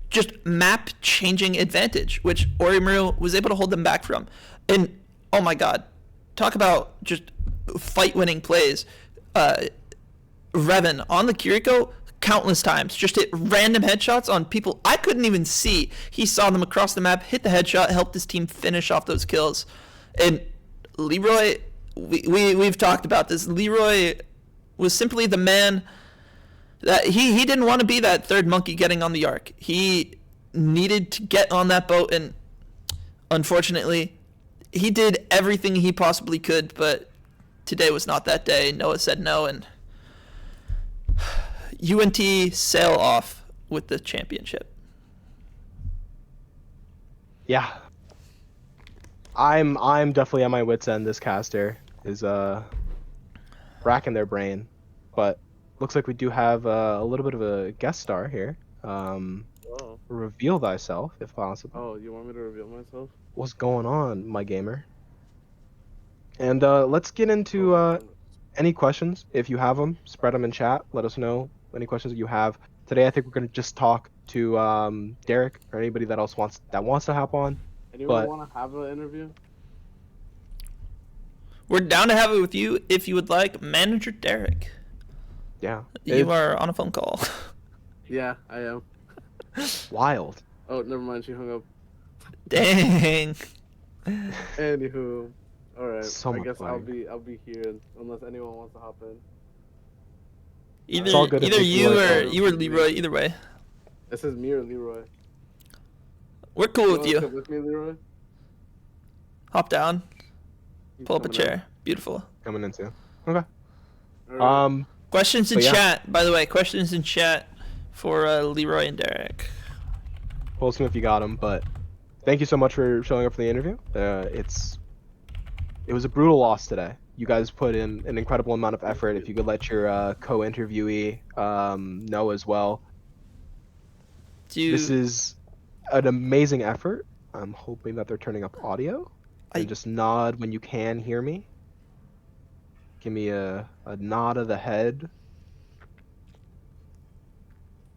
just map-changing advantage, which Orimaru was able to hold them back from. And, oh my god, talk about just fight-winning plays. Revan on the Kiriko countless times. Just hit random headshots on people I couldn't even see. He saw them across the map, hit the headshot, helped his team finish off those kills. And Leroy, we've talked about this. Leroy was simply the man that he didn't want to be that third monkey getting on the Ark. He needed to get on that boat, and unfortunately, he did everything he possibly could, but today was not that day. Noah said no, and UNT sail off with the championship. Yeah. I'm definitely at my wit's end. This caster is racking their brain, but looks like we do have a little bit of a guest star here. Oh. Reveal thyself, if possible. Oh, you want me to reveal myself? What's going on, my gamer? And let's get into any questions. If you have them, spread them in chat. Let us know any questions that you have. Today, I think we're going to just talk to Derek or anybody that else wants to hop on. Anyone want to have an interview? We're down to have it with you if you would like. Manager Derek. Yeah. You are on a phone call. Yeah, I am. Wild. Oh, never mind. She hung up. Dang. Anywho, all right. So I much guess fun. I'll be here unless anyone wants to hop in. Either all good if either it's you like, or you or Leroy. Either way, It says me or Leroy. we're cool with wanna sit you. with me, Leroy? Hop down, He's pull up a coming chair. Beautiful. Coming into. Okay. All right. Questions in But yeah. chat, by the way. Questions in chat for Leroy and Derek. Post them if you got them. But thank you so much for showing up for the interview. It was a brutal loss today. You guys put in an incredible amount of effort. If you could let your co-interviewee know as well. This is an amazing effort. I'm hoping that they're turning up audio. And just nod when you can hear me. Give me a nod of the head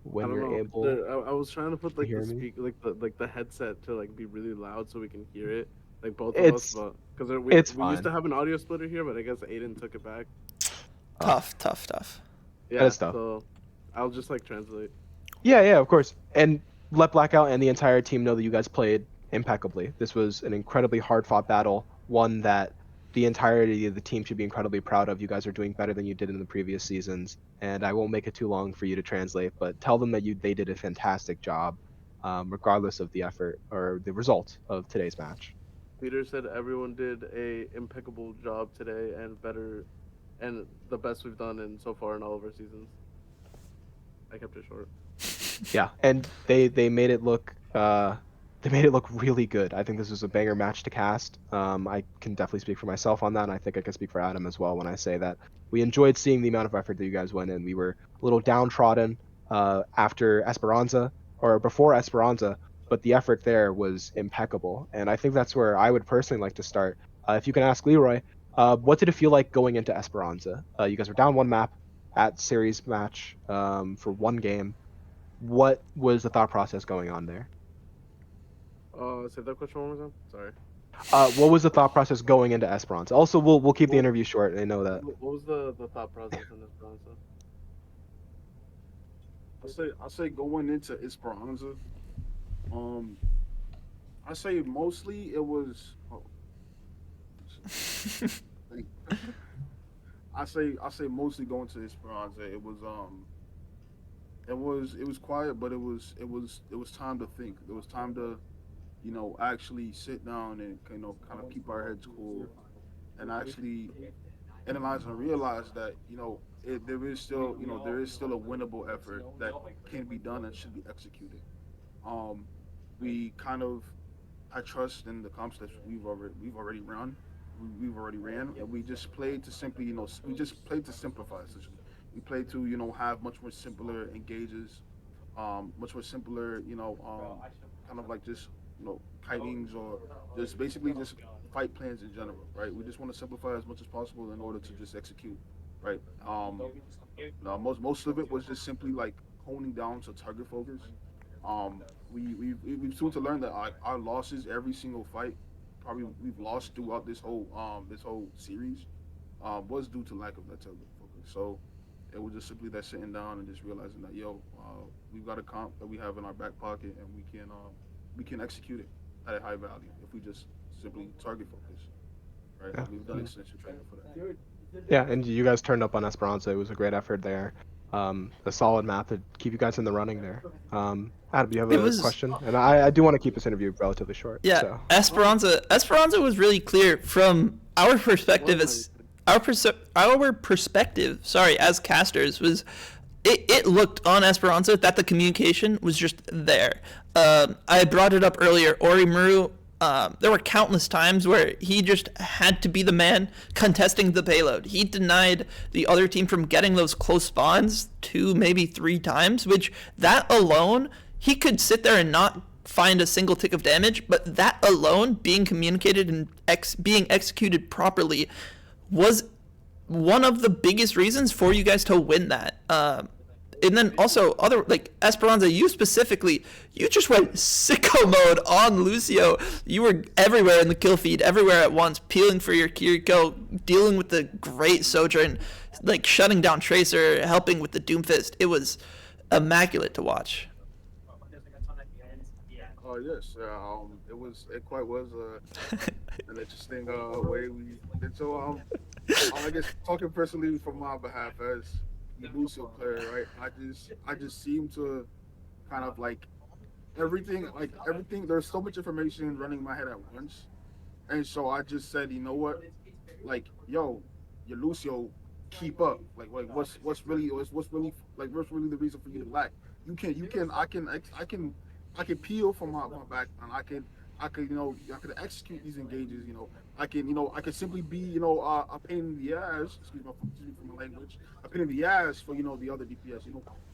when I don't you're know. able. I was trying to put like hear the me? speak like the headset to like be really loud so we can hear it, like both of It's- us. But because it's we used to fine. have an audio splitter here, but I guess Aiden took it back. tough. Yeah, is tough. so I'll just like translate. Yeah, of course. And let Blackout and the entire team know that you guys played impeccably. This was an incredibly hard-fought battle, one that the entirety of the team should be incredibly proud of. You guys are doing better than you did in the previous seasons, and I won't make it too long for you to translate, but tell them that they did a fantastic job, regardless of the effort or the result of today's match. Peter said everyone did a impeccable job today and better, and the best we've done in so far in all of our seasons. I kept it short. Yeah, and they made it look really good. I think this was a banger match to cast. I can definitely speak for myself on that, and I think I can speak for Adam as well when I say that we enjoyed seeing the amount of effort that you guys went in. We were a little downtrodden after Esperanza or before Esperanza, but the effort there was impeccable, and I think that's where I would personally like to start. If you can ask Leroy, what did it feel like going into Esperanza? You guys were down one map at series match for one game. What was the thought process going on there? Say that question one more time. Sorry. What was the thought process going into Esperanza? Also, we'll keep the interview short. I know that. What was the thought process in Esperanza? I say going into Esperanza. I say mostly it was. I say mostly going to Esperanza. It was quiet, but it was time to think. It was time to, actually sit down and kind of keep our heads cool, and actually analyze and realize that there is still a winnable effort that can be done and should be executed. We kind of I trust in the comps that we've already run. We've already ran, and we just played to simply, we just played to simplify. Essentially, we played to, have much more simpler engages, much more simpler, kind of like just, kitings or just basically just fight plans in general, right? We just want to simplify as much as possible in order to just execute, right? Most of it was just simply like honing down to target focus. We've soon to learn that our losses every single fight probably we've lost throughout this whole series was due to lack of that target focus. So it was just simply that sitting down and just realizing that we've got a comp that we have in our back pocket and we can execute it at a high value if we just simply target focus. Right? Yeah. We've done extensive training for that. Yeah, and you guys turned up on Esperanza. It was a great effort there. A solid map to keep you guys in the running there. Adam, do you have a question? And I do want to keep this interview relatively short. Yeah, So. Esperanza was really clear from our perspective as our perspective. Sorry, as casters was. It looked on Esperanza that the communication was just there. I brought it up earlier. Orimuru, there were countless times where he just had to be the man contesting the payload. He denied the other team from getting those close spawns 2, maybe 3 times, which that alone, he could sit there and not find a single tick of damage, but that alone, being communicated and being executed properly, was one of the biggest reasons for you guys to win that. And then also Esperanza, you specifically, you just went sicko mode on Lucio. You were everywhere in the kill feed, everywhere at once, peeling for your Kiriko, dealing with the great Sojourn, shutting down Tracer, helping with the Doomfist. It was immaculate to watch. Oh yes, it quite was an interesting way we did. So I guess talking personally from my behalf as the Lucio player, right? I just seem to kind of everything. There's so much information running in my head at once, and so I just said, you know what, your Lucio, keep up. What's really the reason for you to lack? I can peel from my background. I can execute these engages. I can simply be a pain in the ass. Excuse me for my language. A pain in the ass for the other DPS.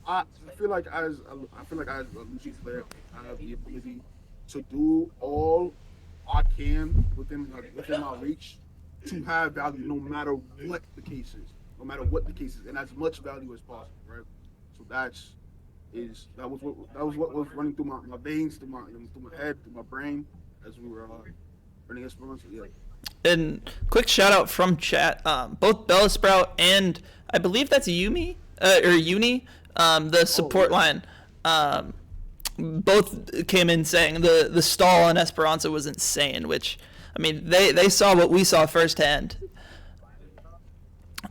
I feel like as a Lucio player, I have the ability to do all I can within my reach to have value, no matter what the case is, and as much value as possible, right? So that was what was running through my veins, through my head, through my brain as we were running Esperanza. Yeah. And quick shout out from chat, both Bella Sprout and I believe that's Uni, the support line, both came in saying the stall on Esperanza was insane, which, I mean, they saw what we saw firsthand.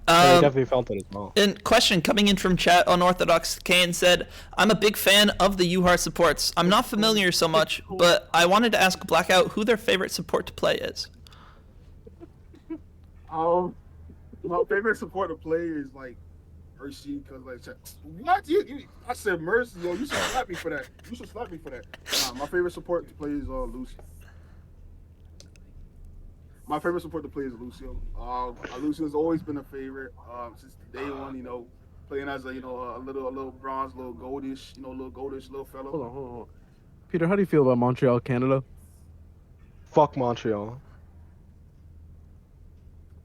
I definitely felt it as well. And question coming in from chat, Unorthodox Kane said, I'm a big fan of the UHAR supports. I'm not familiar so much, but I wanted to ask Blackout who their favorite support to play is. My favorite support to play is Mercy, because what? I said Mercy, yo, you should slap me for that. My favorite support to play is Lucy. My favorite support to play is Lucio. Lucio's always been a favorite since day one. Playing as a little bronze, little goldish, little fellow. Hold on. Peter, how do you feel about Montreal, Canada? Fuck Montreal.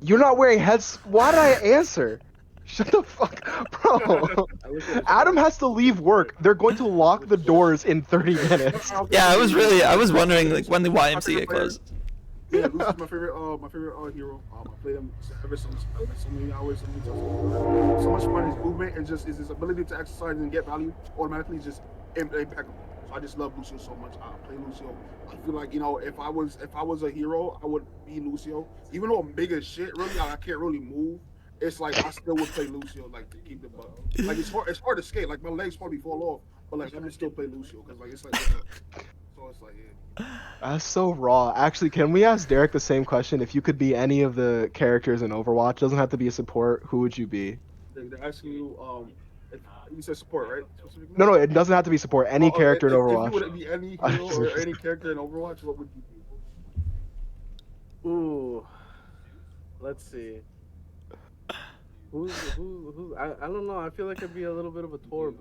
You're not wearing heads. Why did I answer? Shut the fuck, bro. Adam has to leave work. They're going to lock the doors in 30 minutes. Yeah, I was wondering when the YMCA closed. Yeah, Lucy's my favorite hero. I played him ever since so many hours, so many times. So much fun. His movement and just his ability to exercise and get value automatically just impeccable. So I just love Lucio so much. I play Lucio. I feel like if I was a hero, I would be Lucio. Even though I'm big as shit, really, I can't really move. It's I still would play Lucio, to keep the buck. It's hard to skate. My legs probably fall off, but I would still play Lucio because so it's yeah. That's so raw. Actually, can we ask Derek the same question? If you could be any of the characters in Overwatch, doesn't have to be a support, who would you be? They're asking you, you said support, right? No, it doesn't have to be support. Any character in Overwatch. If you would be any hero or any character in Overwatch, what would you be? Ooh, let's see. Who? I don't know. I feel like I'd be a little bit of a Torb.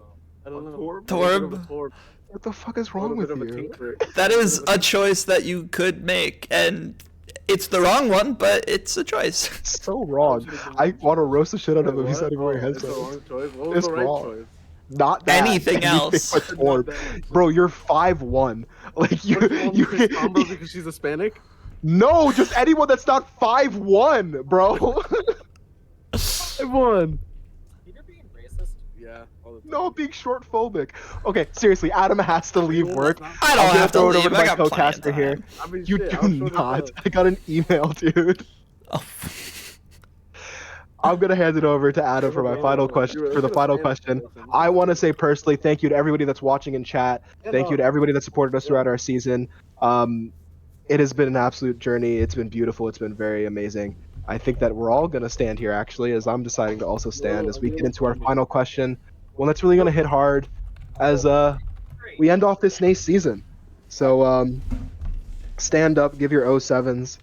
I don't know. Torb? What the fuck is wrong with you? That is a choice that you could make, and it's the wrong one, but it's a choice. It's so wrong. I want to roast the shit out of him. He's not even wearing It's headset. the wrong choice. What was It's the right wrong. choice? Not that. Anything else. But Torb. Bro, you're 5'1". You Combo because she's Hispanic? No, just anyone that's not 5'1", bro. 5'1". Yeah. All the time. No, being short phobic. Okay, seriously, Adam has to leave work. I I'm don't gonna have to throw it over leave. to I my got plenty of co-caster here. time. I mean, You shit, do I'm short as not. hell. I got an email, dude. Oh. I'm gonna hand it over to Adam for my final question. For the final question, I want to say personally, thank you to everybody that's watching in chat. Thank you to everybody that supported us throughout our season. It has been an absolute journey. It's been beautiful. It's been very amazing. I think that we're all gonna stand here actually, as I'm deciding to also stand as we get into our final question, one that's really gonna hit hard, as we end off this NACE season. So stand up, give your 07s.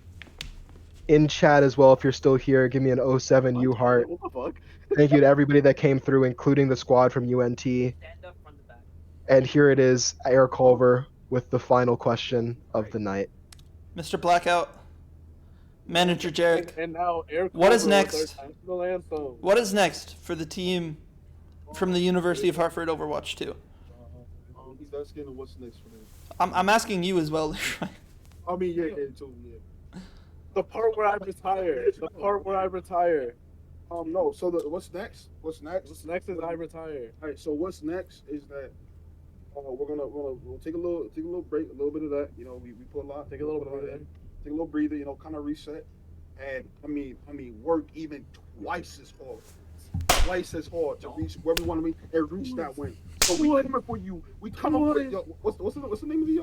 In chat as well, if you're still here, give me an 07 U Heart. What the fuck? Thank you to everybody that came through, including the squad from UNT. And here it is, Eric Culver with the final question of the night. Mr. Blackout, Manager Jarek, And now Eric. What is Culver with next? our national anthem. what is next for the team from the University of Hartford Overwatch 2? He's asking what's next for them. I'm asking you as well, Leroy. I mean, yeah, too, yeah. The part where I retire. The part where I retire. No. So what's next? What's next? What's next is I retire. All right. So what's next is that we'll take a little break, a little bit of that. You know, we put a lot. Take a little put lot breather. in, take a little breather. You know, kind of reset, and I mean, work even twice as hard to reach where we want to be and reach that win. So we coming for you. We coming for yo. What's the name of the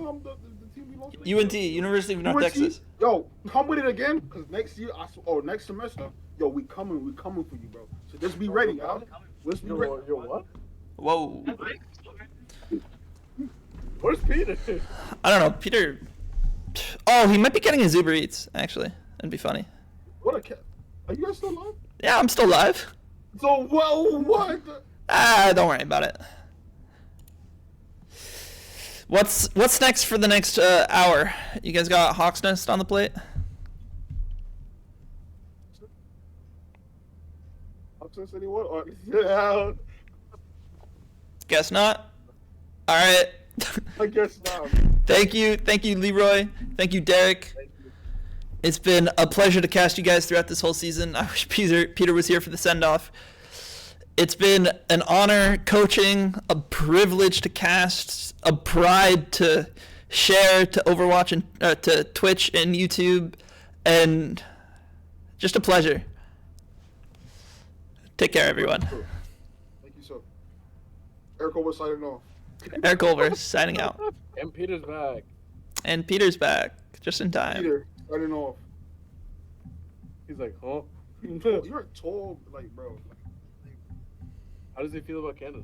team we lost? UNT, University of North UNT? Texas. Yo, come with it again, cause next year, next semester, yo, we coming for you, bro. So just be ready, y'all. Let's be ready. Yo, what? Whoa. Where's Peter? I don't know, Peter. Oh, he might be getting his Uber Eats, actually. That'd be funny. What a cat. Are you guys still alive? Yeah, I'm still live. So, well, what? Don't worry about it. What's next for the next hour? You guys got Hawk's Nest on the plate? Upsets anyone? Or, yeah, Guess not. All right. I guess not. Thank you, Leroy. Thank you, Derek. It's been a pleasure to cast you guys throughout this whole season. I wish Peter was here for the send-off. It's been an honor coaching, a privilege to cast, a pride to share to Overwatch and to Twitch and YouTube, and just a pleasure. Take care, everyone. Thank you, sir. Eric Over signing off. Eric Culver signing out. And Peter's back. And Peter's back, just in time. Peter signing off. He's like, huh? You're tall, like, bro. How does he feel about Canada?